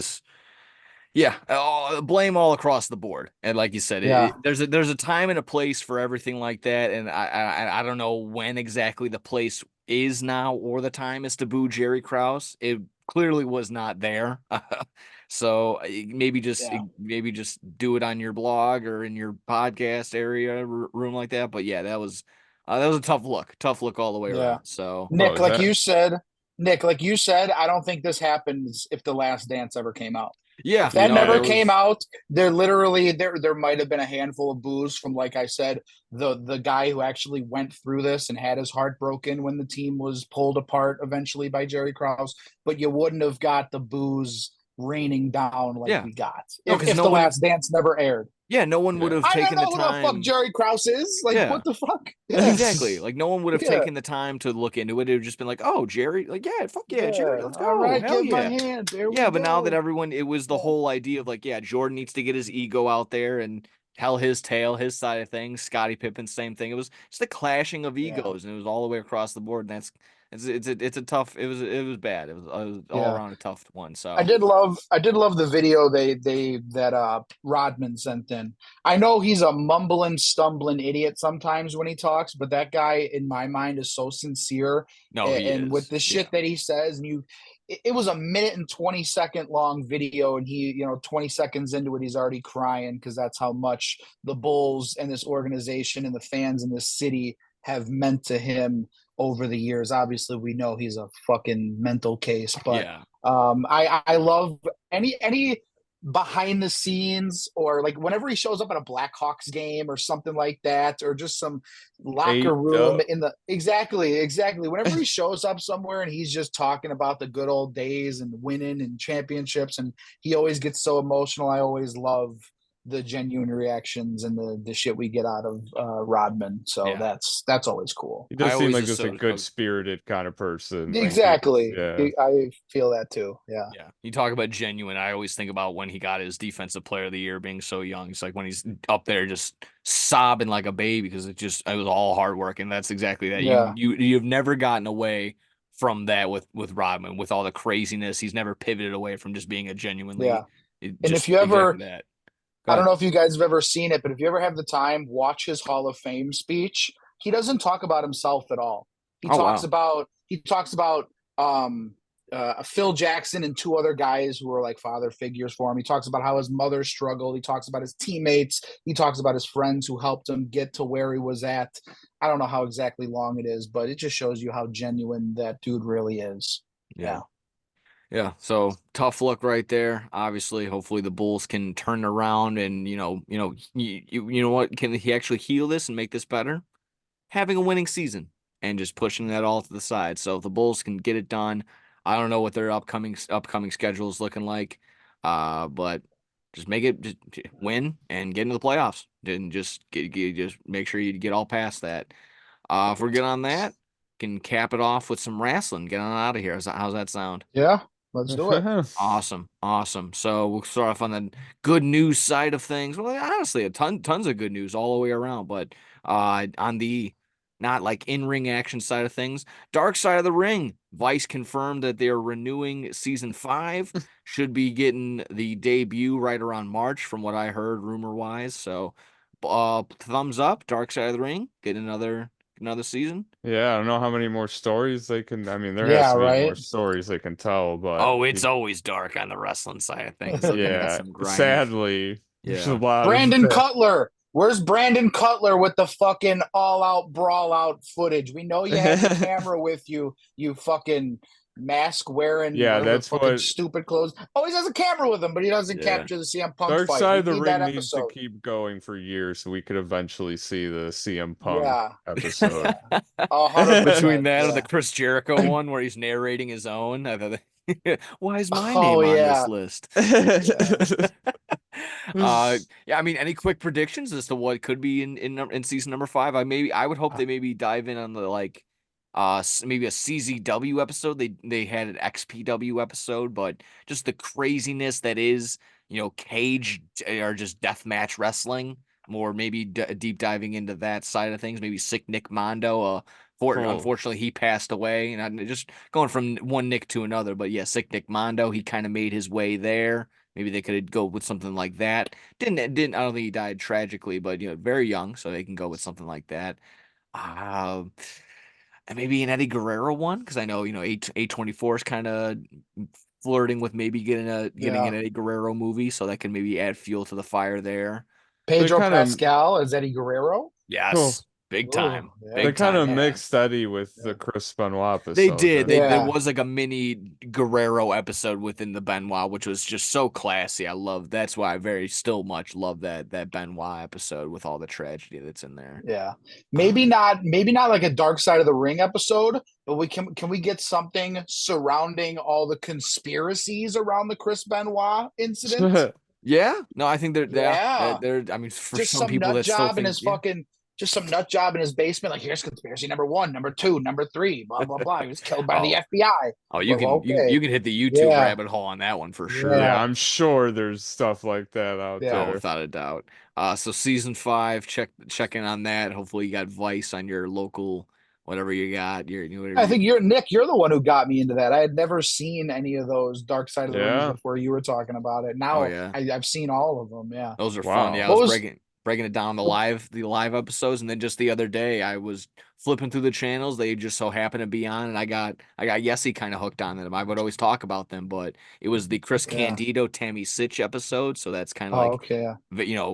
Speaker 1: blame all across the board. And like you said, there's a time and a place for everything like that. And I don't know when exactly the place is now or the time is to boo Jerry Krause. It clearly was not there. So maybe just do it on your blog or in your podcast area room like that. But yeah, that was a tough look all the way around. So
Speaker 3: Nick, like you said, I don't think this happens if The Last Dance ever came out.
Speaker 1: Yeah,
Speaker 3: if that never came out, there might have been a handful of boos from, like I said, the guy who actually went through this and had his heart broken when the team was pulled apart eventually by Jerry Krause. But you wouldn't have got the boos raining down like we got if The Last Dance never aired.
Speaker 1: Yeah, no one would have taken the time.
Speaker 3: I don't know who the fuck Jerry Krause is. Like, what the fuck?
Speaker 1: Exactly. Like, no one would have taken the time to look into it. It would have just been like, oh, Jerry. Like, fuck yeah, Jerry. Let's go.
Speaker 3: All right,
Speaker 1: hell
Speaker 3: give my hand. There we
Speaker 1: but
Speaker 3: go.
Speaker 1: now that it was the whole idea of like, Jordan needs to get his ego out there and tell his tale, his side of things. Scottie Pippen, same thing. It was just a clashing of egos, and it was all the way across the board. And it's a tough. It was bad. It was all around a tough one. So
Speaker 3: I did love the video that Rodman sent in. I know he's a mumbling, stumbling idiot sometimes when he talks, but that guy in my mind is so sincere.
Speaker 1: No, he is.
Speaker 3: With the shit that he says, and it was a 1:20 long video, and he 20 seconds into it he's already crying because that's how much the Bulls and this organization and the fans in this city have meant to him over the years. Obviously, we know he's a fucking mental case, but I love any behind the scenes or like whenever he shows up at a Blackhawks game or something like that, or just some locker room in the exactly. Whenever he shows up somewhere and he's just talking about the good old days and winning and championships, and he always gets so emotional. I always love the genuine reactions and the shit we get out of Rodman. So that's always cool.
Speaker 2: He does seem like just a good spirited kind of person.
Speaker 3: Exactly. I feel that too. Yeah.
Speaker 1: Yeah. You talk about genuine. I always think about when he got his defensive player of the year being so young. It's like when he's up there just sobbing like a baby because it was all hard work. And that's exactly that.
Speaker 3: Yeah.
Speaker 1: You've never gotten away from that with Rodman, with all the craziness. He's never pivoted away from just being a genuinely.
Speaker 3: Yeah. And if you ever, I don't know if you guys have ever seen it, but if you ever have the time, watch his Hall of Fame speech. He doesn't talk about himself at all. He talks about Phil Jackson and two other guys who are like father figures for him. He talks about how his mother struggled. He talks about his teammates. He talks about his friends who helped him get to where he was at. I don't know how exactly long it is, but it just shows you how genuine that dude really is. Yeah.
Speaker 1: Yeah, so tough look right there. Obviously, hopefully the Bulls can turn around and you know what, can he actually heal this and make this better? Having a winning season and just pushing that all to the side. So if the Bulls can get it done, I don't know what their upcoming schedule is looking like, but just win and get into the playoffs. And just make sure you get all past that. If we're good on that, can cap it off with some wrestling. Get on out of here. How's that sound?
Speaker 3: Yeah. Let's do it.
Speaker 1: Awesome. So we'll start off on the good news side of things. Well, honestly, tons of good news all the way around. But on the not like in-ring action side of things. Dark Side of the Ring. Vice confirmed that they're renewing season 5. Should be getting the debut right around March, from what I heard, rumor-wise. So, thumbs up. Dark Side of the Ring. Get another season.
Speaker 2: Yeah, I don't know how many more stories they can. I mean, there has
Speaker 3: Yeah,
Speaker 2: to be more
Speaker 3: right.
Speaker 2: stories they can tell, but
Speaker 1: Oh, it's always dark on the wrestling side of things. They'll give you
Speaker 2: yeah,
Speaker 1: some grimy.
Speaker 2: sadly, there's a
Speaker 1: Yeah.
Speaker 2: lot of
Speaker 3: Brandon Cutler. Where's Brandon Cutler with the fucking all out brawl out footage? We know you had the camera with you, you fucking mask wearing,
Speaker 2: Yeah,
Speaker 3: whatever
Speaker 2: that's
Speaker 3: fucking
Speaker 2: what
Speaker 3: stupid clothes. Always has a camera with him, but he doesn't
Speaker 1: Yeah.
Speaker 3: capture the CM Punk
Speaker 2: Dark
Speaker 3: fight.
Speaker 2: Side
Speaker 3: We
Speaker 2: of the
Speaker 3: need that
Speaker 2: Ring needs to
Speaker 3: episode.
Speaker 2: keep going for years so we could eventually see the CM Punk
Speaker 3: Yeah.
Speaker 2: episode.
Speaker 3: Yeah. 100%.
Speaker 1: Between that and the
Speaker 3: Yeah.
Speaker 1: Chris Jericho one where he's narrating his own. I thought, why is my
Speaker 3: Oh
Speaker 1: name on this
Speaker 3: yeah.
Speaker 1: list?
Speaker 3: Yeah.
Speaker 1: Yeah, I mean, any quick predictions as to what could be in season number 5? I would hope they maybe dive in on the like maybe a CZW episode. They had an XPW episode, but just the craziness that is, cage or just deathmatch wrestling, more maybe deep diving into that side of things. Maybe Sick Nick Mondo,
Speaker 2: Cool.
Speaker 1: unfortunately he passed away, and I'm just going from one Nick to another, but yeah, Sick Nick Mondo, he kind of made his way there. Maybe they could go with something like that. Didn't I don't think he died tragically, but very young, so they can go with something like that. Um, and maybe an Eddie Guerrero one, because I know A24 is kind of flirting with maybe getting
Speaker 3: Yeah.
Speaker 1: an Eddie Guerrero movie, so that can maybe add fuel to the fire there.
Speaker 2: They
Speaker 3: Pedro
Speaker 2: kind of
Speaker 3: Pascal as Eddie Guerrero.
Speaker 2: cool.
Speaker 1: Yes, big
Speaker 3: Oh,
Speaker 1: time,
Speaker 3: yeah.
Speaker 2: They
Speaker 1: big
Speaker 2: kind of
Speaker 1: time.
Speaker 3: Yeah.
Speaker 2: mixed Eddie with the
Speaker 3: Yeah.
Speaker 2: Chris Benoit
Speaker 1: They
Speaker 2: episode,
Speaker 1: did.
Speaker 2: didn't
Speaker 1: There
Speaker 3: Yeah.
Speaker 1: was like a mini Guerrero episode within the Benoit, which was just so classy. I love. That's why I very still much love that Benoit episode with all the tragedy that's in there.
Speaker 3: Yeah.
Speaker 1: Um,
Speaker 3: Maybe not like a Dark Side of the Ring episode, but we can we get something surrounding all the conspiracies around the Chris Benoit incident?
Speaker 2: they?
Speaker 1: yeah, no, I think they're yeah,
Speaker 3: Yeah.
Speaker 1: they're. I mean, for
Speaker 3: Just
Speaker 1: some
Speaker 3: some
Speaker 1: people
Speaker 3: nut
Speaker 1: that still
Speaker 3: job in
Speaker 1: think
Speaker 3: his
Speaker 1: yeah.
Speaker 3: fucking just some nut job in his basement. Like, here's conspiracy number 1, number 2, number 3, blah blah blah. He was killed by the
Speaker 1: Oh,
Speaker 3: FBI.
Speaker 1: oh, you
Speaker 3: Well,
Speaker 1: can you
Speaker 3: okay.
Speaker 1: you can hit the YouTube
Speaker 3: Yeah.
Speaker 1: rabbit hole on that one for sure.
Speaker 2: Yeah,
Speaker 3: Yeah.
Speaker 2: I'm sure there's stuff like that out
Speaker 3: Yeah.
Speaker 1: Oh,
Speaker 2: there.
Speaker 1: without a doubt. So season 5, check in on that. Hopefully you got Vice on your local, whatever you got. Whatever
Speaker 3: I
Speaker 1: you.
Speaker 3: think you're the one who got me into that. I had never seen any of those Dark Side of the Rings
Speaker 2: Yeah.
Speaker 3: before you were talking about it.
Speaker 1: Oh
Speaker 3: Now
Speaker 1: yeah.
Speaker 3: I've seen all of them. Yeah.
Speaker 1: Those are fun. Yeah, I
Speaker 2: Wow.
Speaker 3: What
Speaker 1: was
Speaker 3: was
Speaker 1: breaking it down the live episodes, and then just the other day I was flipping through the channels. They just so happened to be on, and I got Yessie kind of hooked on them. I would always talk about them, but it was the Chris
Speaker 3: yeah.
Speaker 1: Candido Tammy Sitch episode, so that's kind of
Speaker 3: Oh,
Speaker 1: like
Speaker 3: okay. Yeah.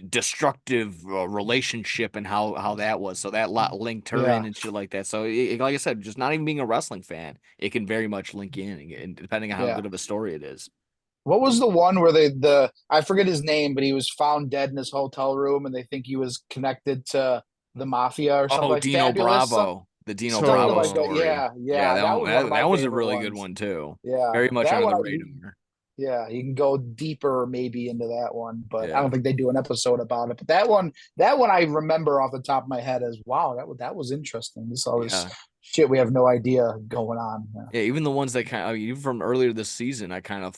Speaker 1: destructive relationship and how that was. So that linked her in
Speaker 3: Yeah.
Speaker 1: and shit like that. So like I said, just not even being a wrestling fan, it can very much link in, and depending on how
Speaker 3: Yeah.
Speaker 1: good of a story it is.
Speaker 3: What was the one where the I forget his name, but he was found dead in his hotel room and they think he was connected to the mafia or something
Speaker 1: Oh,
Speaker 3: like
Speaker 1: Dino
Speaker 3: Fabulous,
Speaker 1: Bravo, the Dino
Speaker 3: something
Speaker 1: Bravo
Speaker 3: like that.
Speaker 2: Oh,
Speaker 1: story.
Speaker 3: Yeah,
Speaker 1: Yeah,
Speaker 3: yeah. That was one of my
Speaker 1: that was a
Speaker 3: favorite
Speaker 1: really good
Speaker 3: ones.
Speaker 1: one too.
Speaker 3: Yeah.
Speaker 1: Very much
Speaker 3: That
Speaker 1: under
Speaker 3: one
Speaker 1: the
Speaker 3: I
Speaker 1: radar.
Speaker 3: Yeah, you can go deeper maybe into that one, but I don't
Speaker 1: Yeah.
Speaker 3: think they do an episode about it. But that one I remember off the top of my head as wow, that was interesting. This all this
Speaker 1: Yeah.
Speaker 3: shit we have no idea going on. Yeah.
Speaker 1: Yeah, even the ones that kind of, I mean, even from earlier this season, I kind of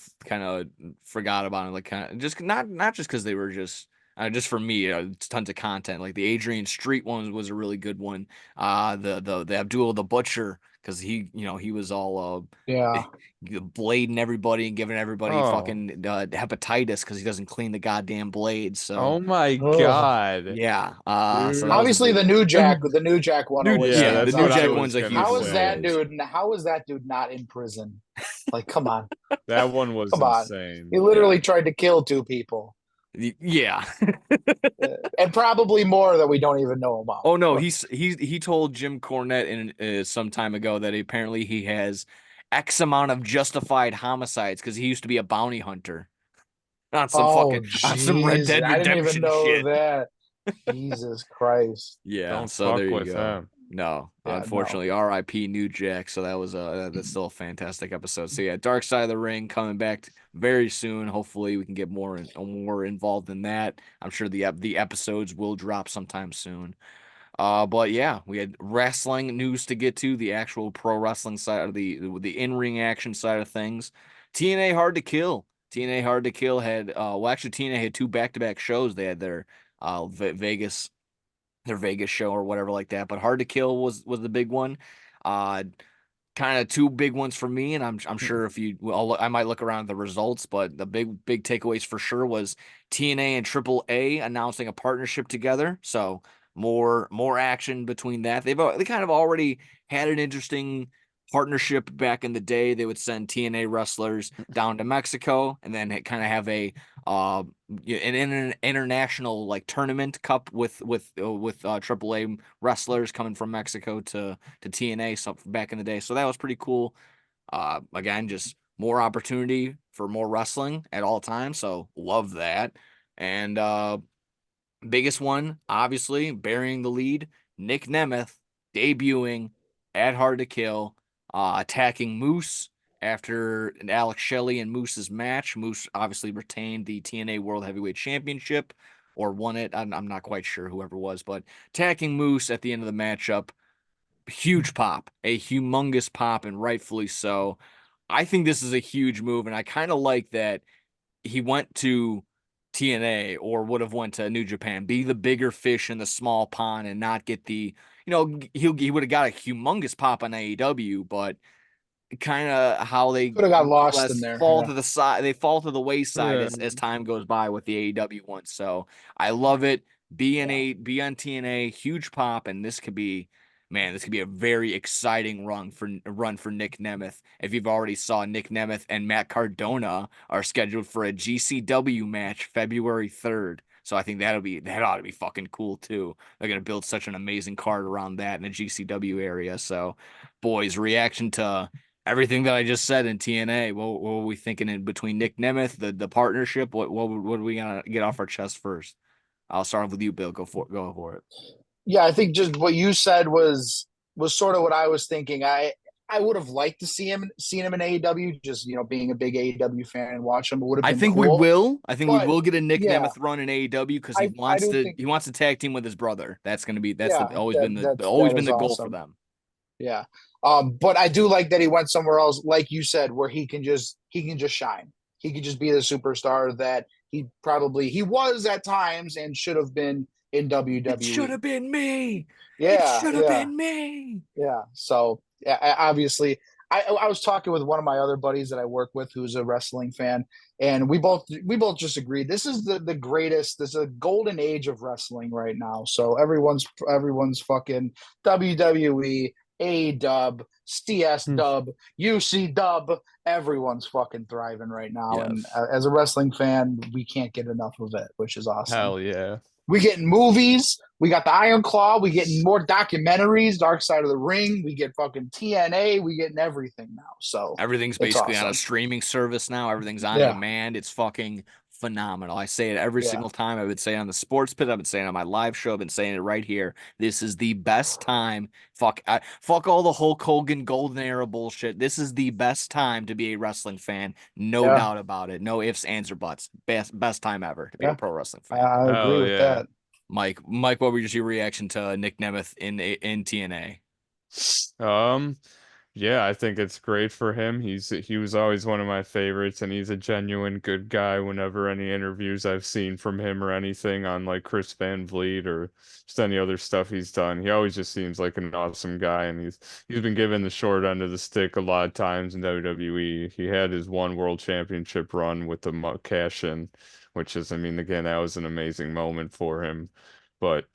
Speaker 1: forgot about it. Like, kind of just not just because they were just for me, it's tons of content. Like the Adrian Street one was a really good one. The Abdul the Butcher, because he was all
Speaker 3: Yeah.
Speaker 1: blading everybody and giving everybody
Speaker 2: Oh.
Speaker 1: fucking hepatitis because he doesn't clean the goddamn blades. So
Speaker 2: Oh my
Speaker 3: Ugh.
Speaker 2: God.
Speaker 1: yeah, so that
Speaker 2: Dude.
Speaker 1: was a
Speaker 3: Obviously
Speaker 1: big one.
Speaker 3: the new Jack one always
Speaker 2: Yeah,
Speaker 1: The
Speaker 3: stands
Speaker 2: that's
Speaker 1: New
Speaker 2: what
Speaker 3: out
Speaker 2: I
Speaker 1: Jack
Speaker 3: too.
Speaker 2: was
Speaker 1: one's a
Speaker 2: gonna
Speaker 1: huge
Speaker 3: How
Speaker 1: one
Speaker 3: is that
Speaker 2: say.
Speaker 1: always.
Speaker 3: dude? How is that dude not in prison? Like, come on,
Speaker 2: That one was
Speaker 3: come on.
Speaker 2: insane.
Speaker 3: He
Speaker 1: Yeah.
Speaker 3: literally tried to kill 2 people,
Speaker 1: Yeah.
Speaker 3: and probably more that we don't even know about.
Speaker 1: Oh no,
Speaker 3: But,
Speaker 1: he told Jim Cornette some time ago that apparently he has X amount of justified homicides because he used to be a bounty hunter
Speaker 3: oh,
Speaker 1: on some Red
Speaker 3: jeez,
Speaker 1: Dead
Speaker 3: I didn't even
Speaker 1: Redemption
Speaker 3: know
Speaker 1: shit.
Speaker 3: that. Jesus Christ.
Speaker 1: Yeah,
Speaker 2: Don't
Speaker 1: so there
Speaker 2: fuck
Speaker 1: you
Speaker 2: with
Speaker 1: go.
Speaker 2: him.
Speaker 1: No,
Speaker 3: Yeah, no.
Speaker 1: unfortunately, R.I.P. New Jack. So that was that's still a fantastic episode. So yeah, Dark Side of the Ring coming back very soon. Hopefully, we can get more involved in that. I'm sure the episodes will drop sometime soon. But yeah, we had wrestling news to get to, the actual pro wrestling side of the in-ring action side of things. TNA Hard to Kill. TNA Hard to Kill had well actually TNA had 2 back-to-back shows. They had their Vegas their Vegas show or whatever like that. But Hard to Kill was the big one. Uh, Kind of two big ones for me, and I'm sure if you, well, I might look around at the results, but the big takeaways for sure was TNA and Triple A announcing a partnership together. So more action between that. They kind of already had an interesting partnership back in the day. They would send TNA wrestlers down to Mexico and then kind of have uh an international like tournament cup with AAA wrestlers coming from Mexico to TNA some back in the day. So that was pretty cool. Again, just more opportunity for more wrestling at all times. So love that. And biggest one, obviously, burying the lead, Nick Nemeth debuting at Hard to Kill, attacking Moose after an Alex Shelley and Moose's match. Moose obviously retained the TNA World Heavyweight Championship or won it. I'm not quite sure whoever was, but attacking Moose at the end of the matchup, huge pop, a humongous pop, and rightfully so. I think this is a huge move, and I kind of like that he went to TNA or would have went to New Japan, be the bigger fish in the small pond and not get he would have got a humongous pop on AEW, but kind of how they
Speaker 3: Could have got
Speaker 1: more or
Speaker 3: lost in
Speaker 1: less
Speaker 3: there.
Speaker 1: fall
Speaker 3: Yeah.
Speaker 1: to the side. They fall to the wayside
Speaker 2: Yeah.
Speaker 1: as time goes by with the AEW one. So I love it.
Speaker 3: Yeah.
Speaker 1: Be on TNA, huge pop, and this could be a very exciting run for Nick Nemeth. If you've already saw Nick Nemeth and Matt Cardona are scheduled for a GCW match February 3rd. So I think that ought to be fucking cool too. They're gonna build such an amazing card around that in the GCW area. So boys, reaction to everything that I just said in TNA. What were we thinking in between Nick Nemeth, the partnership? What are we gonna get off our chest first? I'll start with you, Bill. Go for it.
Speaker 3: Yeah, I think just what you said was sort of what I was thinking. I would have liked to seen him in AEW, just being a big AEW fan and watch him. It would have
Speaker 1: I
Speaker 3: been
Speaker 1: think we
Speaker 3: cool.
Speaker 1: will. I think we
Speaker 3: But
Speaker 1: will get a Nick
Speaker 3: yeah,
Speaker 1: Nemeth run in AEW because
Speaker 3: I do think
Speaker 1: he wants to tag team with his brother. That's gonna be that's
Speaker 3: yeah,
Speaker 1: the always been
Speaker 3: that
Speaker 1: the
Speaker 3: is
Speaker 1: goal for
Speaker 3: awesome.
Speaker 1: them.
Speaker 3: Yeah. But I do like that he went somewhere else, like you said, where he can just shine. He could just be the superstar that he was at times and should have been in
Speaker 1: It should
Speaker 3: WWE.
Speaker 1: have been me. It
Speaker 3: Yeah,
Speaker 1: should have
Speaker 3: yeah,
Speaker 1: been me.
Speaker 3: yeah. So yeah, obviously, I was talking with one of my other buddies that I work with who's a wrestling fan, and we both just agreed this is the greatest. This is a golden age of wrestling right now. So everyone's fucking WWE, A Dub, CS
Speaker 2: Hmm.
Speaker 3: Dub, UC Dub. Everyone's fucking thriving right now, and
Speaker 1: Yes.
Speaker 3: as a wrestling fan, we can't get enough of it, which is awesome.
Speaker 2: Hell yeah.
Speaker 3: We getting movies. We got the Iron Claw. We getting more documentaries. Dark Side of the Ring. We get fucking TNA. We getting everything now. So
Speaker 1: Everything's
Speaker 3: it's
Speaker 1: basically on a
Speaker 3: awesome.
Speaker 1: streaming service now. Everything's on
Speaker 3: Yeah,
Speaker 1: demand. It's fucking phenomenal. I say it every
Speaker 3: yeah,
Speaker 1: single time. I would say it on the Sports Pit. I've been saying it on my live show. I've been saying it right here. This is the best time. Fuck all the Hulk Hogan golden era bullshit. This is the best time to be a wrestling fan. No
Speaker 3: yeah,
Speaker 1: doubt about it. No ifs, ands, or buts. Best time ever to be a
Speaker 3: yeah.
Speaker 1: pro wrestling
Speaker 3: I,
Speaker 1: fan.
Speaker 3: I agree
Speaker 2: Hell
Speaker 3: with
Speaker 2: yeah.
Speaker 3: that.
Speaker 1: Mike, what was your reaction to Nick Nemeth in TNA?
Speaker 2: Um, yeah, I think it's great for him. He was always one of my favorites, and he's a genuine good guy. Whenever any interviews I've seen from him or anything on like Chris Van Vliet or just any other stuff he's done, he always just seems like an awesome guy. And he's been given the short end of the stick a lot of times in WWE. He had his one world championship run with the cash in, which is, I mean, again, that was an amazing moment for him. But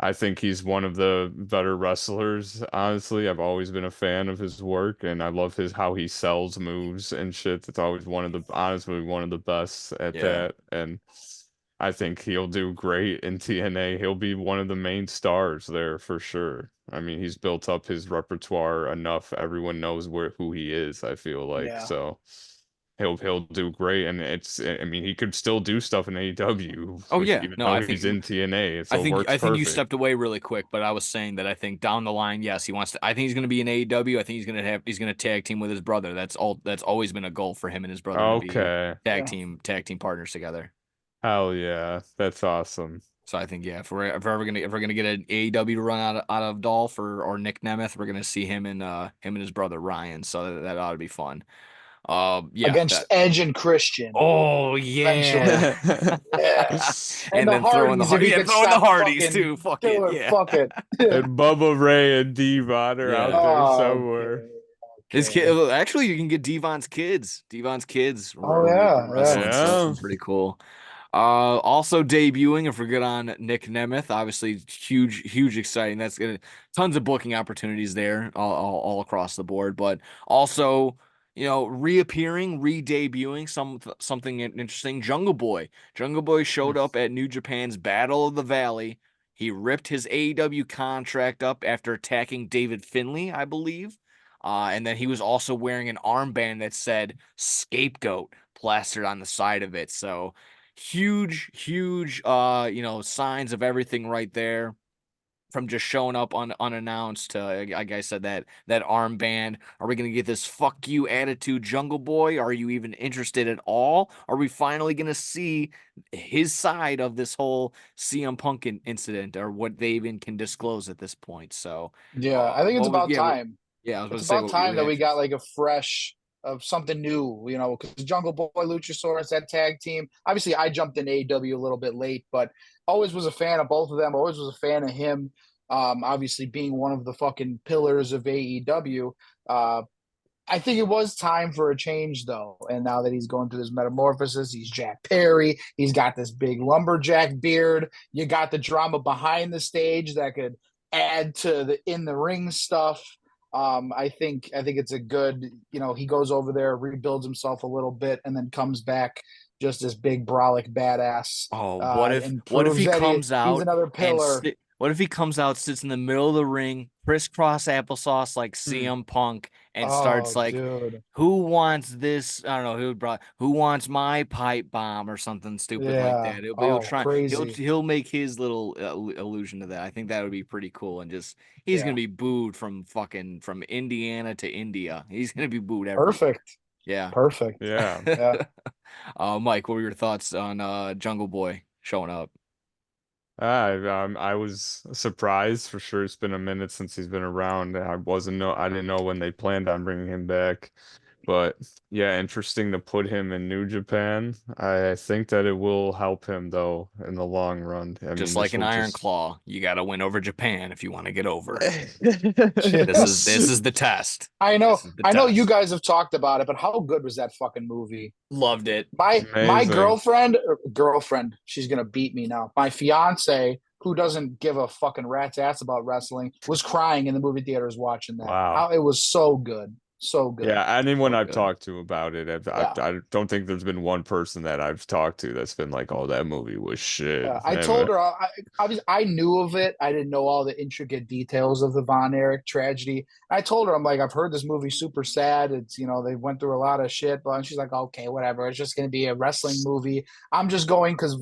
Speaker 2: I think he's one of the better wrestlers. Honestly, I've always been a fan of his work, and I love his how he sells moves and shit. It's always honestly one of the best at
Speaker 1: Yeah.
Speaker 2: that. And I think he'll do great in TNA. He'll be one of the main stars there for sure. I mean, he's built up his repertoire enough. Everyone knows who he is, I feel like.
Speaker 3: Yeah,
Speaker 2: So he'll do great. And I mean, he could still do stuff in AEW,
Speaker 1: Oh
Speaker 2: which
Speaker 1: yeah.
Speaker 2: even
Speaker 1: No,
Speaker 2: though he's in TNA, it still works
Speaker 1: I think you
Speaker 2: perfect.
Speaker 1: stepped away really quick, but I was saying that I think down the line, yes, he wants to. I think he's going to be in AEW. I think he's going to tag team with his brother. That's always been a goal for him and his brother to be
Speaker 2: Okay.
Speaker 3: yeah,
Speaker 1: tag team partners together.
Speaker 2: Hell yeah. That's awesome.
Speaker 1: So I think yeah, if we're gonna get an AEW run out of Dolph or Nick Nemeth, we're gonna see him and his brother Ryan. So that ought to be fun. Yeah,
Speaker 3: against Edge and Christian
Speaker 1: oh
Speaker 3: eventually.
Speaker 1: yeah.
Speaker 3: Yeah. And
Speaker 1: And
Speaker 3: the
Speaker 1: then throwing
Speaker 3: Hardys, if he
Speaker 1: yeah,
Speaker 3: could
Speaker 1: throwing the
Speaker 3: stop
Speaker 1: Hardys
Speaker 3: fucking
Speaker 1: too. Fuck it.
Speaker 3: doing
Speaker 1: Yeah.
Speaker 3: fuck it.
Speaker 2: And Bubba Ray and Devon are out
Speaker 1: Yeah.
Speaker 2: there
Speaker 3: Oh,
Speaker 2: somewhere.
Speaker 3: okay.
Speaker 1: His
Speaker 3: Okay.
Speaker 1: kid, actually, you can get Devon's kids. Devon's kids
Speaker 3: Oh
Speaker 1: are
Speaker 3: yeah, yeah.
Speaker 1: wrestling, so that's
Speaker 2: Yeah.
Speaker 1: been pretty cool. Also debuting, if we're good on Nick Nemeth, obviously huge exciting. That's gonna tons of booking opportunities there, all across the board. But also, reappearing, re-debuting something interesting. Jungle Boy. Jungle Boy showed up at New Japan's Battle of the Valley. He ripped his AEW contract up after attacking David Finlay, I believe. And then he was also wearing an armband that said "Scapegoat" plastered on the side of it. So huge, signs of everything right there. From just showing up unannounced to, like I said, that armband. Are we gonna get this "fuck you" attitude, Jungle Boy? Are you even interested at all? Are we finally gonna see his side of this whole CM Punk incident, or what they even can disclose at this point? So,
Speaker 3: Yeah, I think it's
Speaker 1: what was
Speaker 3: about time.
Speaker 1: yeah, I was about
Speaker 3: It's
Speaker 1: to say,
Speaker 3: about
Speaker 1: what were your
Speaker 3: time that we got
Speaker 1: reactions?
Speaker 3: like a fresh of something new, because Jungle Boy, Luchasaurus, that tag team. Obviously, I jumped in AEW a little bit late, but always was a fan of both of them. Always was a fan of him. Obviously, being one of the fucking pillars of AEW. I think it was time for a change, though. And now that he's going through this metamorphosis, he's Jack Perry. He's got this big lumberjack beard. You got the drama behind the stage that could add to the in the ring stuff. I think it's a good. He goes over there, rebuilds himself a little bit, and then comes back just this big brolic badass,
Speaker 1: Oh,
Speaker 3: and
Speaker 1: what if
Speaker 3: proves
Speaker 1: he
Speaker 3: that
Speaker 1: comes
Speaker 3: he's
Speaker 1: out
Speaker 3: another
Speaker 1: and
Speaker 3: pillar.
Speaker 1: what if he comes out, sits in the middle of the ring, crisscross applesauce like
Speaker 3: Hmm.
Speaker 1: CM Punk, and starts
Speaker 3: Oh,
Speaker 1: like,
Speaker 3: dude.
Speaker 1: "Who wants this? I don't know who wants my pipe bomb or something stupid like
Speaker 3: Yeah.
Speaker 1: that." He'll
Speaker 3: Oh,
Speaker 1: try.
Speaker 3: crazy.
Speaker 1: He'll make his little allusion to that. I think that would be pretty cool. And just he's gonna
Speaker 3: Yeah.
Speaker 1: be booed from Indiana to India. He's gonna be booed everywhere.
Speaker 3: Perfect.
Speaker 1: Yeah.
Speaker 3: Perfect.
Speaker 2: Yeah.
Speaker 3: Yeah.
Speaker 1: Mike, what were your thoughts on Jungle Boy showing up?
Speaker 2: I was surprised for sure. It's been a minute since he's been around. I didn't know when they planned on bringing him back. But yeah, interesting to put him in New Japan. I think that it will help him though in the long run. I mean,
Speaker 1: Just like
Speaker 2: this
Speaker 1: an
Speaker 2: will
Speaker 1: Iron
Speaker 2: just
Speaker 1: Claw, you got to win over Japan if you want to get over. This
Speaker 3: Yes.
Speaker 1: is the test.
Speaker 3: I know.
Speaker 1: This is the
Speaker 3: I know you
Speaker 1: test.
Speaker 3: guys have talked about it, but how good was that fucking movie?
Speaker 1: Loved it.
Speaker 3: My
Speaker 2: amazing.
Speaker 3: girlfriend, she's gonna beat me now. My fiance, who doesn't give a fucking rat's ass about wrestling, was crying in the movie theaters watching that.
Speaker 2: Wow.
Speaker 3: How it was so good, so good.
Speaker 2: Yeah, anyone
Speaker 1: So
Speaker 2: I've
Speaker 1: good.
Speaker 2: talked to about it,
Speaker 3: Yeah.
Speaker 2: I don't think there's been one person that I've talked to that's been like, "Oh, that movie was shit."
Speaker 3: I told her I knew of it. I didn't know all the intricate details of the Von Erich tragedy. I told her, I'm like, I've heard this movie super sad. It's they went through a lot of shit, but and she's like, okay, whatever. It's just gonna be a wrestling movie. I'm just going because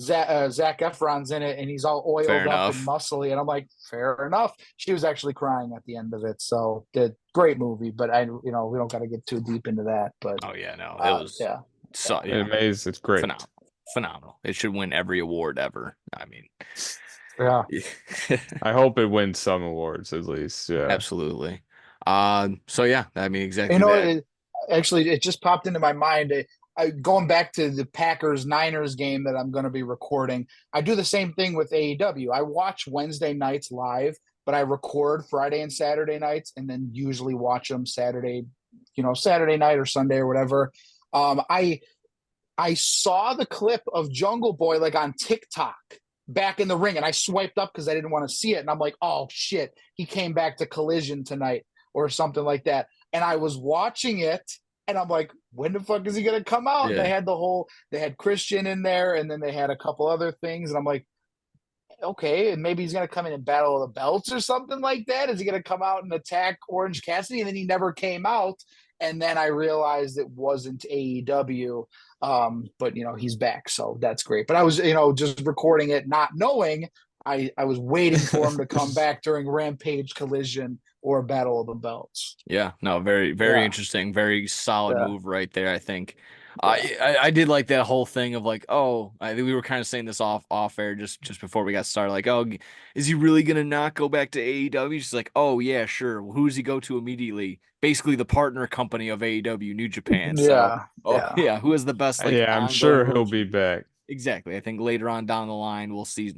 Speaker 3: Zach Efron's in it and he's all
Speaker 1: Fair
Speaker 3: oiled up and
Speaker 1: enough.
Speaker 3: muscly, and I'm like, fair enough. She was actually crying at the end of it, so the great movie. But we don't got to get too deep into that. But
Speaker 1: Oh yeah, no, it was
Speaker 3: yeah,
Speaker 1: so yeah,
Speaker 2: Amazing. It's great.
Speaker 1: phenomenal. It should win every award ever. I mean,
Speaker 3: yeah.
Speaker 2: I hope it wins some awards at least. Yeah.
Speaker 1: absolutely. So yeah, I mean
Speaker 3: You
Speaker 1: exactly
Speaker 3: know,
Speaker 1: that.
Speaker 3: actually, it just popped into my mind. Going back to the Packers Niners game that I'm going to be recording, I do the same thing with AEW. I watch Wednesday nights live, but I record Friday and Saturday nights, and then usually watch them Saturday night or Sunday or whatever. I saw the clip of Jungle Boy like on TikTok back in the ring, and I swiped up because I didn't want to see it, and I'm like, oh shit, he came back to Collision tonight or something like that. And I was watching it, and I'm like, when the fuck is he gonna come out? And
Speaker 1: Yeah.
Speaker 3: they had Christian in there, and then they had a couple other things, and I'm like, okay, and maybe he's gonna come in and battle the belts or something like that. Is he gonna come out and attack Orange Cassidy? And then he never came out. And then I realized it wasn't AEW. But he's back, so that's great. But I was, just recording it, not knowing. I was waiting for him to come back during Rampage Collision or Battle of the Belts.
Speaker 1: Yeah, no, very
Speaker 3: Yeah,
Speaker 1: interesting, very solid
Speaker 3: yeah,
Speaker 1: move right there. I think I did like that whole thing of like, oh, I think we were kind of saying this off air just before we got started. Like, oh, is he really gonna not go back to AEW? She's like, oh yeah, sure. Well, who does he go to immediately? Basically, the partner company of AEW, New Japan. So,
Speaker 3: Yeah,
Speaker 1: oh
Speaker 3: yeah.
Speaker 1: yeah, who is the best like
Speaker 2: Yeah, I'm
Speaker 1: ongoing
Speaker 2: sure
Speaker 1: world
Speaker 2: he'll be
Speaker 1: champion?
Speaker 2: back.
Speaker 1: Exactly. I think later on down the line we'll see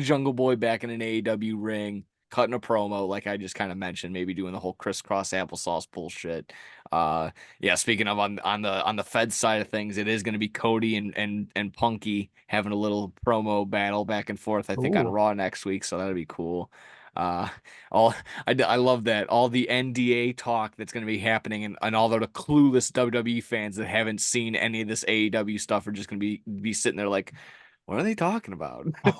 Speaker 1: Jungle Boy back in an AEW ring, cutting a promo like I just kind of mentioned, maybe doing the whole crisscross applesauce bullshit. Yeah, speaking of on the Fed side of things, it is going to be Cody and Punky having a little promo battle back and forth, I think on
Speaker 3: Ooh.
Speaker 1: Raw next week, so that'll be cool. Uh all I love that all the NDA talk that's going to be happening and all the clueless WWE fans that haven't seen any of this AEW stuff are just going to be sitting there like, what are they talking about? The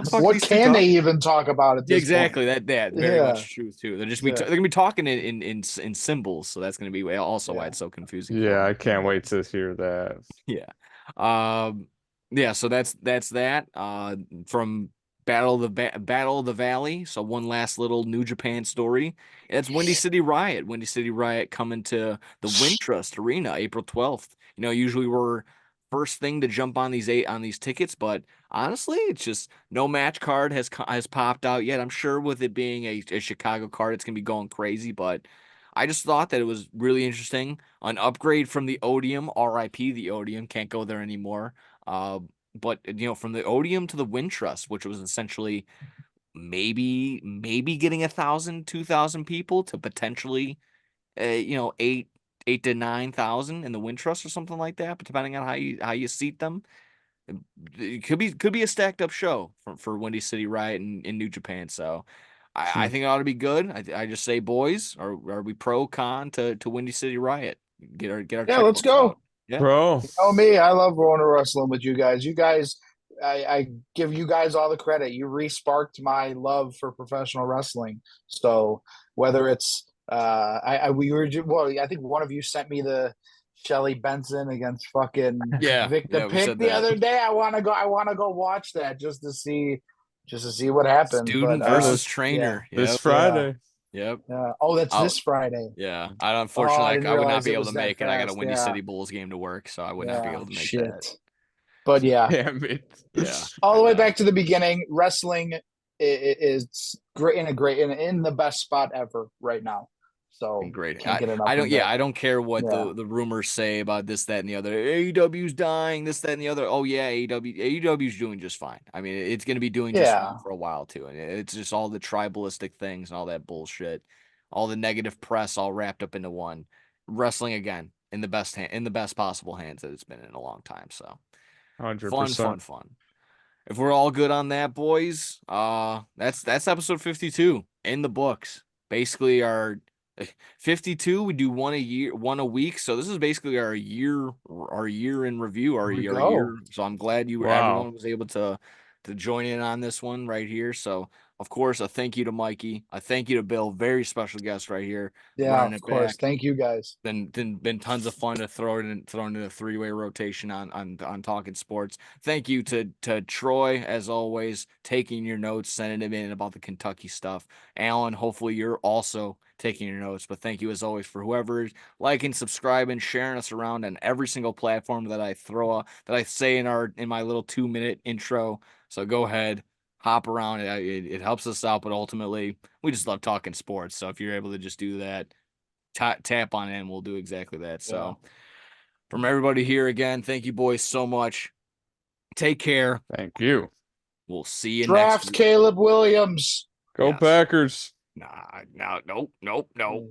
Speaker 1: fuck are
Speaker 3: What
Speaker 1: these two
Speaker 3: can they
Speaker 1: talking?
Speaker 3: even talk about at
Speaker 1: Yeah,
Speaker 3: this point?
Speaker 1: exactly. That very
Speaker 3: Yeah,
Speaker 1: much true too.
Speaker 3: yeah,
Speaker 1: They're gonna be talking in symbols, so that's gonna be also why
Speaker 3: yeah.
Speaker 1: it's so confusing for
Speaker 2: Yeah, I
Speaker 1: me.
Speaker 2: can't wait to hear that.
Speaker 1: Yeah. Um yeah, so that's that. From Battle of the Valley. So one last little New Japan story. It's Windy City Riot. Windy City Riot coming to the Wintrust Arena April 12th. Usually we're first thing to jump on these tickets, but honestly, it's just no match card has popped out yet. I'm sure with it being a Chicago card, it's gonna be going crazy, but I just thought that it was really interesting. An upgrade from the Odium, RIP the Odium, can't go there anymore. Uh, but from the Odium to the Wintrust, which was essentially maybe getting 1,000, 2,000 people to potentially, 8 to 9,000 in the Wintrust or something like that. But depending on how you seat them, it could be a stacked up show for Windy City Riot in New Japan. So I think it ought to be good. I just say, boys, are we pro con to Windy City Riot? Get our
Speaker 3: Yeah, let's
Speaker 1: checkbooks
Speaker 3: go.
Speaker 1: out. Yeah,
Speaker 2: Bro,
Speaker 3: Oh me, I love going to wrestling with you guys. You guys, I give you guys all the credit. You re-sparked my love for professional wrestling. So whether it's we were well, I think one of you sent me the Shelly Benson against fucking Victor
Speaker 1: yeah, we
Speaker 3: Pick
Speaker 1: said
Speaker 3: the
Speaker 1: that.
Speaker 3: other day. I want to go watch that just to see what happens. But
Speaker 1: Student versus
Speaker 2: this
Speaker 3: yeah,
Speaker 1: trainer.
Speaker 2: this
Speaker 1: Yep,
Speaker 3: yeah,
Speaker 2: Friday.
Speaker 1: yep.
Speaker 3: yeah. Oh, that's
Speaker 1: Out.
Speaker 3: this Friday.
Speaker 1: Yeah,
Speaker 3: Oh, I
Speaker 1: unfortunately
Speaker 3: didn't
Speaker 1: I would not
Speaker 3: realize
Speaker 1: be
Speaker 3: it
Speaker 1: able to
Speaker 3: was that
Speaker 1: make it. I got a
Speaker 3: fast.
Speaker 1: Windy
Speaker 3: Yeah,
Speaker 1: City Bulls game to work, so I would not be
Speaker 3: yeah.
Speaker 1: able to make that.
Speaker 3: Shit. But yeah,
Speaker 2: Damn it.
Speaker 1: Yeah,
Speaker 3: all the
Speaker 1: and
Speaker 3: way back to the beginning. Wrestling is great in the best spot ever right now.
Speaker 1: been
Speaker 3: So
Speaker 1: great.
Speaker 3: can't
Speaker 1: I,
Speaker 3: get enough
Speaker 1: I don't
Speaker 3: of
Speaker 1: yeah,
Speaker 3: it.
Speaker 1: I don't care what
Speaker 3: Yeah,
Speaker 1: the rumors say about this, that, and the other. AEW's dying, this, that, and the other. Oh yeah, AEW's doing just fine. I mean, it's gonna be doing just fine
Speaker 3: yeah,
Speaker 1: for a while too. And it's just all the tribalistic things and all that bullshit. All the negative press all wrapped up into one. Wrestling again in the best possible hands that it's been in a long time. So fun,
Speaker 2: 100%.
Speaker 1: fun, fun. If we're all good on that, boys, that's episode 52 in the books. Basically, our 52, we do one a year, one a week. So this is basically our year in review, our,
Speaker 3: here we
Speaker 1: our year.
Speaker 3: go.
Speaker 1: So I'm glad
Speaker 2: Wow.
Speaker 1: everyone was able to join in on this one right here. So of course, a thank you to Mikey, a thank you to Bill, very special guest right here,
Speaker 3: Yeah,
Speaker 1: running
Speaker 3: of
Speaker 1: it
Speaker 3: course.
Speaker 1: back.
Speaker 3: Thank you guys.
Speaker 1: Been tons of fun to throw in a three-way rotation on talking sports. Thank you to Troy as always, taking your notes, sending them in about the Kentucky stuff. Alan, hopefully you're also taking your notes. But thank you as always for whoever is liking, subscribing, sharing us around on every single platform that I say in my little 2-minute intro. So go ahead, hop around. It helps us out, but ultimately we just love talking sports. So if you're able to just do that, tap on it and we'll do exactly that.
Speaker 3: Yeah.
Speaker 1: So, from everybody here again, thank you, boys, so much. Take care.
Speaker 2: Thank you.
Speaker 1: We'll see you next
Speaker 3: Draft
Speaker 1: week.
Speaker 3: Caleb Williams.
Speaker 2: Go
Speaker 1: Yes.
Speaker 2: Packers.
Speaker 1: Nah, no, nope, nope, nope.